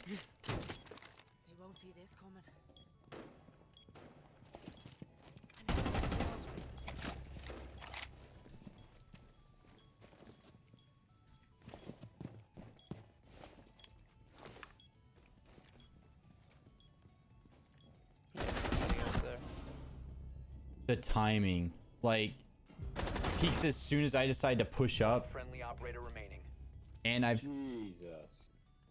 They won't see this coming.
Getting up there.
The timing, like, peaks as soon as I decide to push up,
Friendly operator remaining.
and I've
Jesus.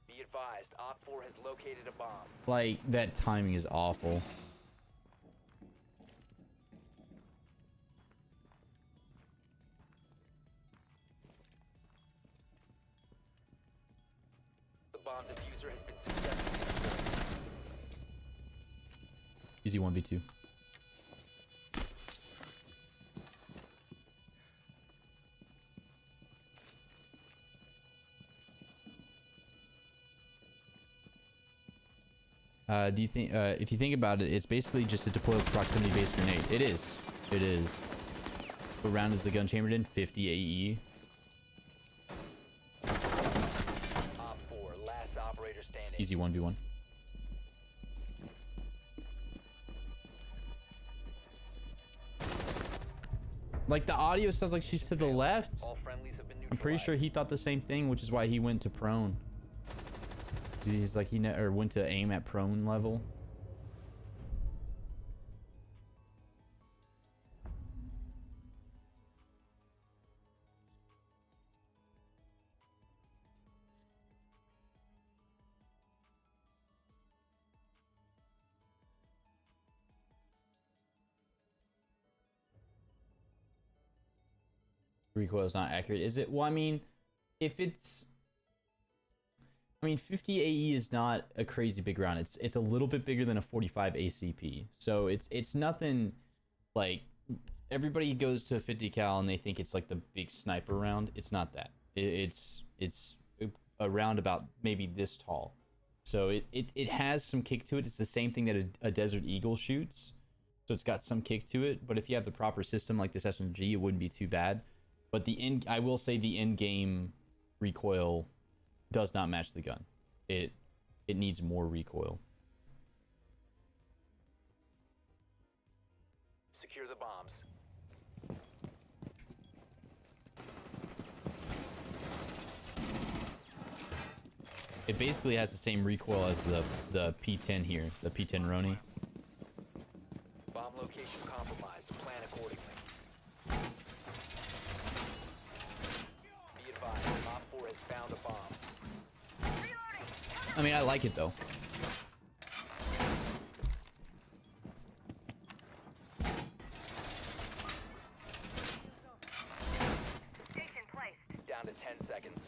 Be advised, Op 4 has located a bomb.
like that timing is awful.
The bomb diffuser has been successfully.
Easy 1v2. Do you think, if you think about it, it's basically just a deployable proximity-based grenade. It is. It is. What round is the gun chambered in? 50 AE.
Op 4, last operator standing.
Easy 1v1. Like, the audio sounds like she's to the left.
All friendlies have been
I'm pretty sure he thought the same thing, which is why he went to prone. He's like, or went to aim at prone level. Recoil is not accurate, is it? Well, I mean, if it's... I mean, 50 AE is not a crazy big round. It's a little bit bigger than a 45 ACP. So it's nothing like... Everybody goes to 50 cal and they think it's like the big sniper round. It's not that. It's a round about maybe this tall. So it has some kick to it. It's the same thing that a Desert Eagle shoots. So it's got some kick to it. But if you have the proper system like this SMG, it wouldn't be too bad. But I will say the in-game recoil does not match the gun. It needs more recoil.
Secure the bombs.
It basically has the same recoil as the P10 here, the P10 Roni.
Bomb location compromised. Plan accordingly. Be advised, Op 4 has found a bomb.
I mean, I like it though.
Station placed.
Down to 10 seconds.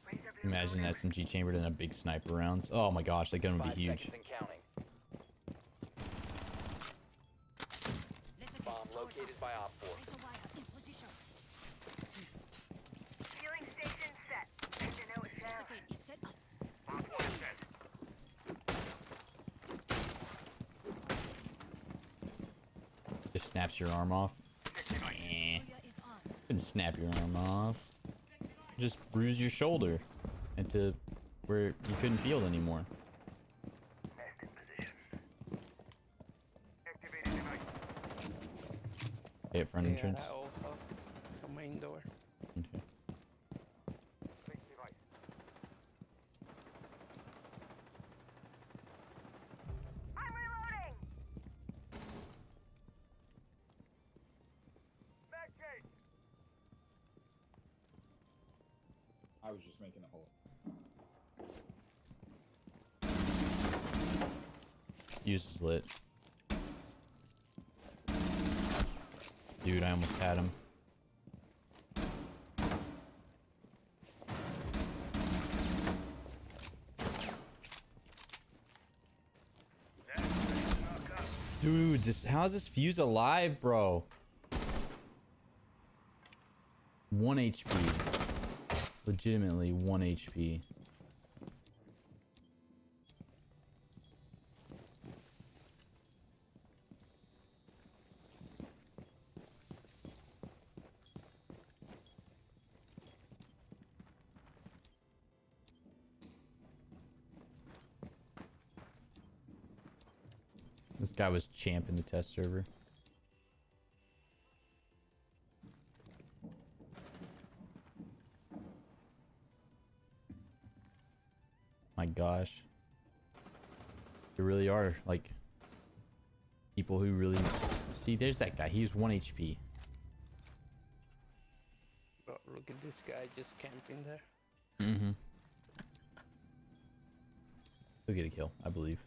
Razor blue
Imagine an SMG chambered in a big sniper rounds. Oh my gosh, that gun would
5
be huge.
seconds and counting.
Let's
Bomb located by Op 4.
Razor wire in position.
Healing station set. Good to know it's down.
Okay, it's set up.
Op 1 set.
Snaps your arm off. Eh. Couldn't snap your arm off. Just bruise your shoulder into where you couldn't feel it anymore.
Nest in position. Activating device.
Okay, front entrance.
Yeah, also the main door.
Okay.
Link device. I'm reloading. Back gate.
I was just making a hole.
Fuse is lit. Dude, I almost had him. Dude, how's this fuse alive, bro? 1 HP. Legitimately 1 HP. This guy was champing the test server. My gosh. There really are, like, people who really... See, there's that guy. He's 1 HP.
Bro, look at this guy just camping there.
Mm-hmm. He'll get a kill, I believe.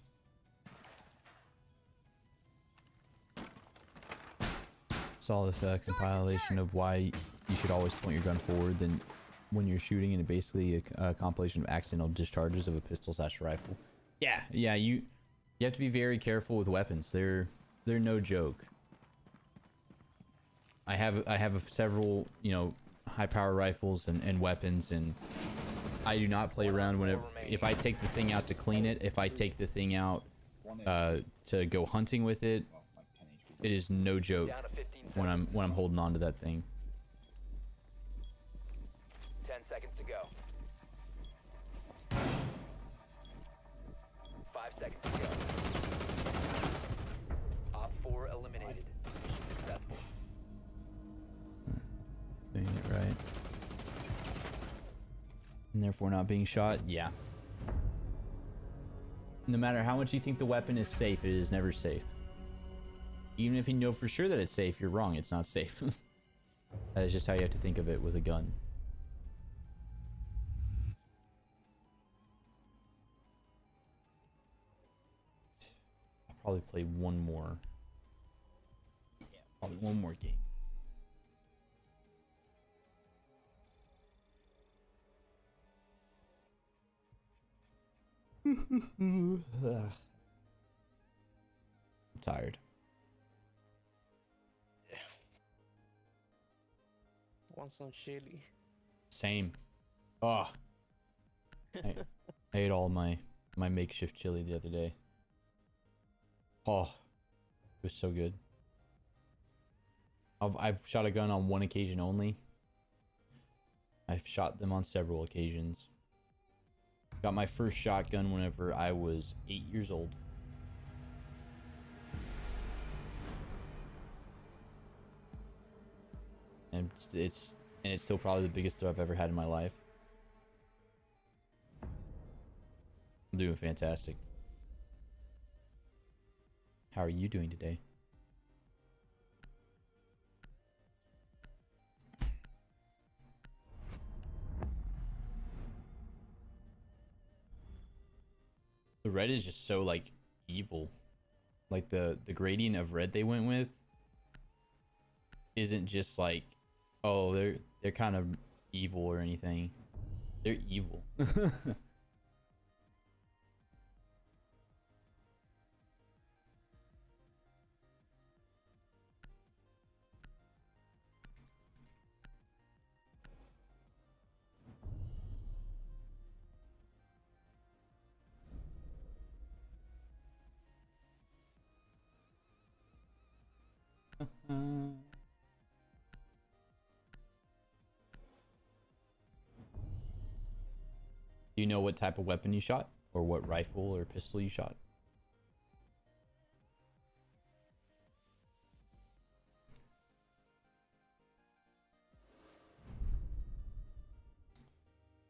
Saw this compilation of why you should always point your gun forward than when you're shooting, and basically a compilation of accidental discharges of a pistol / rifle. Yeah, you have to be very careful with weapons. They're no joke. I have several, you know, high power rifles and weapons, and I do not play around whenever. If I take the thing out to clean it, if I take the thing out to go hunting with it, it is no joke
Down to 15
when
seconds.
I'm holding on to that thing.
10 seconds to go. 5 seconds to go. Op 4 eliminated. Mission successful.
Doing it right. And therefore not being shot? Yeah. No matter how much you think the weapon is safe, it is never safe. Even if you know for sure that it's safe, you're wrong. It's not safe. That is just how you have to think of it with a gun. I'll probably play one more. Yeah, probably one more game. I'm tired.
Want some chili?
Same. Oh, I ate all my makeshift chili the other day. Oh, it was so good. I've shot a gun on one occasion only. I've shot them on several occasions. Got my first shotgun whenever I was 8 years old. And it's still probably the biggest throw I've ever had in my life. I'm doing fantastic. How are you doing today? The red is just so, like, evil. Like, the gradient of red they went with isn't just like, oh, they're kind of evil or anything. They're evil. Do you know what type of weapon you shot? Or what rifle or pistol you shot?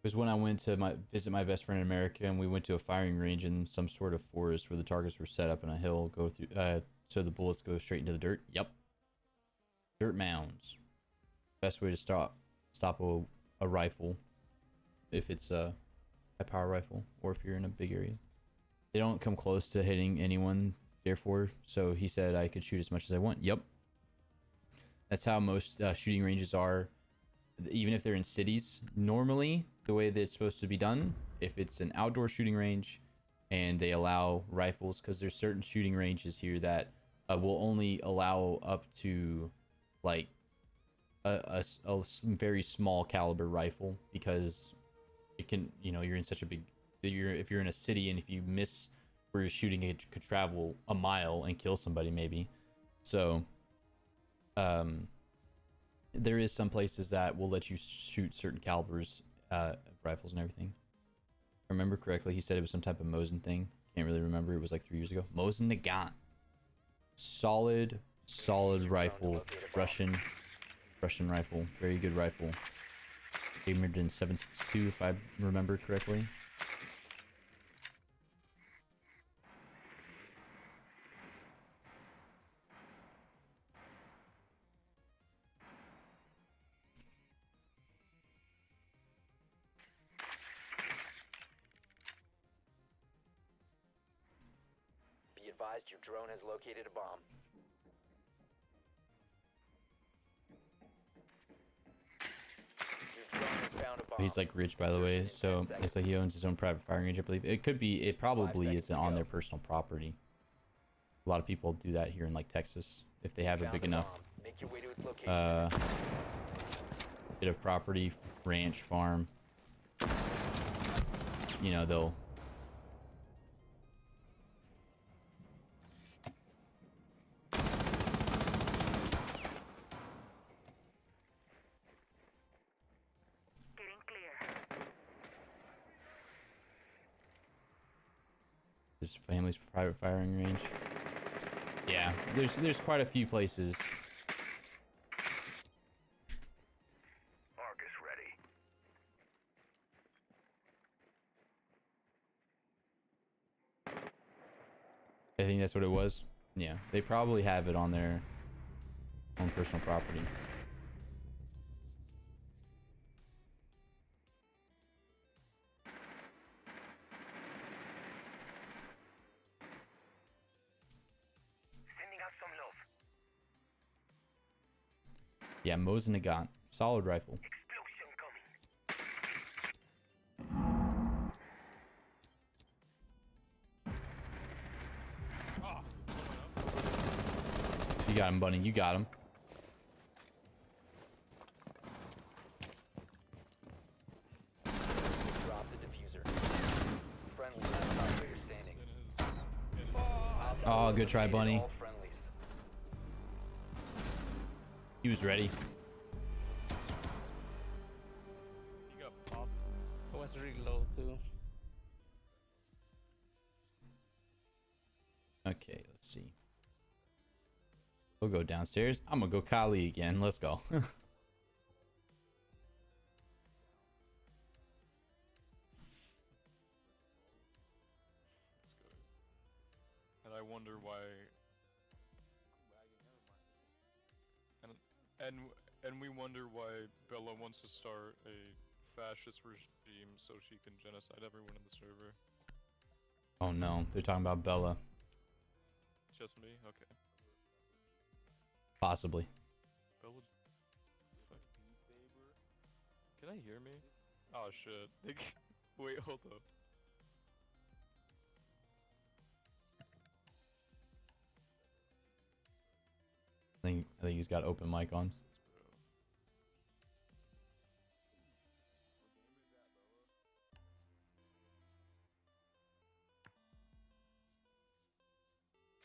It was when I went to visit my best friend in America, and we went to a firing range in some sort of forest where the targets were set up in a hill, go through, so the bullets go straight into the dirt. Yep, dirt mounds. Best way to stop a rifle, if it's a power rifle, or if you're in a big area. They don't come close to hitting anyone, therefore. So he said I could shoot as much as I want. Yep, that's how most shooting ranges are. Even if they're in cities, normally the way that it's supposed to be done, if it's an outdoor shooting range and they allow rifles, because there's certain shooting ranges here that will only allow up to like a very small caliber rifle, because it can, you know, you're in such a big, if you're in a city and if you miss where you're shooting, it could travel a mile and kill somebody maybe. So there is some places that will let you shoot certain calibers, rifles and everything. If I remember correctly, he said it was some type of Mosin thing. Can't really remember. It was like 3 years ago. Mosin Nagant. Solid rifle. Russian rifle. Very good rifle. Gamered in 7.62 if I remember correctly.
Be advised your drone has located a bomb. Your drone has found a bomb.
He's like rich, by the way, so it's like he owns his own private firing range, I believe. It could be, it probably is on their personal property. A lot of people do that here in like Texas if they have a big enough
Make your way to its location.
bit of property, ranch, farm. You know, they'll
Getting clear.
his family's private firing range. Yeah, there's quite a few places.
Argus ready.
I think that's what it was. Yeah, they probably have it on their own personal property.
Sending out some love.
Yeah, Mosin Nagant. Solid rifle.
Explosion coming.
You got him, Bunny. You got him.
Drop the diffuser. Friendly last operator standing.
Oh, good try, Bunny.
All friendlies.
He was ready.
He got popped. I was really low too.
Okay, let's see. We'll go downstairs. I'm gonna go Kali again. Let's go.
That's good. And I wonder why. And we wonder why Bella wants to start a fascist regime so she can genocide everyone in the server.
Oh no, they're talking about Bella.
Just me? Okay.
Possibly.
Bella. Fuck. Can I hear me? Oh shit. Wait, hold up.
I think he's got open mic on.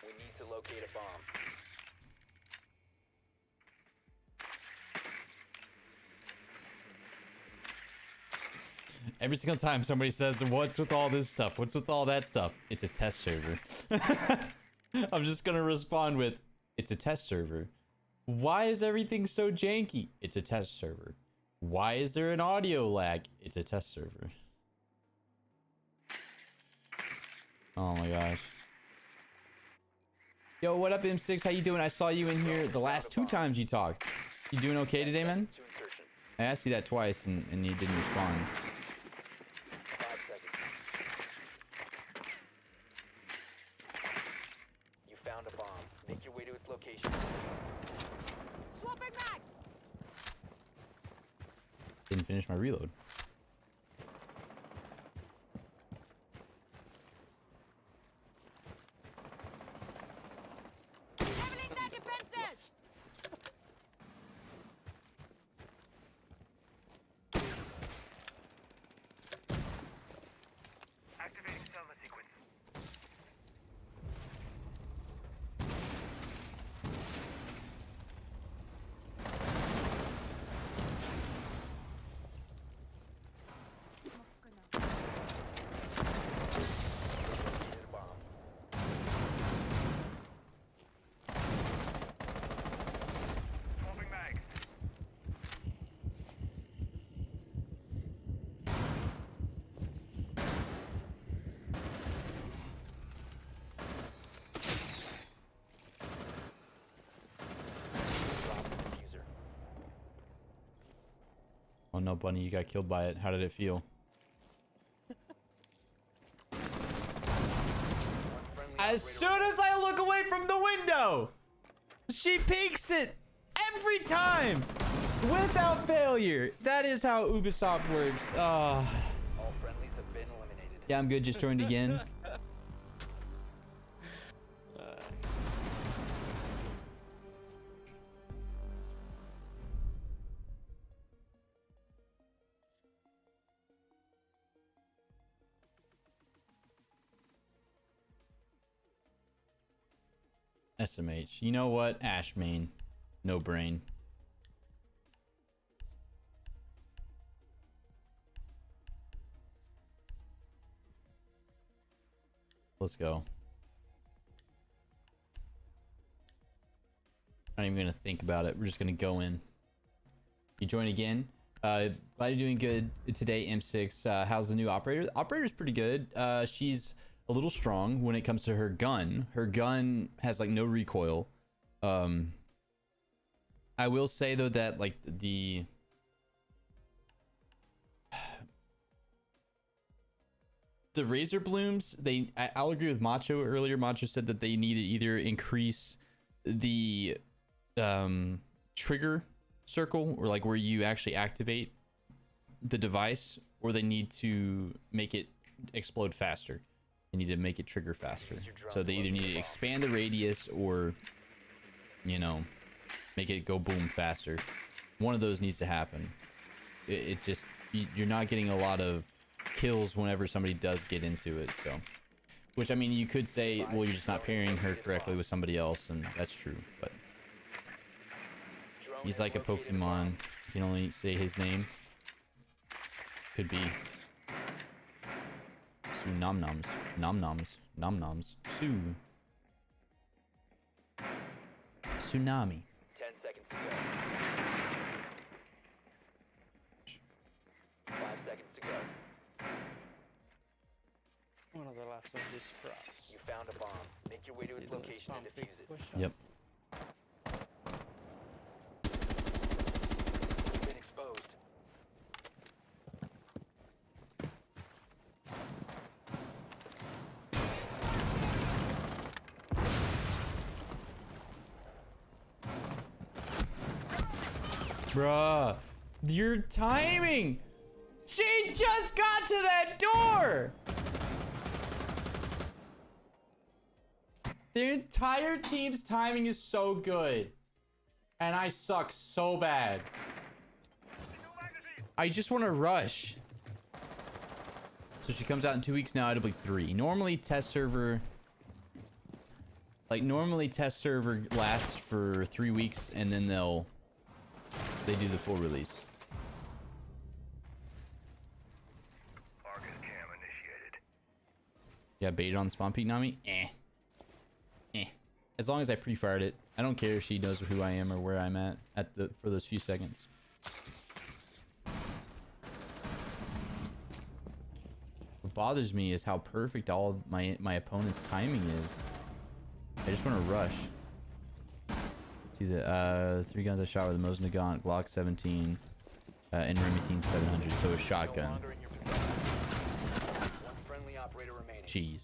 We need to locate a bomb.
Every single time somebody says, what's with all this stuff? What's with all that stuff? It's a test server. I'm just gonna respond with, it's a test server. Why is everything so janky? It's a test server. Why is there an audio lag? It's a test server. Oh my gosh. Yo, what up, M6? How you doing? I saw you in here the last 2 times you talked. You doing okay today, man?
To insertion.
I asked you that twice and you didn't respond.
5 seconds. You found a bomb. Make your way to its location.
Swapping mag.
Didn't finish my reload.
Leveling their defenses.
Activating stealth sequence.
Located a bomb.
Swapping mags.
Drop the diffuser.
Oh no, Bunny, you got killed by it. How did it feel?
One friendly
As
operator
soon as I look away from the window, she peeks it every time without failure. That is how Ubisoft works.
All friendlies have been eliminated.
Yeah, I'm good. Just joined again. SMH. You know what? Ash main. No brain. Let's go. Not even gonna think about it. We're just gonna go in. You join again. Glad you're doing good today, M6. How's the new operator? The operator's pretty good. She's a little strong when it comes to her gun. Her gun has like no recoil. I will say though that like the razor blooms, I'll agree with Macho earlier. Macho said that they need to either increase the trigger circle, or like where you actually activate the device, or they need to make it explode faster. They need to make it trigger faster. So they either need to expand the radius or, you know, make it go boom faster. One of those needs to happen. It just, you're not getting a lot of kills whenever somebody does get into it. So, which I mean, you could say, well, you're just not pairing her correctly with somebody else, and that's true. But he's like a Pokemon. You can only say his name. Could be Nom-noms. Nom-noms. Nom-noms. Tsunami.
10 seconds to go. 5 seconds to go.
One of the last ones is Frost.
You found a bomb. Make your way to its location and defuse it.
Yep.
You've been exposed.
Bruh. Your timing. She just got to that door. Their entire team's timing is so good. And I suck so bad. I just want to rush. So she comes out in 2 weeks now. It'll be 3. Normally test server lasts for 3 weeks, and then they do the full release. Got baited on the spawn peak, Nami? Eh. As long as I pre-fired it. I don't care if she knows who I am or where I'm at for those few seconds. What bothers me is how perfect all of my opponent's timing is. I just want to rush. See the 3 guns I shot with the Mosin Nagant, Glock 17, and Remington 700. So a shotgun.
No longer in your possession. One friendly operator remaining.
Jeez.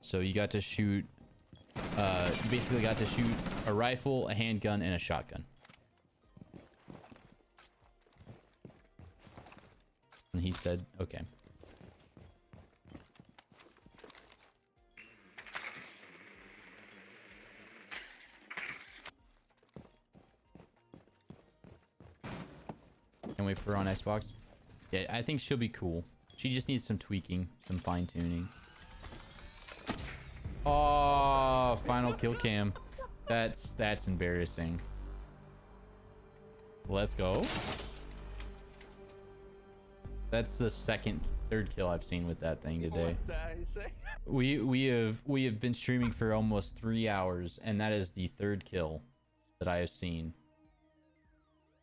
So you got to shoot. You basically got to shoot a rifle, a handgun, and a shotgun. And he said, "Okay." Can't wait for her on Xbox. Yeah, I think she'll be cool. She just needs some tweaking, some fine tuning. Oh, final kill cam. That's embarrassing. Let's go. That's the third kill I've seen with that thing today.
What's that he say?
We have been streaming for almost 3 hours, and that is the third kill that I have seen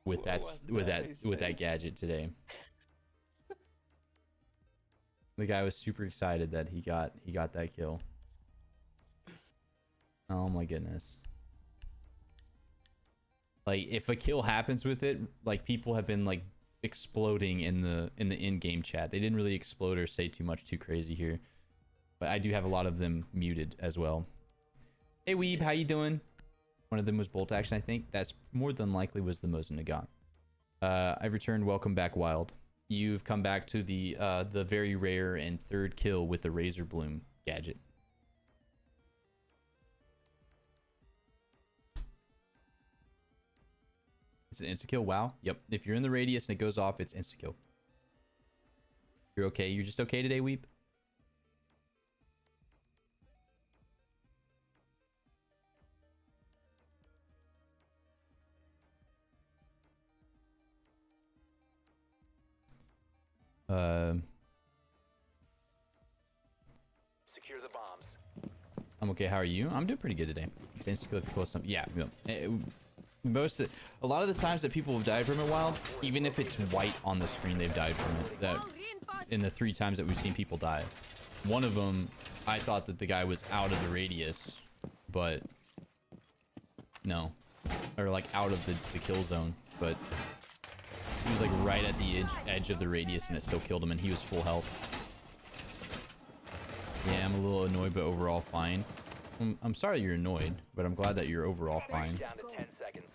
with that gadget today. The guy was super excited that he got that kill. Oh my goodness. Like, if a kill happens with it, like, people have been like exploding in the in-game chat. They didn't really explode or say too much too crazy here, but I do have a lot of them muted as well. Hey Weeb, how you doing? One of them was bolt action, I think. That's more than likely was the Mosin Nagant. I've returned. Welcome back, Wild. You've come back to the very rare and third kill with the Razor Bloom gadget. It's an insta-kill. Wow. Yep. If you're in the radius and it goes off, it's insta-kill. You're okay. You're just okay today, Weep?
Secure the bombs.
I'm okay. How are you? I'm doing pretty good today. It's insta-kill if you're close enough. Yeah. A lot of the times that people have died from it, Wild, even if it's white on the screen, they've died from it. That in the 3 times that we've seen people die. One of them, I thought that the guy was out of the radius, but no. Or like out of the kill zone, but he was like right at the edge of the radius and it still killed him, and he was full health. Yeah, I'm a little annoyed, but overall fine. I'm sorry you're annoyed, but I'm glad that you're overall fine.
Down to 10 seconds.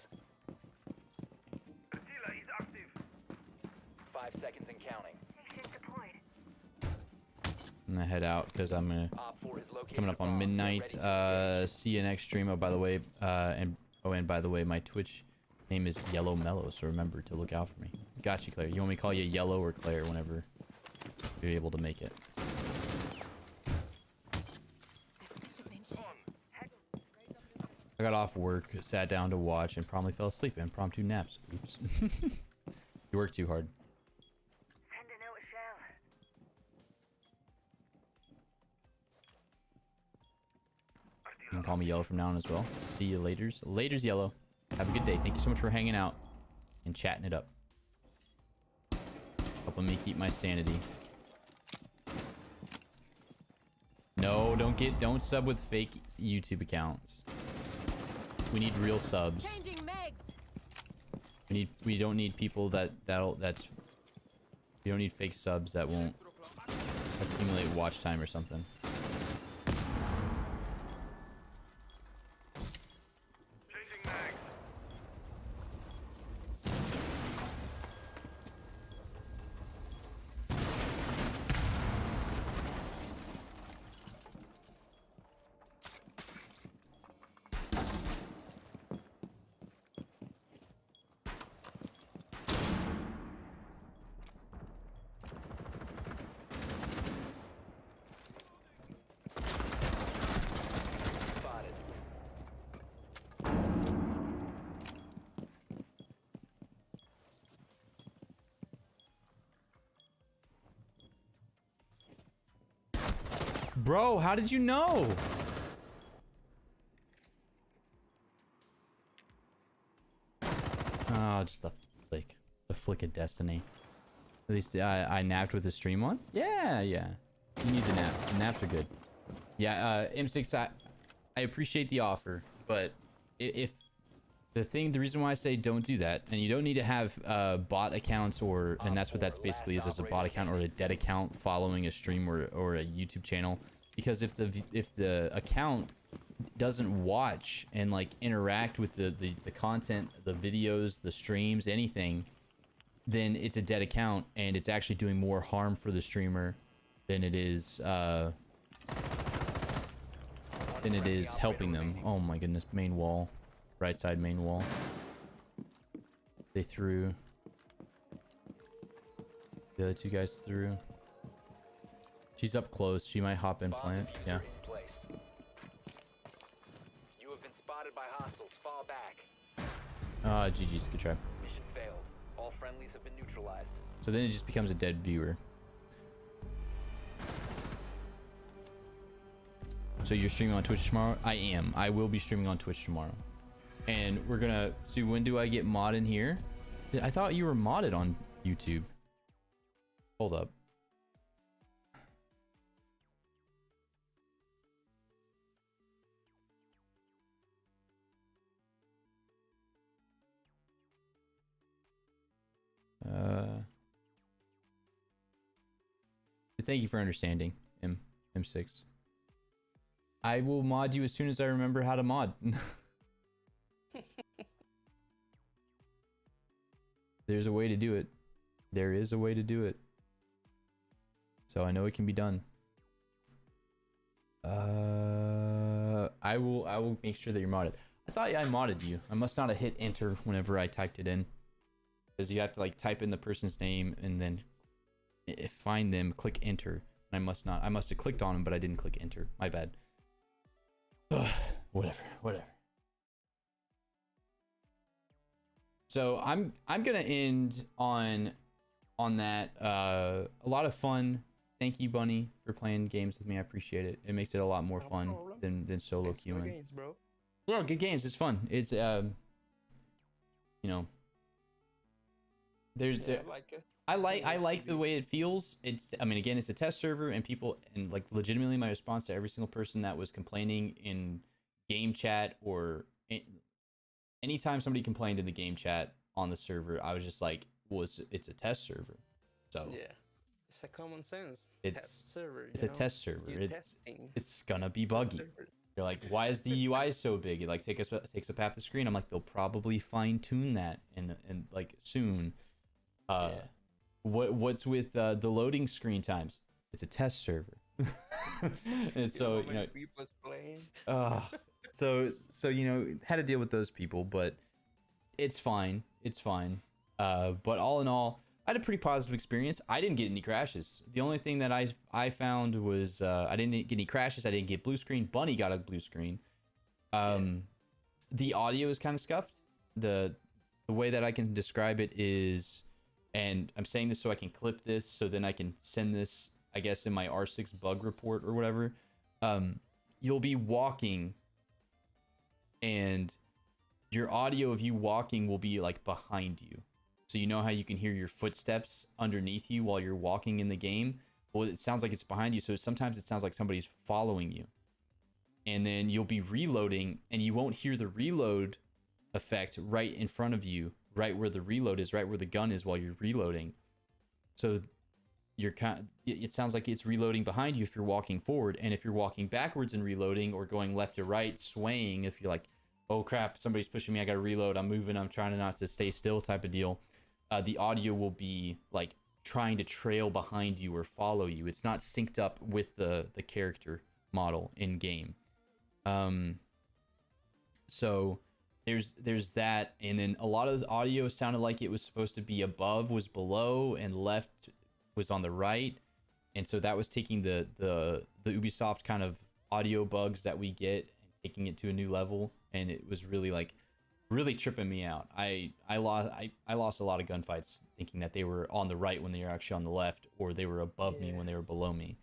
Attila is active.
5 seconds and counting.
I'm gonna head out because I'm gonna.
Op 4 is
It's
located
coming up
a
on
bomb.
midnight.
Get ready to
See you next stream. Oh, by the way, and by the way, my Twitch name is Yellow Mellow, so remember to look out for me. Got you, Claire. You want me to call you Yellow or Claire whenever you're able to make it? I got off work, sat down to watch, and promptly fell asleep. Impromptu naps. Oops. You work too hard.
Sending out a shell.
You can call me Yellow from now on as well. See you laters. Laters, Yellow. Have a good day. Thank you so much for hanging out and chatting it up. Helping me keep my sanity. No, don't sub with fake YouTube accounts. We need real subs.
Changing mags.
We don't need people we don't need fake subs that won't accumulate watch time or something.
Changing mags.
Bro, how did you know? Oh, just the flick of destiny. At least I napped with the stream on. Yeah. You need the naps. The naps are good. Yeah, M6, I appreciate the offer, but if the reason why I say don't do that, and you don't need to have bot accounts and that's what that's basically is a bot account or a dead account following a stream or a YouTube channel, because if the account doesn't watch and like interact with the content, the videos, the streams, anything, then it's a dead account and it's actually doing more harm for the streamer than it is helping them. Oh my goodness, main wall. Right side main wall. They threw. The other two guys threw. She's up close. She might hop in plant. Yeah.
You have been spotted by hostiles. Fall back.
GG's. Good try.
Mission failed. All friendlies have been neutralized.
So then it just becomes a dead viewer. So you're streaming on Twitch tomorrow? I am. I will be streaming on Twitch tomorrow. And we're gonna see, when do I get mod in here? I thought you were modded on YouTube. Hold up. Thank you for understanding, M6. I will mod you as soon as I remember how to mod. There's a way to do it. There is a way to do it. So I know it can be done. I will make sure that you're modded. I thought I modded you. I must not have hit enter whenever I typed it in. Because you have to like type in the person's name and then find them, click enter. I must have clicked on them, but I didn't click enter. My bad. Whatever. So I'm gonna end on that. A lot of fun. Thank you, Bunny, for playing games with me. I appreciate it. It makes it a lot more fun than solo queuing.
Games, bro.
Yeah, good games. It's fun. It's you know, there's
Yeah,
I like the way it feels. I mean, again, it's a test server, and people, and like legitimately my response to every single person that was complaining in game chat or anytime somebody complained in the game chat on the server, I was just like, well, it's a test server. So
yeah, it's a common sense.
It's
test server.
It's a test server.
You're testing.
It's gonna be buggy. You're like, why is the UI so big? It like takes up half the screen. I'm like, they'll probably fine tune that and like soon.
Yeah.
What's with the loading screen times? It's a test server. And so you know,
people's playing.
so you know, had to deal with those people, but it's fine. It's fine. But all in all, I had a pretty positive experience. I didn't get any crashes. The only thing that I found was I didn't get any crashes. I didn't get blue screen. Bunny got a blue screen. The audio is kind of scuffed. The way that I can describe it is, and I'm saying this so I can clip this, so then I can send this, I guess, in my R6 bug report or whatever. You'll be walking, and your audio of you walking will be like behind you. So you know how you can hear your footsteps underneath you while you're walking in the game? Well, it sounds like it's behind you, so sometimes it sounds like somebody's following you. And then you'll be reloading, and you won't hear the reload effect right in front of you, right where the reload is, right where the gun is while you're reloading. So you're it sounds like it's reloading behind you if you're walking forward, and if you're walking backwards and reloading, or going left to right, swaying, if you're like, oh crap, somebody's pushing me, I gotta reload, I'm moving, I'm trying not to stay still type of deal, the audio will be like trying to trail behind you or follow you. It's not synced up with the character model in game. So there's that, and then a lot of the audio sounded like it was supposed to be above was below and left was on the right, and so that was taking the Ubisoft kind of audio bugs that we get and taking it to a new level, and it was really tripping me out. I lost a lot of gunfights thinking that they were on the right when they were actually on the left, or they were above me when they were below me.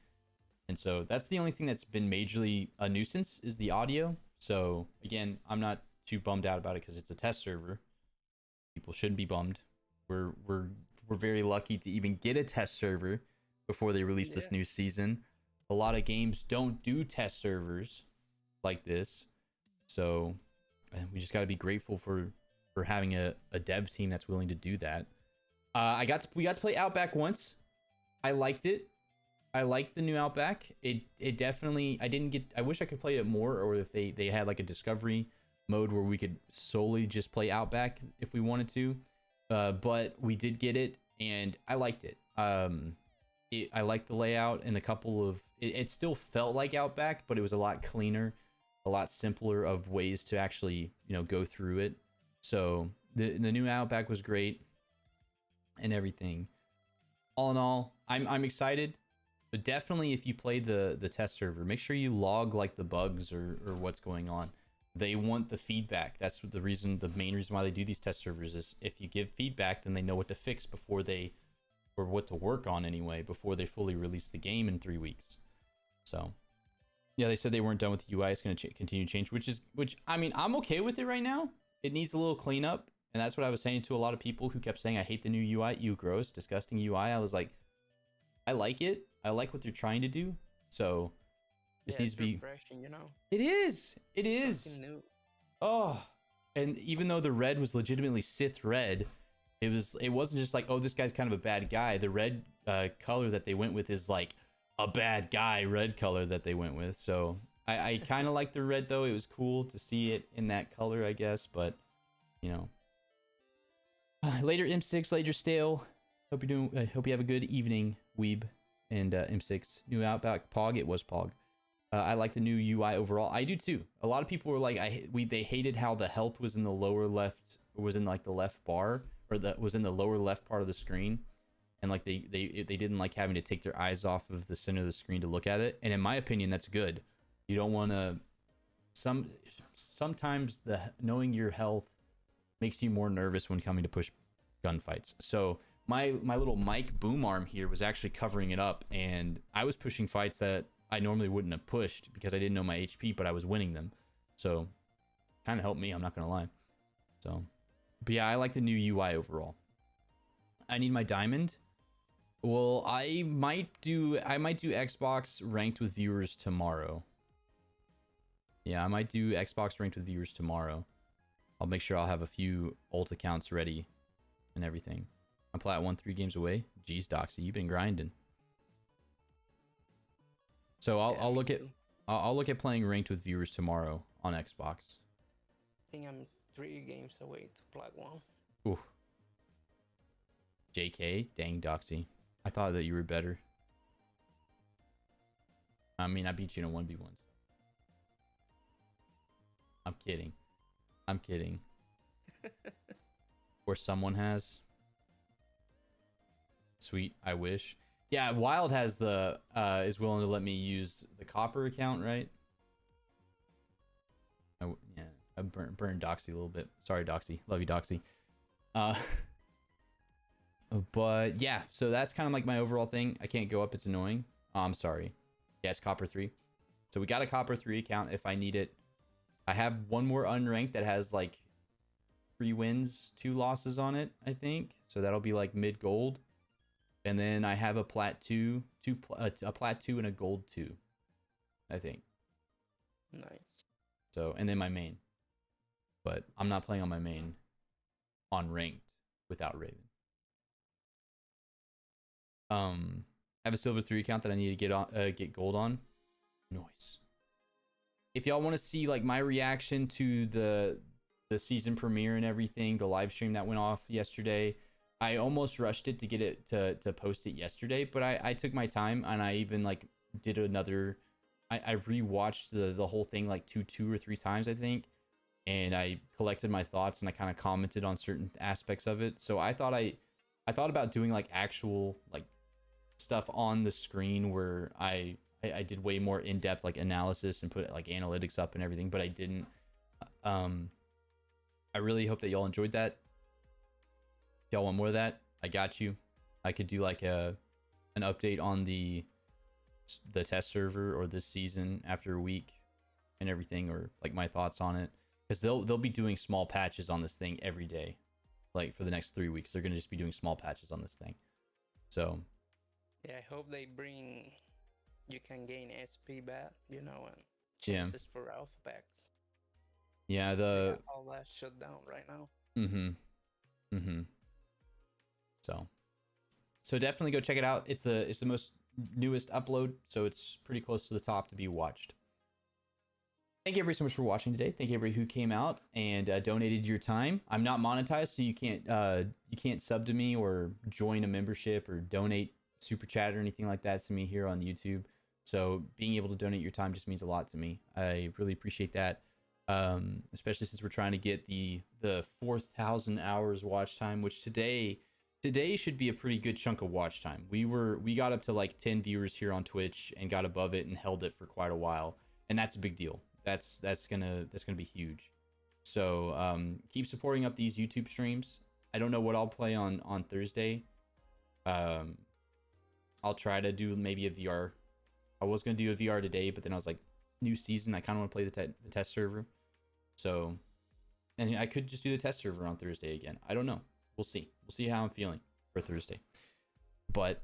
And so that's the only thing that's been majorly a nuisance is the audio. So again, I'm not too bummed out about it because it's a test server. People shouldn't be bummed. We're very lucky to even get a test server before they release this new season. A lot of games don't do test servers like this. So we just got to be grateful for having a dev team that's willing to do that. We got to play Outback once. I liked it. I liked the new Outback. It definitely, I wish I could play it more, or if they had like a discovery mode where we could solely just play Outback if we wanted to. But we did get it and I liked it. I liked the layout and a couple of, it still felt like Outback, but it was a lot cleaner, a lot simpler of ways to actually, go through it. So the new Outback was great and everything. All in all, I'm excited. But definitely if you play the test server, make sure you log like the bugs or what's going on. They want the feedback. That's what the main reason why they do these test servers is if you give feedback, then they know what to fix before or what to work on anyway, before they fully release the game in 3 weeks. So yeah, they said they weren't done with the UI. It's going to continue to change, which I mean, I'm okay with it right now. It needs a little cleanup. And that's what I was saying to a lot of people who kept saying, I hate the new UI, you gross, disgusting UI. I was like, I like it. I like what they're trying to do. So this needs to be
refreshing,
It is. It is.
New.
Oh, and even though the red was legitimately Sith red, it wasn't just like, oh, this guy's kind of a bad guy. The red color that they went with is like a bad guy red color that they went with. So I kind of like the red though. It was cool to see it in that color, I guess. But later M6, later Stale. Hope you have a good evening, Weeb and M6. New Outback Pog. It was Pog. I like the new UI overall. I do too. A lot of people were like, they hated how the health was in the lower left, or was in like the left bar, or that was in the lower left part of the screen, and like they didn't like having to take their eyes off of the center of the screen to look at it. And in my opinion, that's good. You don't want to. Sometimes knowing your health makes you more nervous when coming to push gunfights. So my little mic boom arm here was actually covering it up, and I was pushing fights that I normally wouldn't have pushed because I didn't know my HP, but I was winning them. So kind of helped me, I'm not gonna lie. So, but yeah, I like the new UI overall. I need my diamond. Well, I might do Xbox ranked with viewers tomorrow. Yeah, I might do Xbox ranked with viewers tomorrow. I'll make sure I'll have a few ult accounts ready and everything. I'm plat 1-3 games away. Jeez, Doxy, you've been grinding. So I'll look at playing ranked with viewers tomorrow on Xbox.
I think I'm 3 games away to plat 1.
Ooh. JK, dang Doxy. I thought that you were better. I mean, I beat you in a 1v1. I'm kidding. I'm kidding. Or someone has. Sweet, I wish. Yeah, Wild has is willing to let me use the copper account, right? Yeah, I burned Doxy a little bit. Sorry, Doxy. Love you, Doxy. But yeah, so that's kind of like my overall thing. I can't go up. It's annoying. Oh, I'm sorry. Yeah, it's copper 3. So we got a copper 3 account if I need it. I have one more unranked that has like 3 wins, 2 losses on it, I think. So that'll be like mid gold. And then I have a plat 2, a plat 2 and a gold 2, I think.
Nice.
So, and then my main. But I'm not playing on my main on ranked without Raven. I have a silver 3 account that I need to get gold on. Nice. If y'all want to see like my reaction to the season premiere and everything, the live stream that went off yesterday, I almost rushed it to get it to post it yesterday, but I took my time and I even like did another. I rewatched the whole thing like two or three times, I think, and I collected my thoughts and I kind of commented on certain aspects of it. So I thought about doing like actual like stuff on the screen where I did way more in-depth like analysis and put like analytics up and everything, but I didn't. I really hope that y'all enjoyed that. If y'all want more of that, I got you. I could do like an update on the the test server or this season after a week and everything, or like my thoughts on it, because they'll be doing small patches on this thing every day. Like for the next 3 weeks, they're gonna just be doing small patches on this thing. So
Yeah, I hope they bring. You can gain SP back, you know, and
Yeah.
chances for alpha packs.
yeah,
They got all that shut down right now.
So definitely go check it out. It's the most newest upload, so it's pretty close to the top to be watched. Thank you everybody so much for watching today. Thank you everybody who came out and donated your time. I'm not monetized, so you can't sub to me or join a membership or donate super chat or anything like that to me here on YouTube. So being able to donate your time just means a lot to me. I really appreciate that, especially since we're trying to get the 4,000 hours watch time, which today should be a pretty good chunk of watch time. We got up to like 10 viewers here on Twitch and got above it and held it for quite a while, and that's a big deal. That's gonna be huge. So keep supporting up these YouTube streams. I don't know what I'll play on Thursday. I'll try to do maybe a VR. I was gonna do a VR today, but then I was like, new season, I kind of want to play the test server. So, and I could just do the test server on Thursday again. I don't know. We'll see. We'll see how I'm feeling for Thursday. But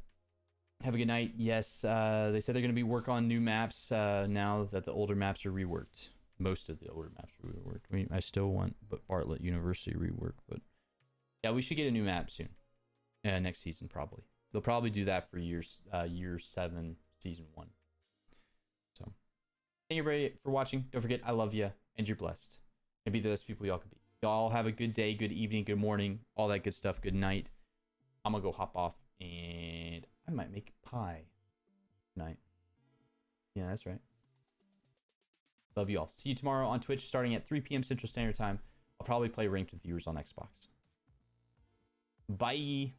have a good night. Yes, they said they're going to be work on new maps now that the older maps are reworked. Most of the older maps are reworked. I still want Bartlett University rework, but yeah, we should get a new map soon. Next season probably. They'll probably do that for year 7, season 1. So thank you everybody for watching. Don't forget, I love you and you're blessed. And be the best people y'all can be. Y'all have a good day, good evening, good morning, all that good stuff. Good night. I'm gonna go hop off and I might make pie tonight. Yeah, that's right. Love you all. See you tomorrow on Twitch starting at 3 p.m. Central Standard Time. I'll probably play ranked with viewers on Xbox. Bye.